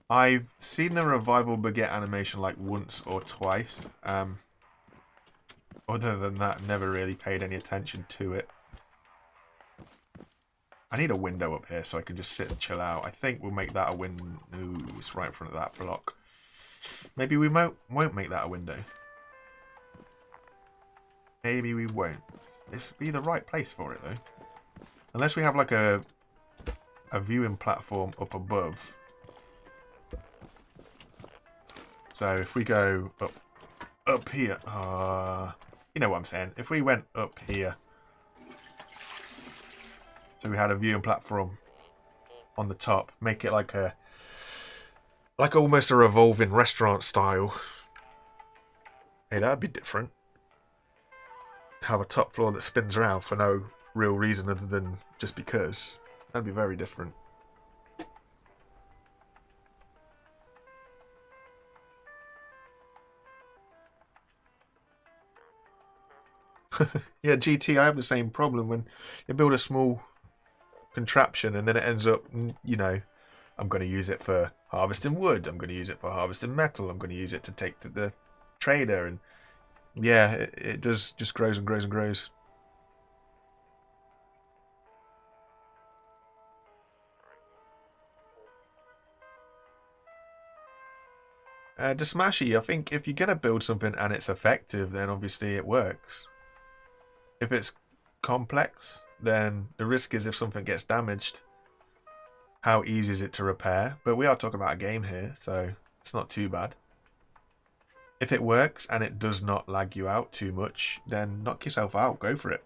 I've seen the revival beget animation like once or twice. Other than that, never really paid any attention to it. I need a window up here so I can just sit and chill out. I think we'll make that a window. Ooh, it's right in front of that block. Maybe we won't make that a window. Maybe we won't. This would be the right place for it, though. Unless we have like a a viewing platform up above. So if we go up here, you know what I'm saying. If we went up here, so we had a viewing platform on the top, make it like almost a revolving restaurant style. Hey, that'd be different. Have a top floor that spins around for no real reason other than just because. That'd be very different. Yeah, GT, I have the same problem when you build a small contraption and then it ends up, you know, I'm going to use it for harvesting wood, I'm going to use it for harvesting metal, I'm going to use it to take to the trader, and yeah, it does just grows and grows and grows. To Smashy, I think if you're going to build something and it's effective, then obviously it works. If it's complex, then the risk is if something gets damaged, how easy is it to repair? But we are talking about a game here, so it's not too bad. If it works and it does not lag you out too much, then knock yourself out, go for it.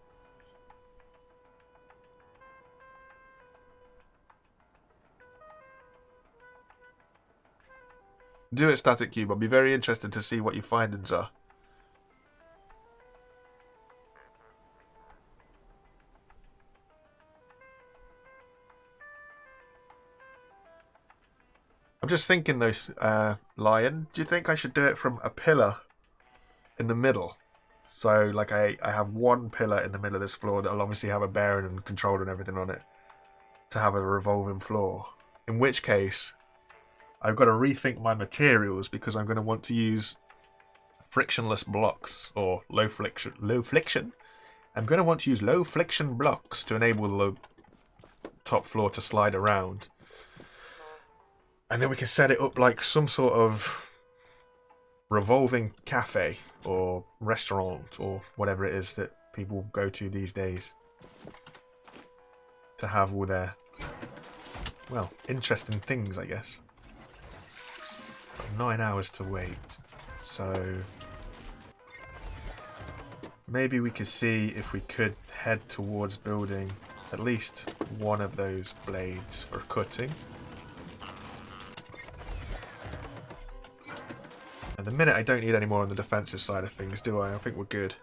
Do it, Static Cube. I'll be very interested to see what your findings are. I'm just thinking though, Lion, do you think I should do it from a pillar in the middle? So like I have one pillar in the middle of this floor that'll obviously have a bearing and controller and everything on it to have a revolving floor. In which case, I've got to rethink my materials because I'm going to want to use frictionless blocks or low friction. I'm going to want to use low friction blocks to enable the top floor to slide around. And then we can set it up like some sort of revolving cafe or restaurant or whatever it is that people go to these days to have all their, well, interesting things, I guess. Got 9 hours to wait, so maybe we could see if we could head towards building at least one of those blades for cutting. At the minute I don't need any more on the defensive side of things, do I? I think we're good.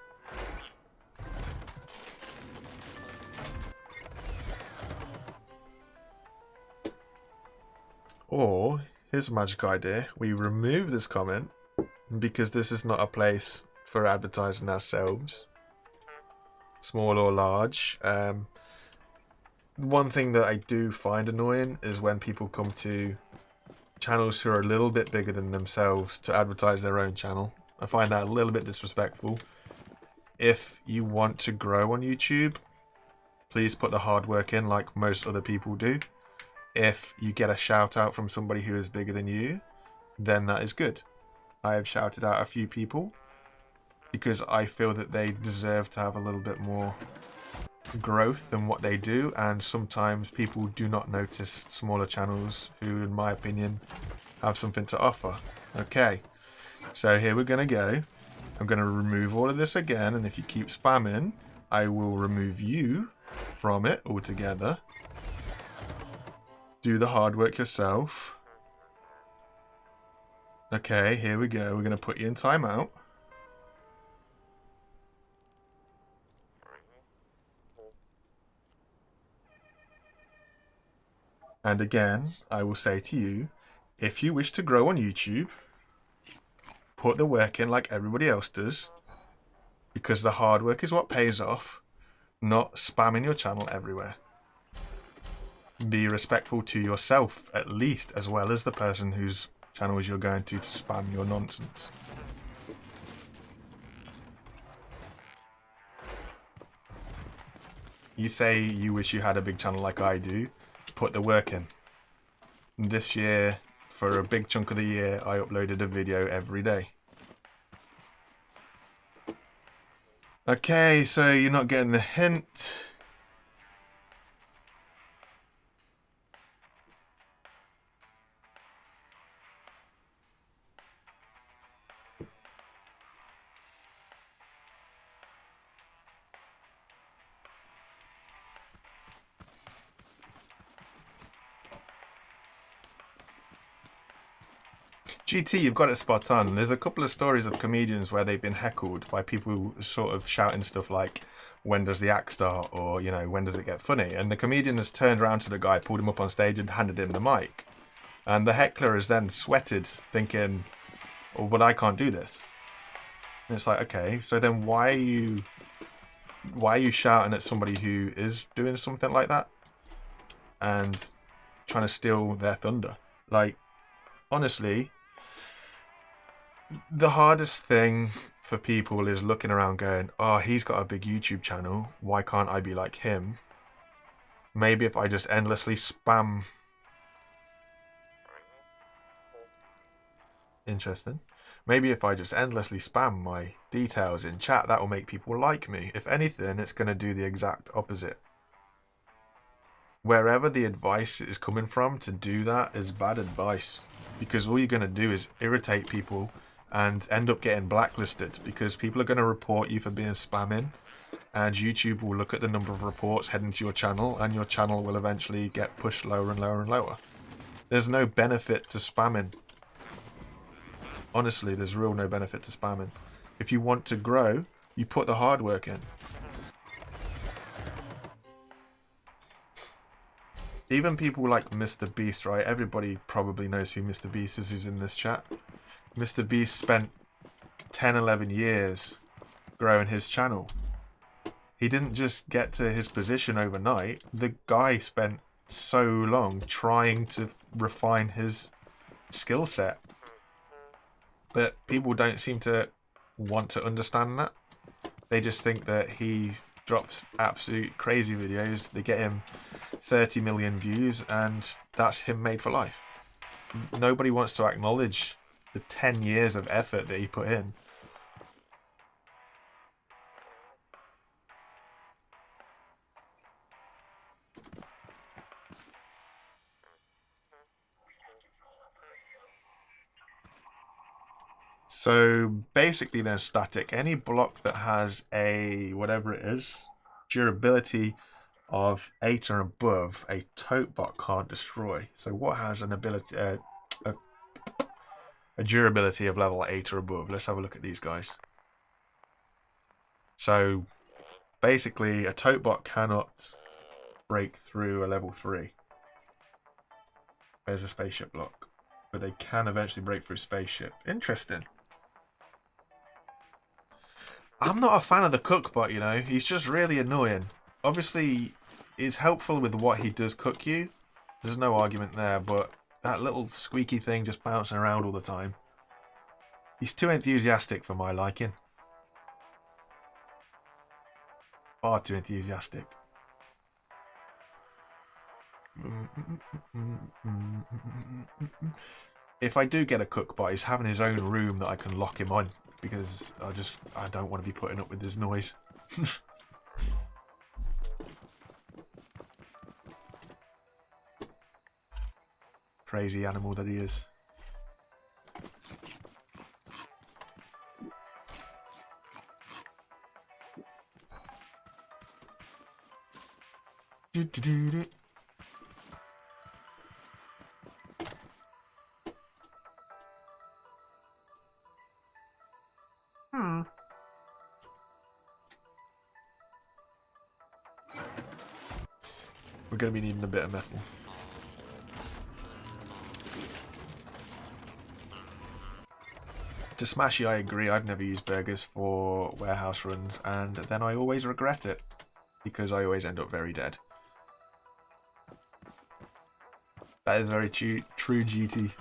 Or, here's a magic idea. We remove this comment because this is not a place for advertising ourselves. Small or large. One thing that I do find annoying is when people come to channels who are a little bit bigger than themselves to advertise their own channel. I find that a little bit disrespectful. If you want to grow on YouTube, please put the hard work in like most other people do. If you get a shout out from somebody who is bigger than you, then that is good. I have shouted out a few people because I feel that they deserve to have a little bit more growth than what they do, and sometimes people do not notice smaller channels who, in my opinion, have something to offer. Okay, so here we're going to go. I'm going to remove all of this again, and if you keep spamming, I will remove you from it altogether. Do the hard work yourself. Okay, here we go. We're going to put you in timeout. And again, I will say to you, if you wish to grow on YouTube, put the work in like everybody else does, because the hard work is what pays off, not spamming your channel everywhere. Be respectful to yourself, at least, as well as the person whose channels you're going to spam your nonsense. You say you wish you had a big channel like I do, put the work in. This year, for a big chunk of the year, I uploaded a video every day. Okay, so you're not getting the hint. GT, you've got it spot on. There's a couple of stories of comedians where they've been heckled by people sort of shouting stuff like, when does the act start? Or, you know, when does it get funny? And the comedian has turned around to the guy, pulled him up on stage and handed him the mic. And the heckler is then sweated, thinking, oh, but I can't do this. And it's like, okay, so then why are you shouting at somebody who is doing something like that? And trying to steal their thunder? Like, honestly, the hardest thing for people is looking around going, oh, he's got a big YouTube channel, why can't I be like him? Maybe if I just endlessly spam... Interesting. Maybe if I just endlessly spam my details in chat, that will make people like me. If anything, it's going to do the exact opposite. Wherever the advice is coming from to do that is bad advice. Because all you're going to do is irritate people and end up getting blacklisted, because people are going to report you for being spamming, and YouTube will look at the number of reports heading to your channel, and your channel will eventually get pushed lower and lower and lower. There's no benefit to spamming. Honestly, there's real no benefit to spamming. If you want to grow, you put the hard work in. Even people like Mr. Beast, right? Everybody probably knows who Mr. Beast is who's in this chat. Mr. Beast spent 10, 11 years growing his channel. He didn't just get to his position overnight. The guy spent so long trying to refine his skill set. But people don't seem to want to understand that. They just think that he drops absolute crazy videos. They get him 30 million views and that's him made for life. Nobody wants to acknowledge the 10 years of effort that he put in. So basically they're static. Any block that has a, whatever it is, durability of 8 or above, a tote bot can't destroy. So what has an ability, a durability of level 8 or above? Let's have a look at these guys. So basically a tote bot cannot break through a level 3. There's a spaceship block. But they can eventually break through spaceship. Interesting. I'm not a fan of the cook bot, you know. He's just really annoying. Obviously, he's helpful with what he does cook you. There's no argument there, but that little squeaky thing just bouncing around all the time. He's too enthusiastic for my liking. Far too enthusiastic. If I do get a cook bot, he's having his own room that I can lock him on, because I don't want to be putting up with this noise. Crazy animal that he is. We're going to be needing a bit of metal. To Smashy, I agree. I've never used burgers for warehouse runs, and then I always regret it, because I always end up very dead. That is very true, GT.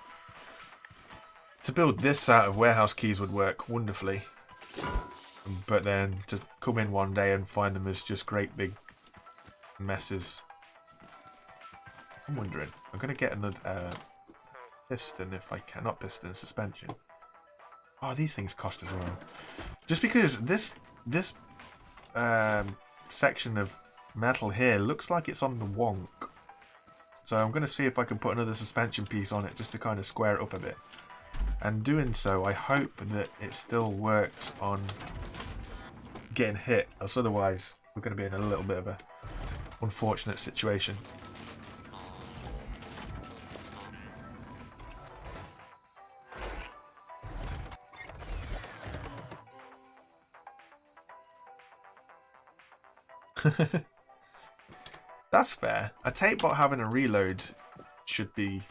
To build this out of warehouse keys would work wonderfully, but then to come in one day and find them as just great big messes. I'm wondering, I'm going to get another piston if I can. Not piston, suspension. Oh, these things cost as well. Just because this section of metal here looks like it's on the wonk. So I'm going to see if I can put another suspension piece on it just to kind of square it up a bit. And doing so, I hope that it still works on getting hit. Else otherwise, we're going to be in a little bit of a unfortunate situation. That's fair. A tape bot having a reload should be...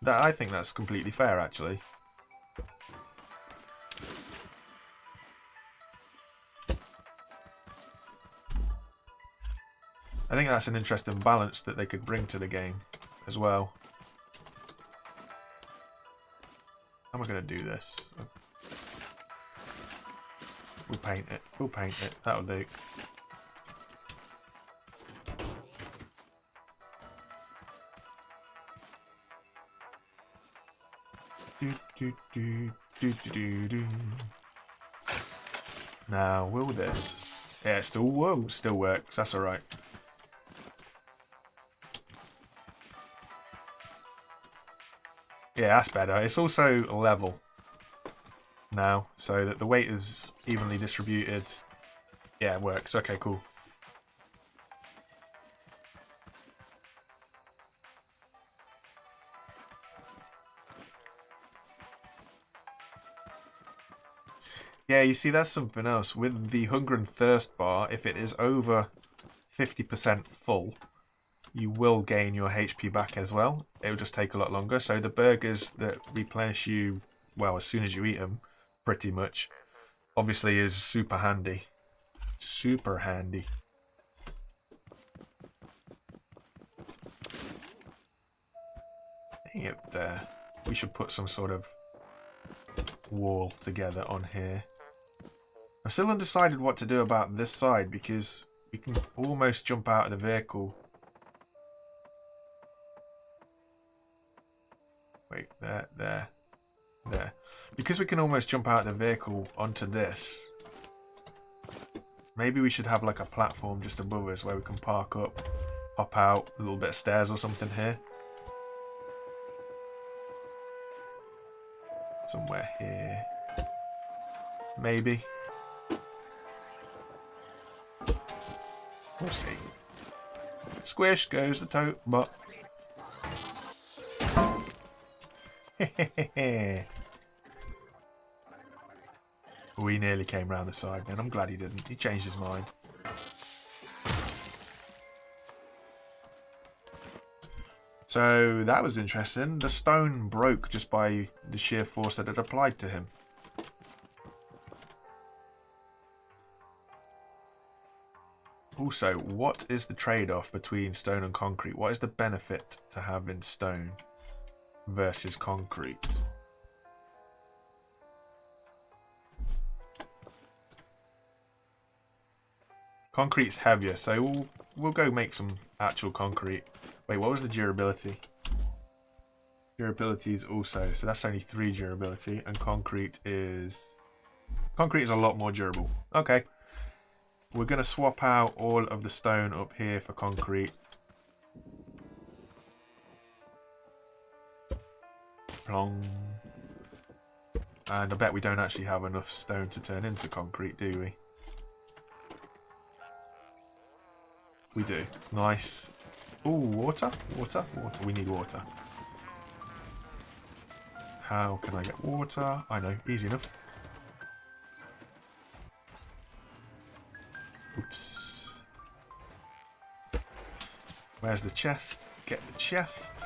I think that's completely fair, actually. I think that's an interesting balance that they could bring to the game as well. How am I going to do this? We'll paint it. We'll paint it. That'll do. Now, will this? Yeah, it still works. That's alright. Yeah, that's better. It's also level now, so that the weight is evenly distributed. Yeah, it works. Okay, cool. Yeah, you see, that's something else. With the hunger and thirst bar, if it is over 50% full, you will gain your HP back as well. It will just take a lot longer. So the burgers that replenish you, well, as soon as you eat them, pretty much, obviously is super handy. Super handy. Yep, there. We should put some sort of wall together on here. I'm still undecided what to do about this side because we can almost jump out of the vehicle. Wait, there. Because we can almost jump out of the vehicle onto this, maybe we should have like a platform just above us where we can park up, hop out, a little bit of stairs or something here. Somewhere here. Maybe. We'll see. Squish goes the tote bot. We nearly came round the side then. I'm glad he didn't. He changed his mind. So that was interesting. The stone broke just by the sheer force that it applied to him. Also, what is the trade-off between stone and concrete? What is the benefit to having stone versus concrete? Concrete's heavier, so we'll go make some actual concrete. Wait, what was the durability? Durability is also, so that's only 3 durability, and concrete is a lot more durable. Okay. We're going to swap out all of the stone up here for concrete. Plong. And I bet we don't actually have enough stone to turn into concrete, do we? We do. Nice. Ooh, water? Water? Water. We need water. How can I get water? I know. Easy enough. Oops. Where's the chest? Get the chest.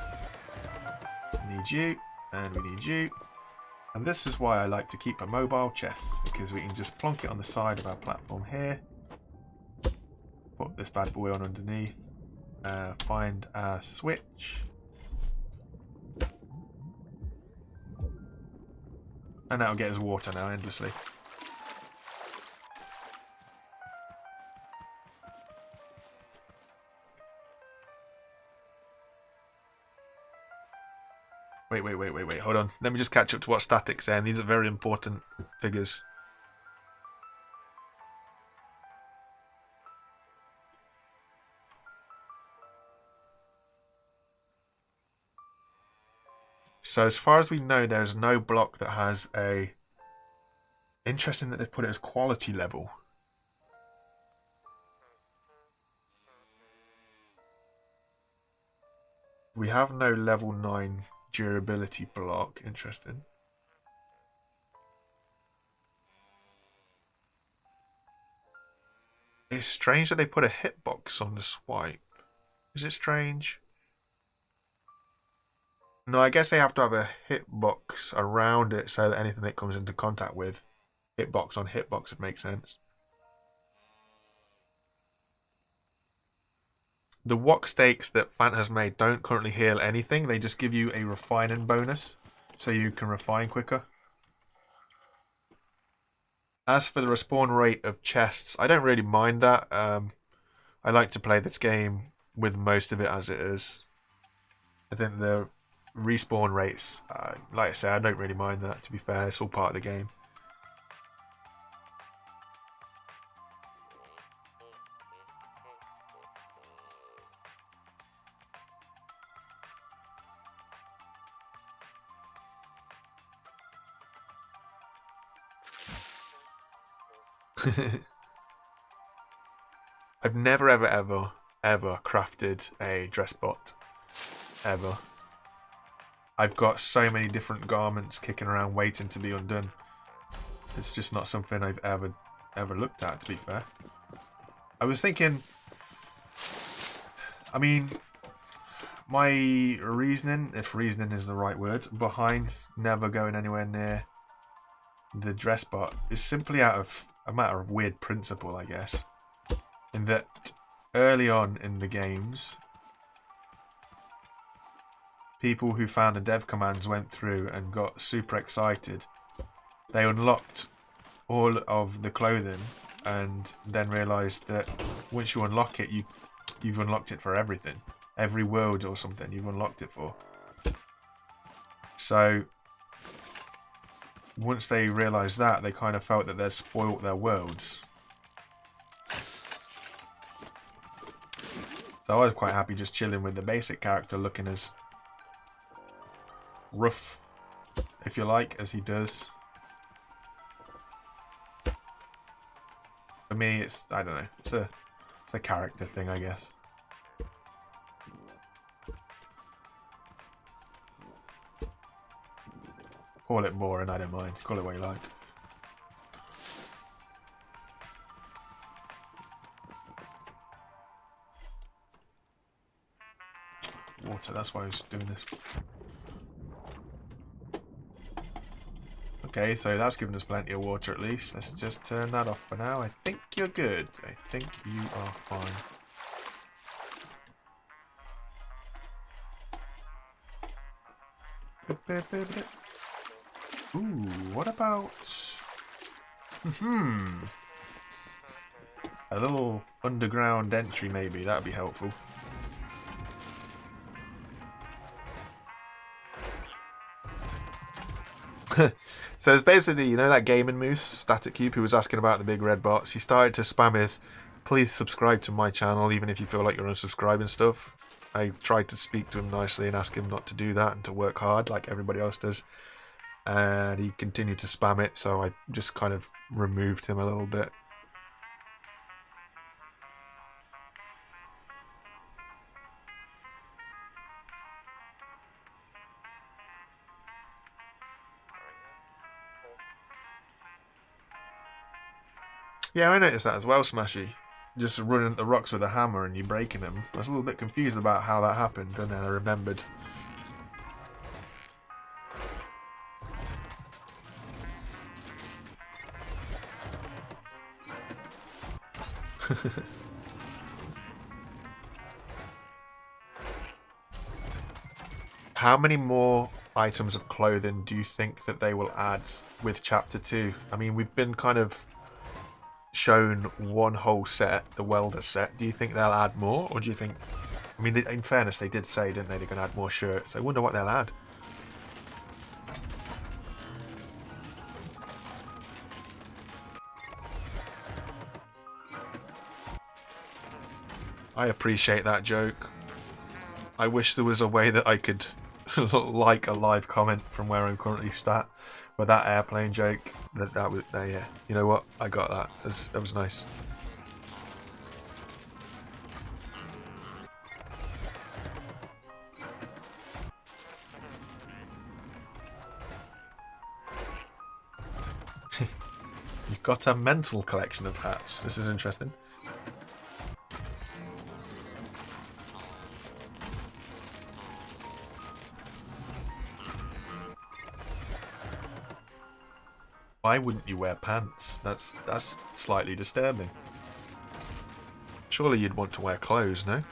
Need you. And we need you. And this is why I like to keep a mobile chest, because we can just plonk it on the side of our platform here. Put this bad boy on underneath. Find our switch. And that'll get us water now endlessly. Wait, hold on. Let me just catch up to what static's saying. These are very important figures. So as far as we know, there's no block that has a... Interesting that they've put it as quality level. We have no level 9 durability block. Interesting. It's strange that they put a hitbox on the swipe. Is it strange? No, I guess they have to have a hitbox around it so that anything it comes into contact with, hitbox on hitbox, would make sense. The wok steaks that Fant has made don't currently heal anything. They just give you a refining bonus, so you can refine quicker. As for the respawn rate of chests, I don't really mind that. I like to play this game with most of it as it is. I think the respawn rates, like I said, I don't really mind that, to be fair. It's all part of the game. I've never, ever crafted a dress bot. Ever. I've got so many different garments kicking around waiting to be undone. It's just not something I've ever looked at, to be fair. I was thinking, I mean, my reasoning, if reasoning is the right word, behind never going anywhere near the dress bot is simply out of a matter of weird principle, I guess. In that early on in the games, people who found the dev commands went through and got super excited. They unlocked all of the clothing and then realised that once you unlock it, you've unlocked it for everything. Every world or something you've unlocked it for. So once they realised that, they kind of felt that they'd spoilt their worlds. So I was quite happy just chilling with the basic character looking as rough, if you like, as he does. For me, it's, I don't know, it's a character thing, I guess. Call it boring, I don't mind. Call it what you like. Water, that's why I was doing this. Okay, so that's given us plenty of water at least. Let's just turn that off for now. I think you're good. I think you are fine. Ooh, what about... a little underground entry maybe, that'd be helpful. So it's basically, you know that Gaming Moose, Static Cube, who was asking about the big red bots. He started to spam his, please subscribe to my channel, even if you feel like you're unsubscribing stuff. I tried to speak to him nicely and ask him not to do that and to work hard like everybody else does. And he continued to spam it, so I just kind of removed him a little bit. Yeah, I noticed that as well, Smashy. Just running at the rocks with a hammer and you breaking them. I was a little bit confused about how that happened, and then I remembered. How many more items of clothing do you think that they will add with Chapter 2? I mean, we've been kind of shown one whole set, the welder set. Do you think they'll add more, or do you think... I mean, in fairness, they did say, didn't they, they're going to add more shirts. I wonder what they'll add. I appreciate that joke. I wish there was a way that I could like a live comment from where I'm currently sat. But that airplane joke, that was, yeah. You know what? I got that. That was nice. You've got a mental collection of hats. This is interesting. Why wouldn't you wear pants? That's slightly disturbing. Surely you'd want to wear clothes, no?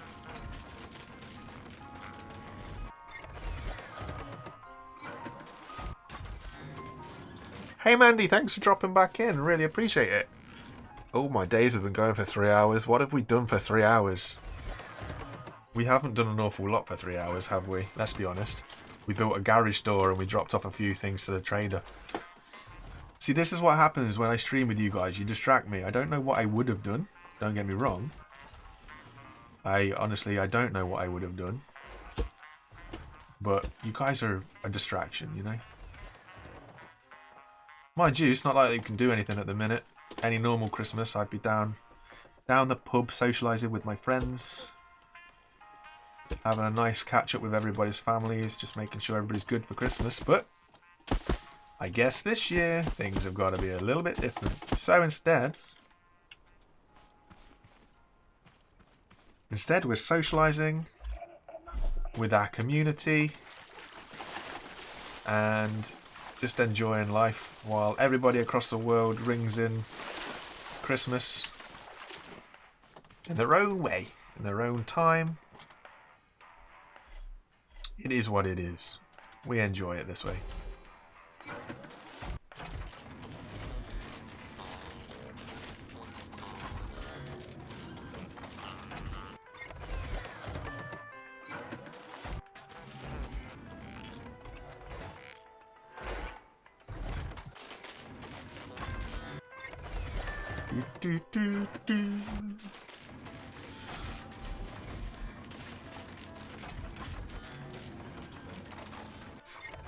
Hey Mandy, thanks for dropping back in. Really appreciate it. Oh, my days have been going for 3 hours. What have we done for 3 hours? We haven't done an awful lot for 3 hours, have we? Let's be honest. We built a garage door and we dropped off a few things to the trader. See, this is what happens when I stream with you guys. You distract me. I don't know what I would have done. Don't get me wrong. Honestly, I don't know what I would have done. But you guys are a distraction, you know? Mind you, it's not like you can do anything at the minute. Any normal Christmas, I'd be down the pub socialising with my friends. Having a nice catch up with everybody's families, just making sure everybody's good for Christmas. But I guess this year, things have got to be a little bit different. So instead we're socialising with our community and just enjoying life while everybody across the world rings in Christmas in their own way, in their own time. It is what it is. We enjoy it this way.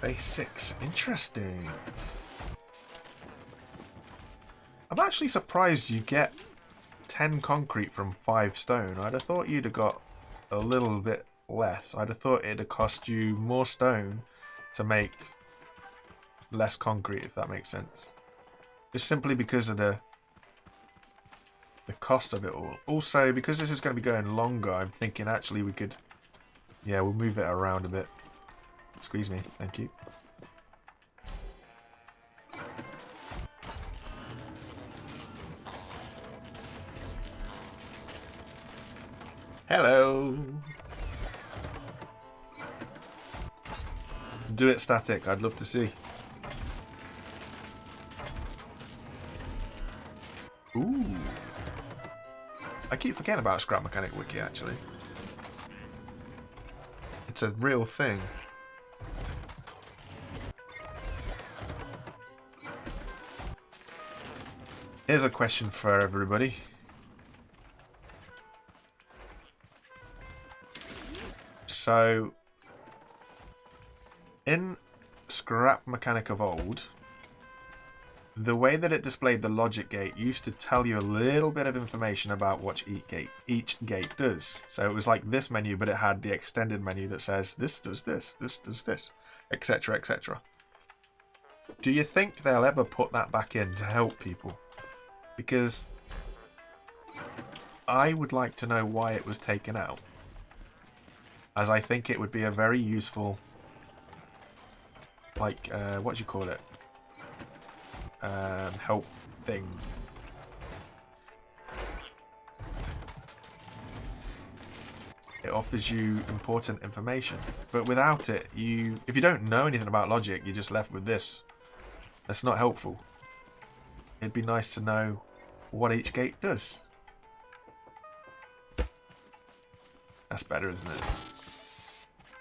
Base 6. Interesting. I'm actually surprised you get 10 concrete from 5 stone. I'd have thought you'd have got a little bit less. I'd have thought it'd have cost you more stone to make less concrete, if that makes sense. Just simply because of the cost of it all. Also, because this is going to be going longer, I'm thinking actually we could... Yeah, we'll move it around a bit. Squeeze me, thank you. Hello! Do it static, I'd love to see. Ooh. I keep forgetting about Scrap Mechanic Wiki, actually. It's a real thing. Here's a question for everybody. So, in Scrap Mechanic of old, the way that it displayed the logic gate used to tell you a little bit of information about what each gate does. So it was like this menu, but it had the extended menu that says this does this does this, etc., etc. Do you think they'll ever put that back in to help people? Because I would like to know why it was taken out, as I think it would be a very useful, like, what do you call it? Help thing. It offers you important information, but without it, if you don't know anything about logic, you're just left with this. That's not helpful. It'd be nice to know what each gate does. That's better, isn't it?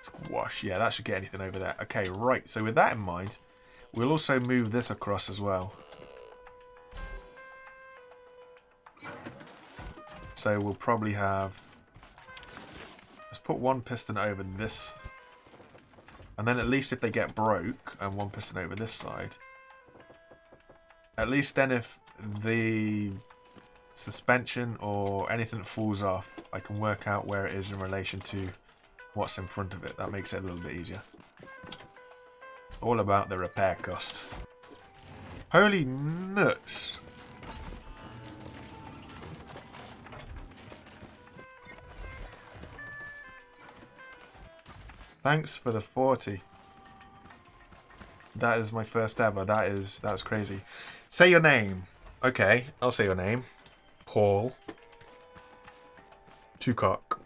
Squash. Yeah, that should get anything over there. Okay, right. So with that in mind, we'll also move this across as well. So we'll probably have... Let's put one piston over this. And then at least if they get broke, and one piston over this side, at least then if the suspension or anything falls off, I can work out where it is in relation to what's in front of it. That makes it a little bit easier. All about the repair cost. Holy nuts! Thanks for the 40. That is my first ever. That's crazy. Say your name. Okay, I'll say your name. Paul. Tucock.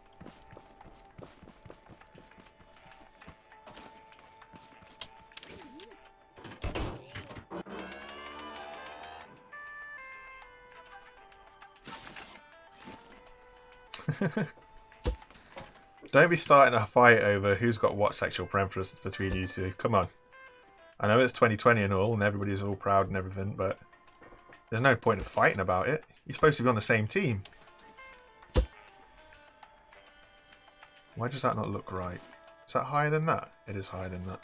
Don't be starting a fight over who's got what sexual preferences between you two. Come on. I know it's 2020 and all, and everybody's all proud and everything, but there's no point in fighting about it. You're supposed to be on the same team. Why does that not look right? Is that higher than that? It is higher than that.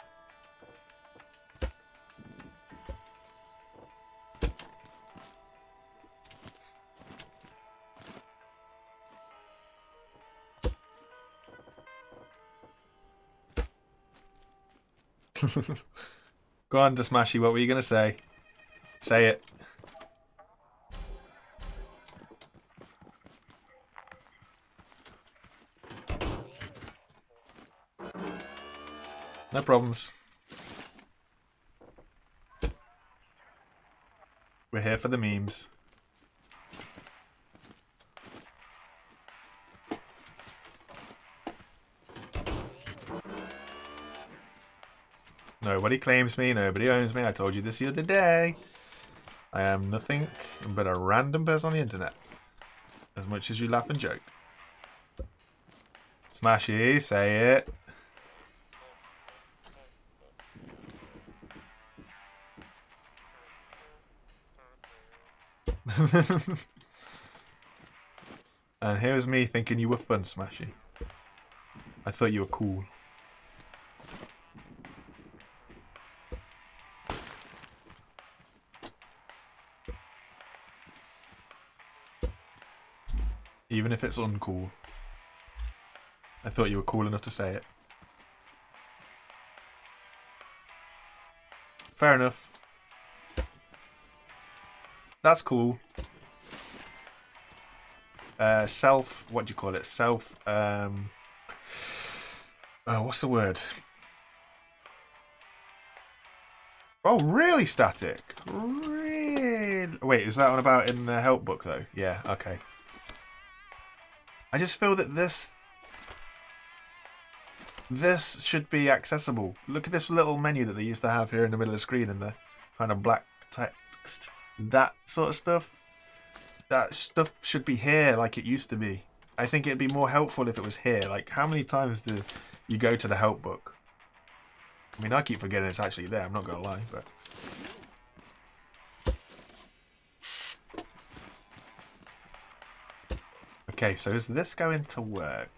Go on, Smashy, what were you going to say? Say it. No problems. We're here for the memes. Nobody claims me, nobody owns me. I told you this the other day. I am nothing but a random person on the internet. As much as you laugh and joke. Smashy, say it. And here's me thinking you were fun, Smashy. I thought you were cool. Even if it's uncool. I thought you were cool enough to say it. Fair enough. That's cool. What do you call it? What's the word? Oh, really static? Really? Wait, is that one about in the help book though? Yeah, okay. I just feel that this should be accessible. Look at this little menu that they used to have here in the middle of the screen and the kind of black text. That sort of stuff. That stuff should be here like it used to be. I think it'd be more helpful if it was here. Like, how many times do you go to the help book? I mean, I keep forgetting it's actually there, I'm not going to lie, but... Okay, so is this going to work?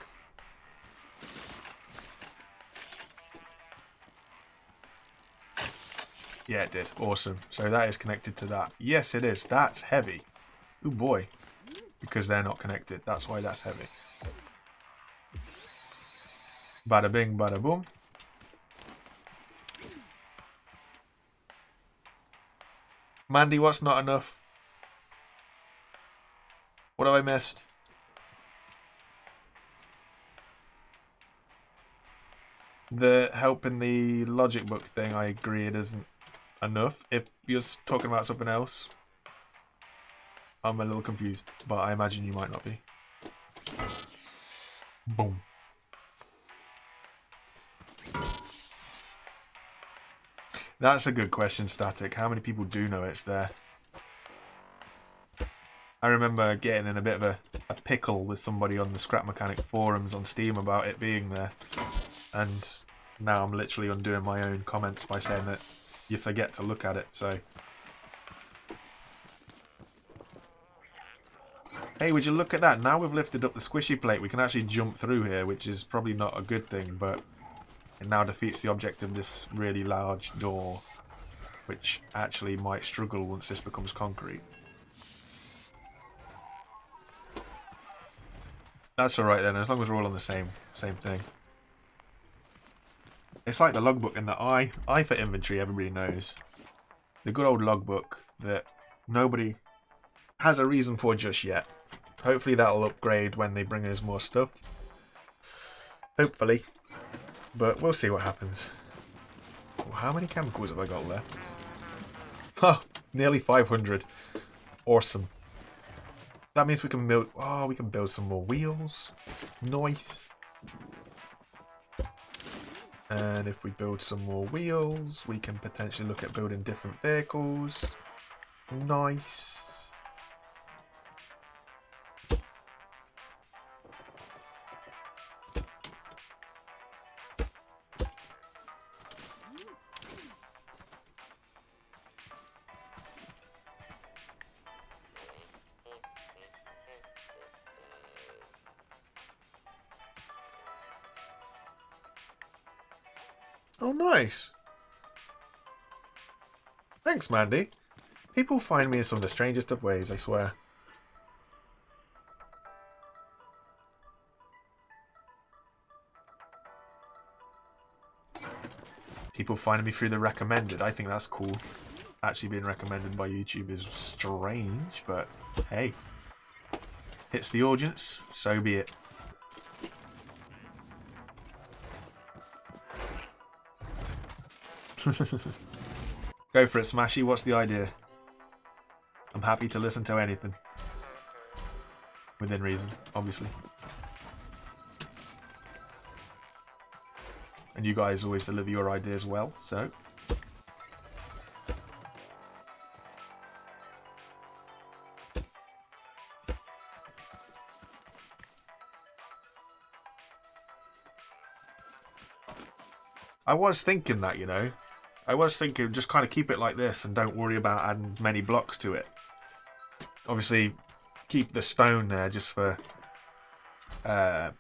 Yeah, it did. Awesome. So that is connected to that. Yes, it is. That's heavy. Oh boy. Because they're not connected. That's why that's heavy. Bada bing, bada boom. Mandy, what's not enough? What have I missed? The help in the logic book thing, I agree it isn't enough. If you're talking about something else, I'm a little confused, but I imagine you might not be. Boom. That's a good question, Static. How many people do know it's there? I remember getting in a bit of a pickle with somebody on the Scrap Mechanic forums on Steam about it being there. And now I'm literally undoing my own comments by saying that you forget to look at it, so... Hey, would you look at that? Now we've lifted up the squishy plate, we can actually jump through here, which is probably not a good thing, but it now defeats the object of this really large door, which actually might struggle once this becomes concrete. That's alright then, as long as we're all on the same thing. It's like the logbook in that I for inventory, everybody knows. The good old logbook that nobody has a reason for just yet. Hopefully that'll upgrade when they bring us more stuff. Hopefully. But we'll see what happens. How many chemicals have I got left? Oh, nearly 500. Awesome. That means we can build... Oh, we can build some more wheels. Nice. And if we build some more wheels, we can potentially look at building different vehicles. Nice. Oh, nice. Thanks, Mandy. People find me in some of the strangest of ways, I swear. People find me through the recommended. I think that's cool. Actually being recommended by YouTube is strange, but hey. Hits the audience, so be it. Go for it, Smashy. What's the idea? I'm happy to listen to anything. Within reason, obviously. And you guys always deliver your ideas well, so... I was thinking that, you know. I was thinking just kind of keep it like this and don't worry about adding many blocks to it. Obviously, keep the stone there just for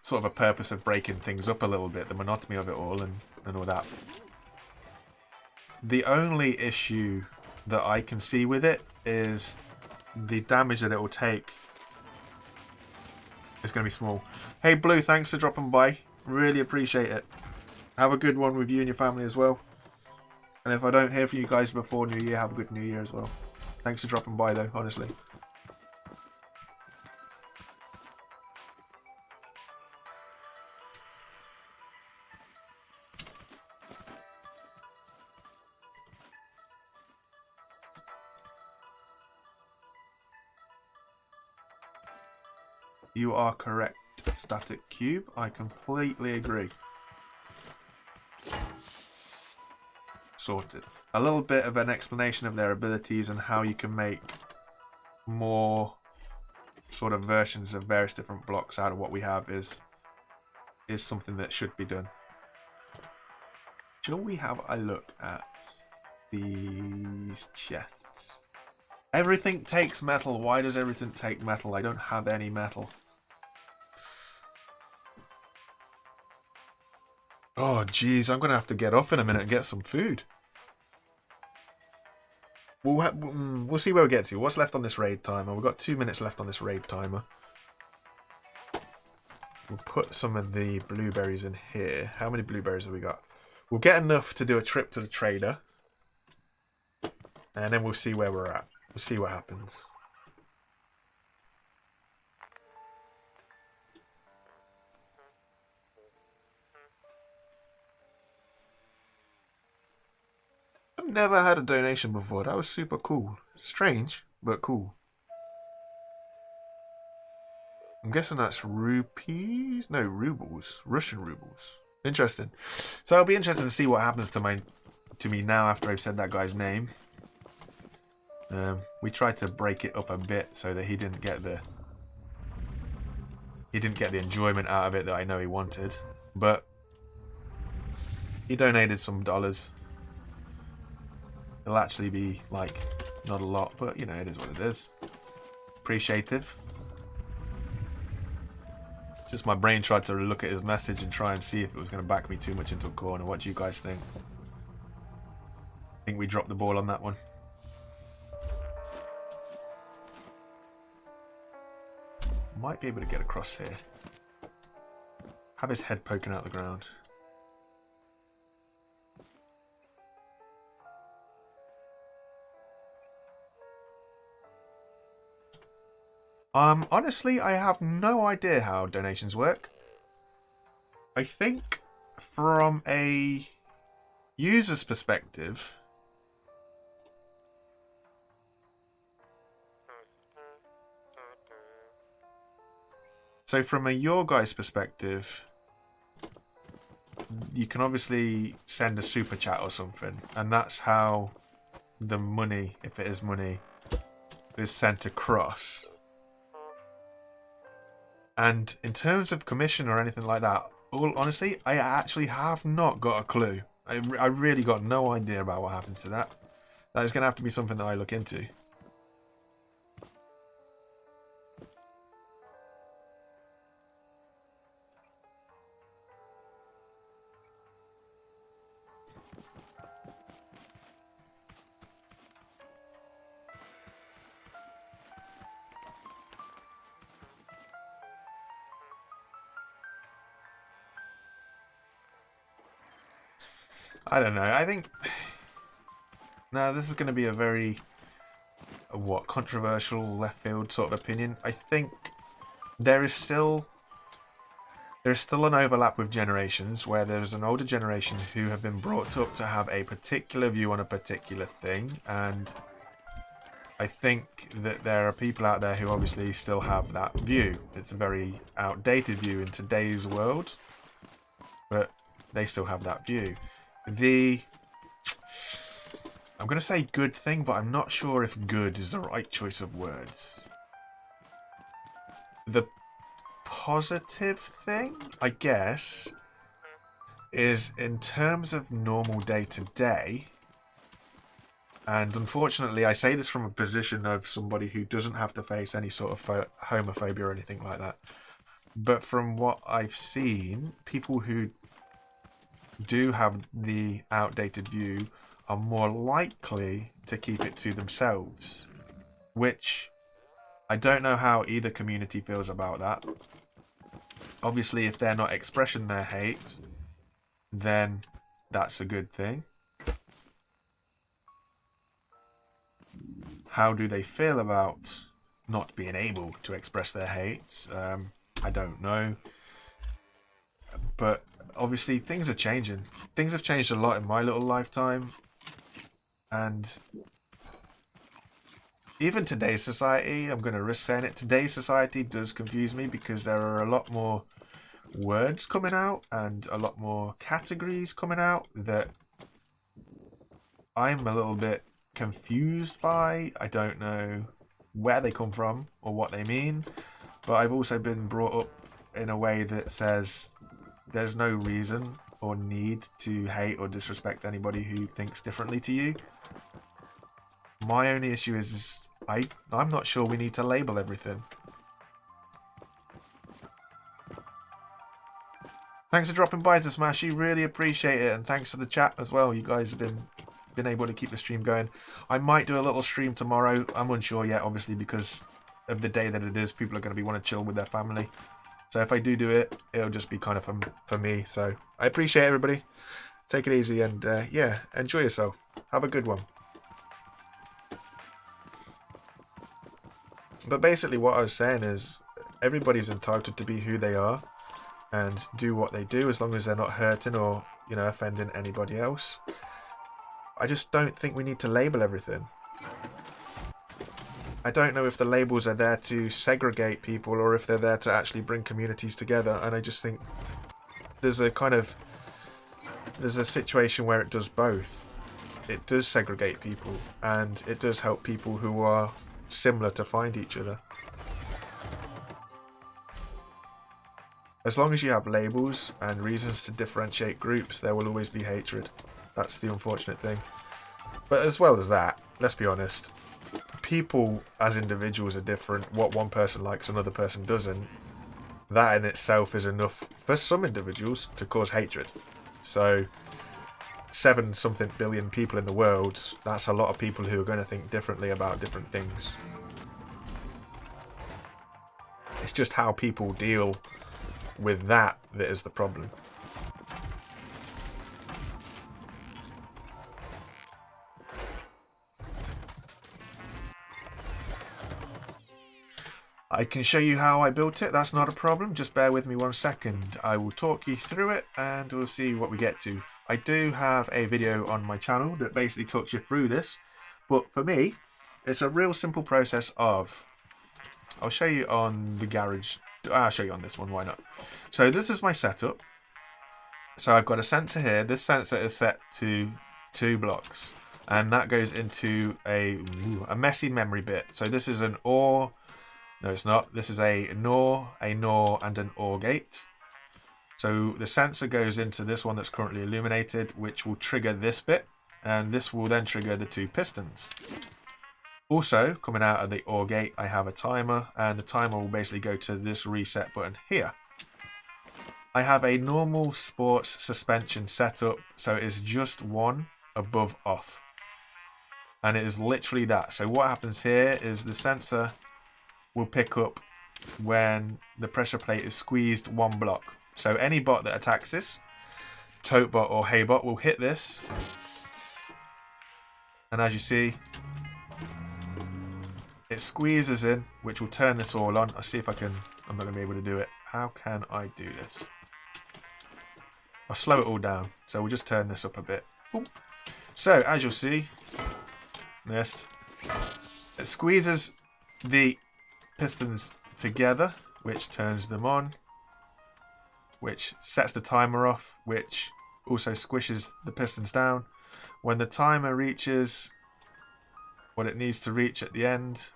sort of a purpose of breaking things up a little bit, the monotony of it all and all that. The only issue that I can see with it is the damage that it will take. It's going to be small. Hey Blue, thanks for dropping by. Really appreciate it. Have a good one with you and your family as well. And if I don't hear from you guys before New Year, have a good New Year as well. Thanks for dropping by though, honestly. You are correct, Static Cube. I completely agree. Sorted. A little bit of an explanation of their abilities and how you can make more sort of versions of various different blocks out of what we have is something that should be done. Shall we have a look at these chests? Everything takes metal. Why does everything take metal? I don't have any metal. Oh, jeez. I'm going to have to get off in a minute and get some food. We'll see where we get to. What's left on this raid timer? We've got 2 minutes left on this raid timer. We'll put some of the blueberries in here. How many blueberries have we got? We'll get enough to do a trip to the trader. And then we'll see where we're at. We'll see what happens. I've never had a donation before. That was super cool. Strange, but cool. I'm guessing that's rupees? No, rubles. Russian rubles. Interesting. So it'll be interesting to see what happens to me now after I've said that guy's name. We tried to break it up a bit so that he didn't get the enjoyment out of it that I know he wanted. But he donated some dollars. It'll actually be, like, not a lot, but, you know, it is what it is. Appreciative. Just my brain tried to look at his message and try and see if it was going to back me too much into a corner. What do you guys think? I think we dropped the ball on that one. Might be able to get across here. Have his head poking out the ground. Honestly, I have no idea how donations work. I think from a user's perspective, so from a your guy's perspective, you can obviously send a super chat or something, and that's how the money, if it is money, is sent across. And in terms of commission or anything like that, all honestly, I actually have not got a clue. I really got no idea about what happens to that. That is going to have to be something that I look into. I don't know. I think... Now, this is going to be a very... controversial left field sort of opinion. I think there's still an overlap with generations where there's an older generation who have been brought up to have a particular view on a particular thing, and I think that there are people out there who obviously still have that view. It's a very outdated view in today's world, but they still have that view. I'm going to say good thing, but I'm not sure if good is the right choice of words. The positive thing, I guess, is in terms of normal day-to-day, and unfortunately I say this from a position of somebody who doesn't have to face any sort of homophobia or anything like that, but from what I've seen, people who do have the outdated view are more likely to keep it to themselves, which I don't know how either community feels about that. Obviously, if they're not expressing their hate, then that's a good thing. How do they feel about not being able to express their hate? I don't know. But obviously, things are changing. Things have changed a lot in my little lifetime. And even today's society, I'm going to risk saying it, today's society does confuse me because there are a lot more words coming out and a lot more categories coming out that I'm a little bit confused by. I don't know where they come from or what they mean, but I've also been brought up in a way that says there's no reason or need to hate or disrespect anybody who thinks differently to you. My only issue is I'm not sure we need to label everything. Thanks for dropping by to Smashy, really appreciate it, and thanks for the chat as well. You guys have been able to keep the stream going. I might do a little stream tomorrow. I'm unsure yet, obviously, because of the day that it is. People are going to be want to chill with their family. So if I do it, it'll just be kind of for me. So I appreciate everybody. Take it easy and yeah, enjoy yourself. Have a good one. But basically what I was saying is everybody's entitled to be who they are and do what they do as long as they're not hurting or, you know, offending anybody else. I just don't think we need to label everything. I don't know if the labels are there to segregate people or if they're there to actually bring communities together, and I just think there's a situation where it does both. It does segregate people and it does help people who are similar to find each other. As long as you have labels and reasons to differentiate groups, there will always be hatred. That's the unfortunate thing. But as well as that, let's be honest, people as individuals are different. What one person likes, another person doesn't. That in itself is enough for some individuals to cause hatred. So 7-something billion people in the world, that's a lot of people who are going to think differently about different things. It's just how people deal with that is the problem. I can show you how I built it, that's not a problem. Just bear with me 1 second. I will talk you through it and we'll see what we get to. I do have a video on my channel that basically talks you through this, but for me, it's a real simple process of, I'll show you on the garage, I'll show you on this one, why not? So this is my setup. So I've got a sensor here. This sensor is set to 2 blocks, and that goes into a messy memory bit. So this is an OR, no it's not, this is a NOR, and an OR gate. So the sensor goes into this one that's currently illuminated, which will trigger this bit, and this will then trigger the 2 pistons. Also, coming out of the OR gate, I have a timer, and the timer will basically go to this reset button here. I have a normal sports suspension setup, so it is just 1 above off. And it is literally that. So what happens here is the sensor will pick up when the pressure plate is squeezed 1 block. So any bot that attacks this, tote bot or hay bot, will hit this. And as you see, it squeezes in, which will turn this all on. I'll see if I can, I'm not going to be able to do it. How can I do this? I'll slow it all down. So we'll just turn this up a bit. Ooh. So as you'll see, missed. It squeezes the pistons together, which turns them on, which sets the timer off, which also squishes the pistons down. When the timer reaches what it needs to reach at the end,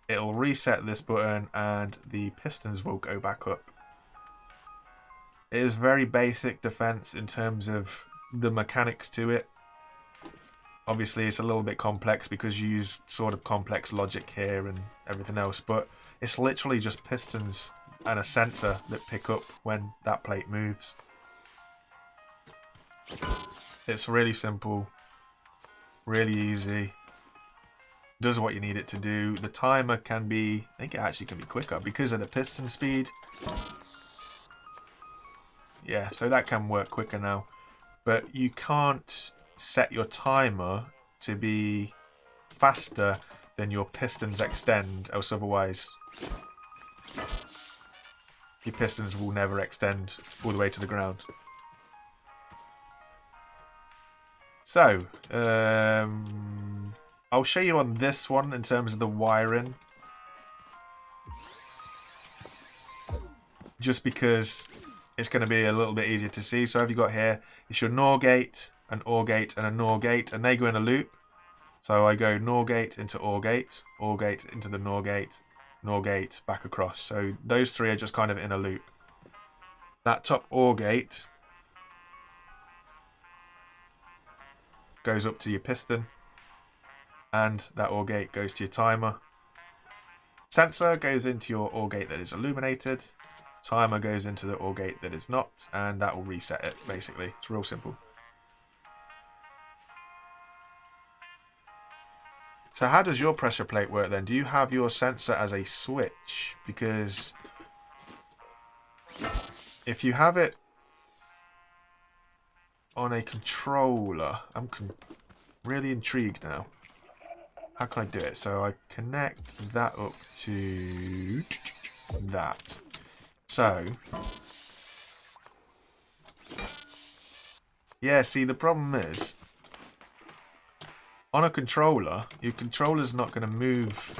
it'll reset this button and the pistons will go back up. It is very basic defense in terms of the mechanics to it. Obviously it's a little bit complex because you use sort of complex logic here and everything else, but it's literally just pistons and a sensor that pick up when that plate moves. It's really simple, really easy, does what you need it to do. The timer can be, I think it actually can be quicker because of the piston speed. Yeah, so that can work quicker now. But you can't set your timer to be faster than your pistons extend, else otherwise your pistons will never extend all the way to the ground. So, I'll show you on this one in terms of the wiring. Just because it's going to be a little bit easier to see. So have you got here, it's your NOR gate, an OR gate, and a NOR gate, and they go in a loop. So I go NOR gate into OR gate into the NOR gate, back across. So those 3 are just kind of in a loop. That top OR gate goes up to your piston, and that OR gate goes to your timer. Sensor goes into your OR gate that is illuminated. Timer goes into the OR gate that is not, and that will reset it, basically. It's real simple. So how does your pressure plate work then? Do you have your sensor as a switch? Because if you have it on a controller, I'm really intrigued now. How can I do it? So I connect that up to that. So, yeah, see, the problem is, on a controller, your controller's not going to move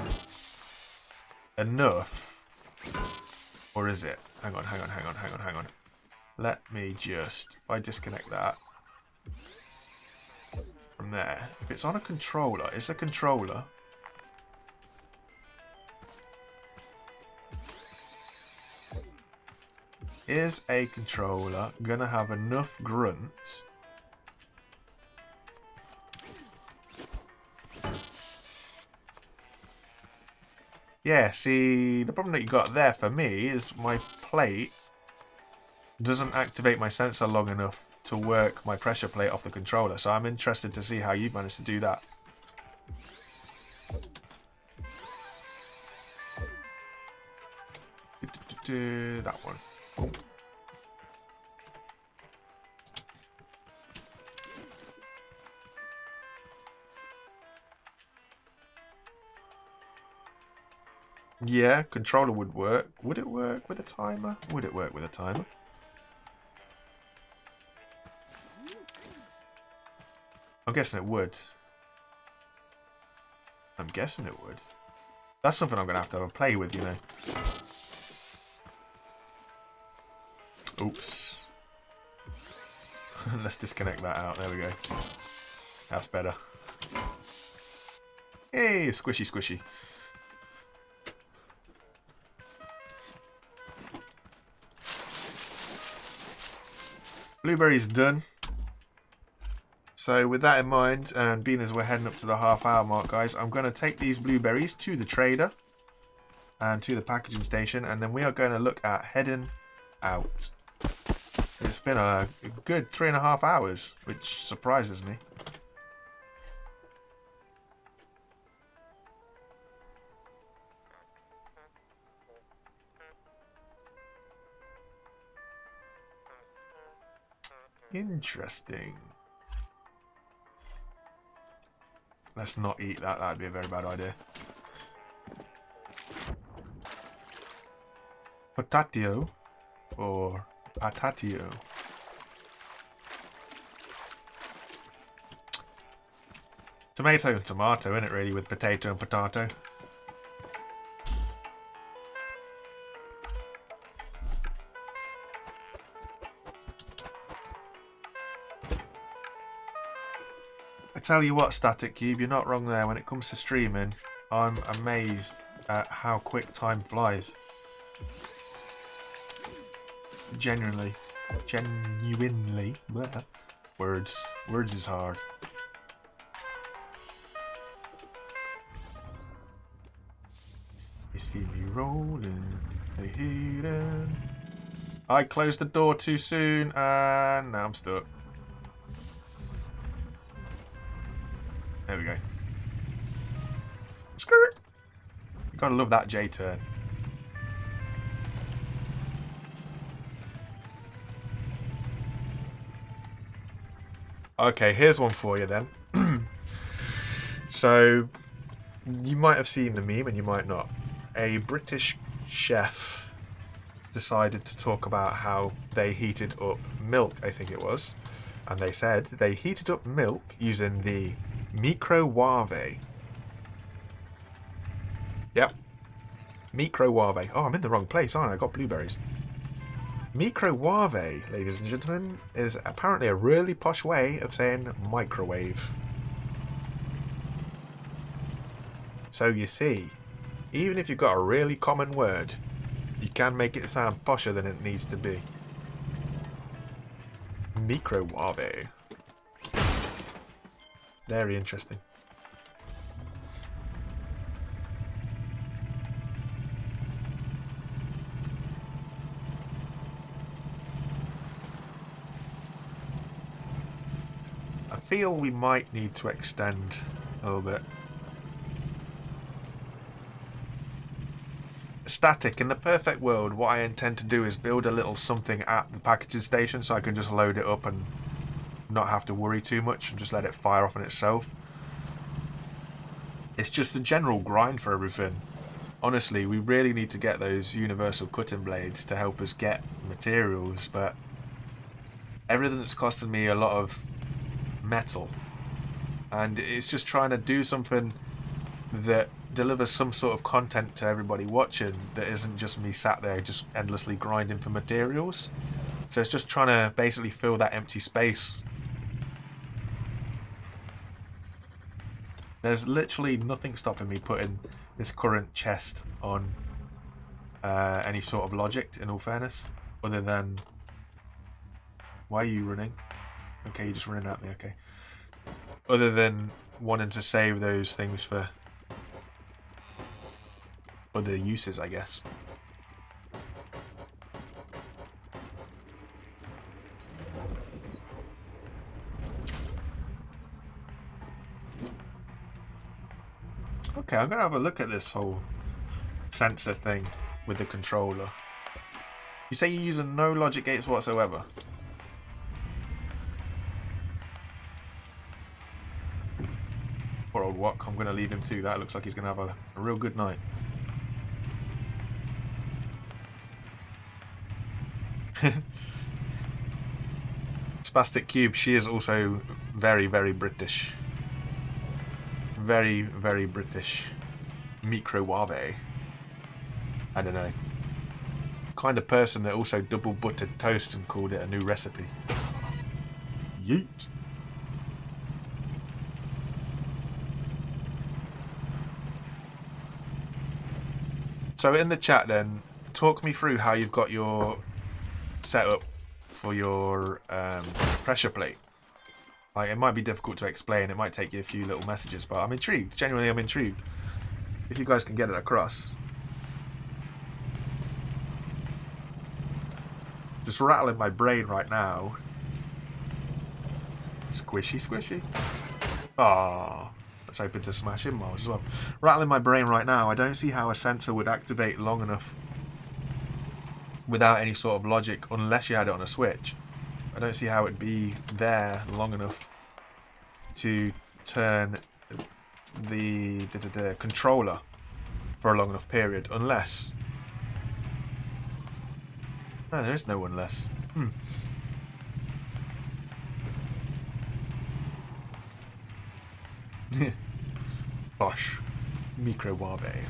enough. Or is it? Hang on. Let me just, if I disconnect that from there. If it's on a controller, is a controller gonna have enough grunt Yeah, see, the problem that you got there for me is my plate doesn't activate my sensor long enough to work my pressure plate off the controller, so I'm interested to see how you've managed to do that. That one. Oh. Yeah, controller would work. Would it work with a timer? Would it work with a timer? I'm guessing it would. I'm guessing it would. That's something I'm going to have a play with, you know. Oops. Let's disconnect that out. There we go. That's better. Hey, squishy, squishy. Blueberries done. So with that in mind, and being as we're heading up to the half-hour mark, guys, I'm going to take these blueberries to the trader and to the packaging station, and then we are going to look at heading out. It's been a good 3.5 hours, which surprises me. Interesting. Let's not eat that. That'd be a very bad idea. Potatio or patatio. Tomato and tomato, isn't it really, with potato and potato? I tell you what, Static Cube, you're not wrong there. When it comes to streaming, I'm amazed at how quick time flies. Genuinely. Blah. Words is hard. You see me rolling, they hidden. I closed the door too soon, and now I'm stuck. There we go. Skirt. You gotta love that J-turn. Okay, here's one for you then. So, you might have seen the meme and you might not. A British chef decided to talk about how they heated up milk, I think it was. And they said they heated up milk using the microwave. Yep. Microwave. Oh, I'm in the wrong place, aren't I? I got blueberries. Microwave, ladies and gentlemen, is apparently a really posh way of saying microwave. So you see, even if you've got a really common word, you can make it sound posher than it needs to be. Microwave. Very interesting. I feel we might need to extend a little bit. Static, in the perfect world, what I intend to do is build a little something at the packaging station so I can just load it up and not have to worry too much and just let it fire off on itself. It's just the general grind for everything. Honestly, we really need to get those universal cutting blades to help us get materials, but everything's costing me a lot of metal, and it's just trying to do something that delivers some sort of content to everybody watching that isn't just me sat there just endlessly grinding for materials. So it's just trying to basically fill that empty space. There's literally nothing stopping me putting this current chest on any sort of logic, in all fairness, other than... Why are you running? Okay, you're just running at me, okay. Other than wanting to save those things for other uses, I guess. Okay, I'm going to have a look at this whole sensor thing with the controller. You say you're using no logic gates whatsoever? Poor old Wok, I'm going to leave him too. That looks like he's going to have a real good night. Spastic Cube, she is also very, very British. Very, very British. Microwave. I don't know. Kind of person that also double buttered toast and called it a new recipe. Yeet. So in the chat then, talk me through how you've got your setup for your pressure plate. Like, it might be difficult to explain, it might take you a few little messages, but I'm intrigued. Genuinely, I'm intrigued. If you guys can get it across. Just rattling my brain right now. Squishy, squishy. Ah, let's hoping to smash him as well. Rattling my brain right now. I don't see how a sensor would activate long enough without any sort of logic, unless you had it on a switch. I don't see how it'd be there long enough to turn the controller for a long enough period, unless... No, there is no unless. Bosh. Microwave.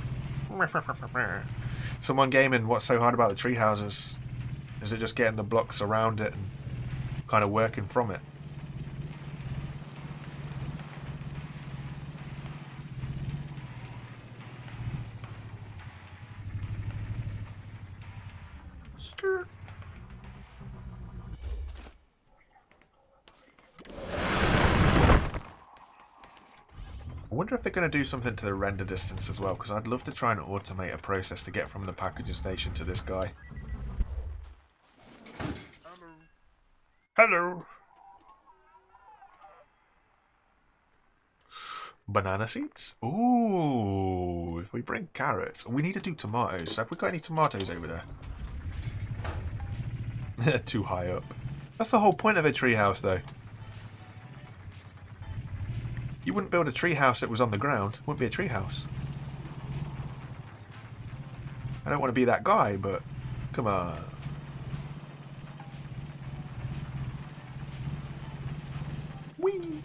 Someone gaming, what's so hard about the tree houses? Is it just getting the blocks around it and kind of working from it? Skirt. I wonder if they're going to do something to the render distance as well, because I'd love to try and automate a process to get from the packaging station to this guy. Hello. Banana seeds? Ooh, if we bring carrots, we need to do tomatoes. So have we got any tomatoes over there? Too high up. That's the whole point of a treehouse, though. You wouldn't build a treehouse that was on the ground. It wouldn't be a treehouse. I don't want to be that guy, but come on. Whee!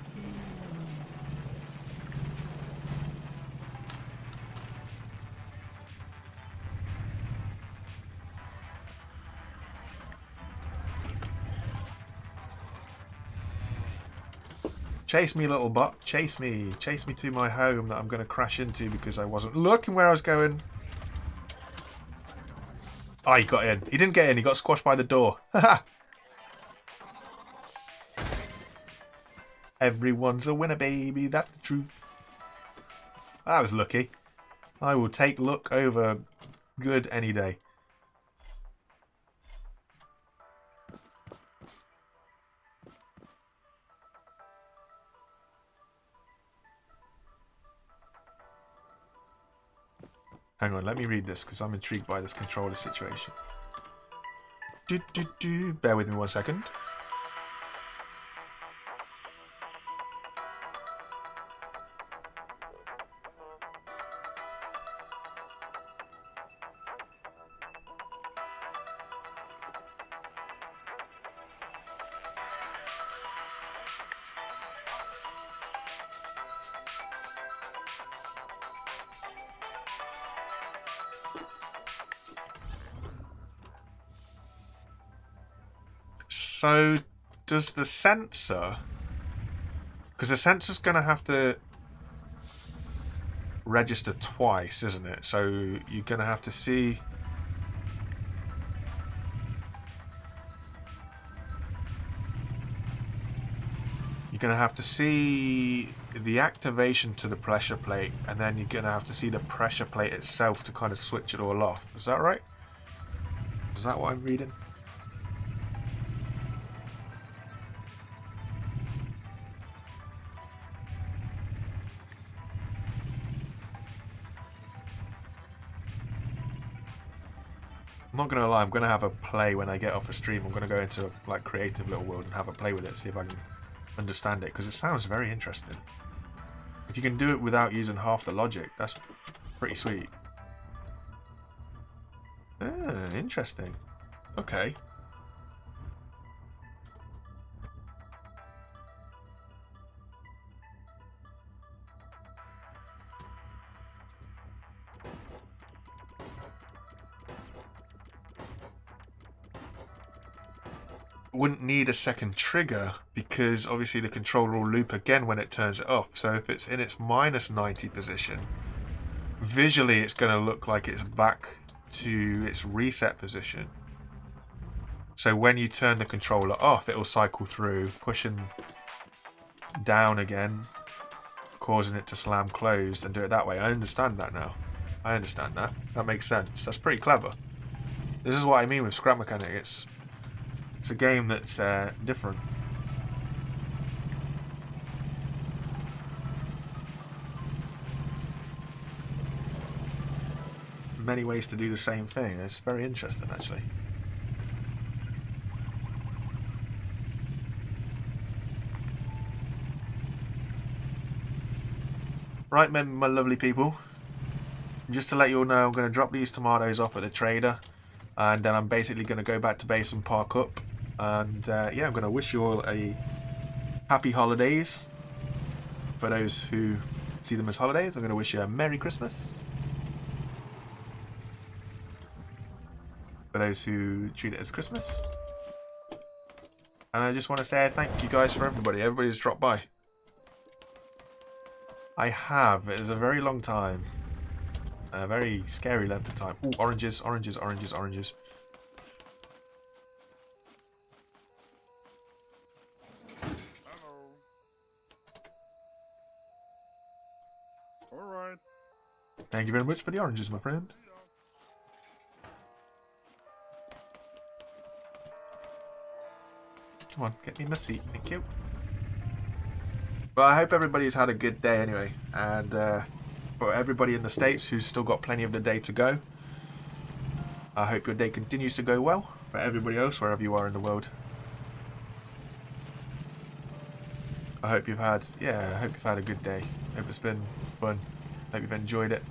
Chase me, little bot. Chase me. Chase me to my home that I'm going to crash into because I wasn't looking where I was going. Oh, he got in. He didn't get in. He got squashed by the door. Haha. Everyone's a winner, baby. That's the truth. That was lucky. I will take luck over good any day. Hang on, let me read this because I'm intrigued by this controller situation. Bear with me 1 second. So, does the sensor... Because the sensor's going to have to register twice, isn't it? So, you're going to have to see... You're going to have to see the activation to the pressure plate, and then you're going to have to see the pressure plate itself to kind of switch it all off. Is that right? Is that what I'm reading? I'm not going to lie, I'm going to have a play when I get off a stream. I'm going to go into a like creative little world and have a play with it, see if I can understand it, because it sounds very interesting. If you can do it without using half the logic, that's pretty sweet. Ah, interesting. Okay. wouldn't need a second trigger because obviously the controller will loop again when it turns it off. So if it's in its minus 90 position, visually it's going to look like it's back to its reset position. So when you turn the controller off, it will cycle through, pushing down again, causing it to slam closed and do it that way. I understand that now. I understand that. That makes sense. That's pretty clever. This is what I mean with Scrap Mechanic. It's a game that's different. Many ways to do the same thing. It's very interesting, actually. Right, my lovely people. Just to let you all know, I'm going to drop these tomatoes off at the trader, and then I'm basically going to go back to base and park up. And yeah, I'm going to wish you all a happy holidays. For those who see them as holidays, I'm going to wish you a Merry Christmas. For those who treat it as Christmas. And I just want to say thank you guys for everybody. Everybody's dropped by. I have. It was a very long time. A very scary length of time. Ooh, oranges, oranges, oranges, oranges. Hello. All right. Thank you very much for the oranges, my friend. Come on, get me my seat. Thank you. Well, I hope everybody's had a good day anyway. And for everybody in the States who's still got plenty of the day to go, I hope your day continues to go well. For everybody else, wherever you are in the world, I hope you've had, I hope you've had a good day. Hope it's been fun. Hope you've enjoyed it.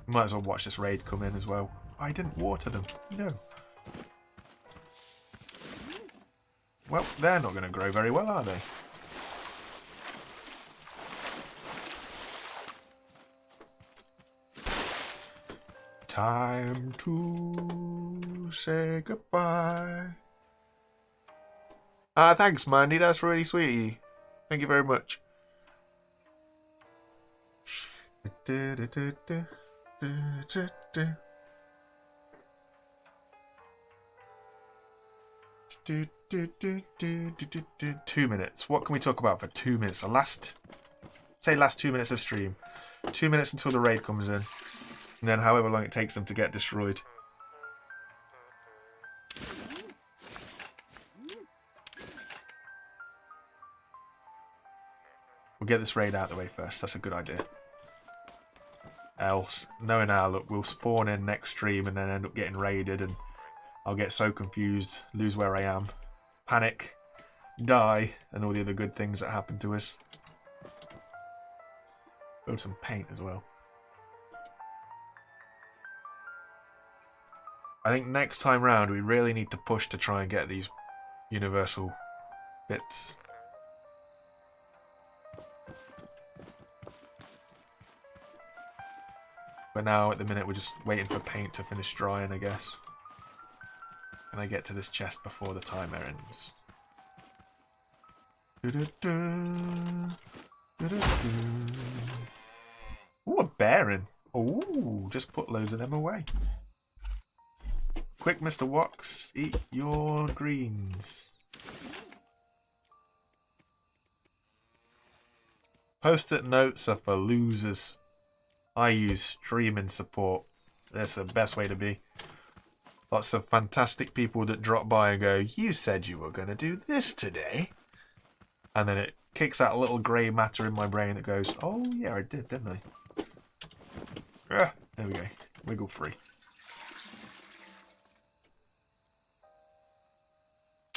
Might as well watch this raid come in as well. I didn't water them. No. Well, they're not going to grow very well, are they? Time to say goodbye. Thanks, Mandy. That's really sweet of you. Thank you very much. Two minutes. What can we talk about for 2 minutes? The last 2 minutes of stream. 2 minutes until the raid comes in. And then however long it takes them to get destroyed. We'll get this raid out of the way first. That's a good idea. Else, knowing our luck, we'll spawn in next stream and then end up getting raided and I'll get so confused, lose where I am, panic, die, and all the other good things that happen to us. Build some paint as well. I think next time round we really need to push to try and get these universal bits. But now at the minute we're just waiting for paint to finish drying, I guess. Can I get to this chest before the timer ends? Ooh, a baron. Ooh, just put loads of them away. Quick, Mr. Wox, eat your greens. Post-it notes are for losers. I use streaming support. That's the best way to be. Lots of fantastic people that drop by and go, you said you were going to do this today. And then it kicks that little grey matter in my brain that goes, oh yeah, I did, didn't I? Ah, there we go. Wiggle free.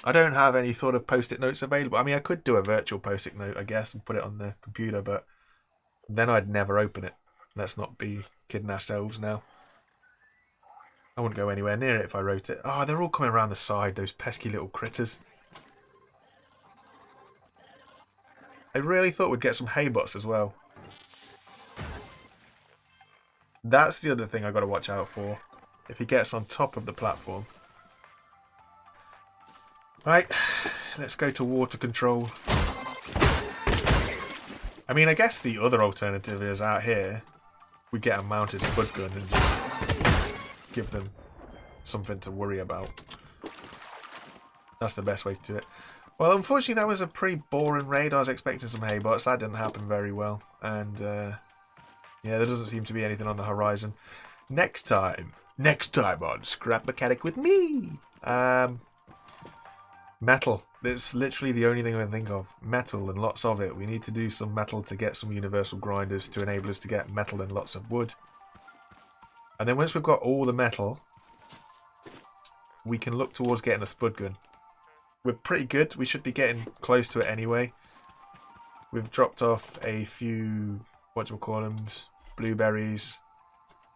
I don't have any sort of post-it notes available. I mean, I could do a virtual post-it note, I guess, and put it on the computer, but then I'd never open it. Let's not be kidding ourselves now. I wouldn't go anywhere near it if I wrote it. Oh, they're all coming around the side, those pesky little critters. I really thought we'd get some hay bots as well. That's the other thing I got to watch out for. If he gets on top of the platform. Right, let's go to water control. I mean, I guess the other alternative is out here. We get a mounted spud gun and just give them something to worry about. That's the best way to do it. Well, unfortunately, that was a pretty boring raid. I was expecting some hay bots. That didn't happen very well. And, yeah, there doesn't seem to be anything on the horizon. Next time on Scrap Mechanic with me. Metal. It's literally the only thing I can think of. Metal and lots of it. We need to do some metal to get some universal grinders to enable us to get metal and lots of wood. And then once we've got all the metal, we can look towards getting a spud gun. We're pretty good. We should be getting close to it anyway. We've dropped off a few, whatchamacallums, blueberries.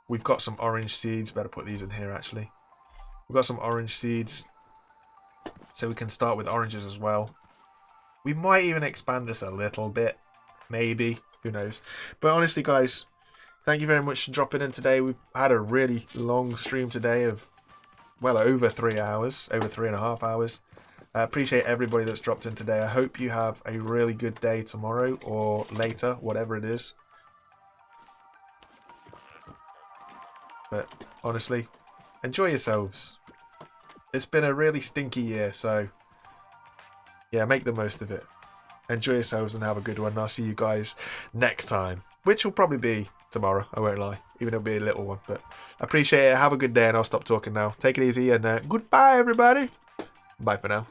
We've got some orange seeds. Better put these in here, actually. We've got some orange seeds. So we can start with oranges as well. We might even expand this a little bit. Maybe. Who knows. But honestly, guys, thank you very much for dropping in today. We've had a really long stream today of, well, over 3 hours. Over 3.5 hours. I appreciate everybody that's dropped in today. I hope you have a really good day tomorrow or later, whatever it is. But honestly, enjoy yourselves. It's been a really stinky year, so yeah, make the most of it. Enjoy yourselves and have a good one. I'll see you guys next time, which will probably be tomorrow, I won't lie, even though it'll be a little one. But I appreciate it. Have a good day, and I'll stop talking now. Take it easy, and goodbye, everybody. Bye for now.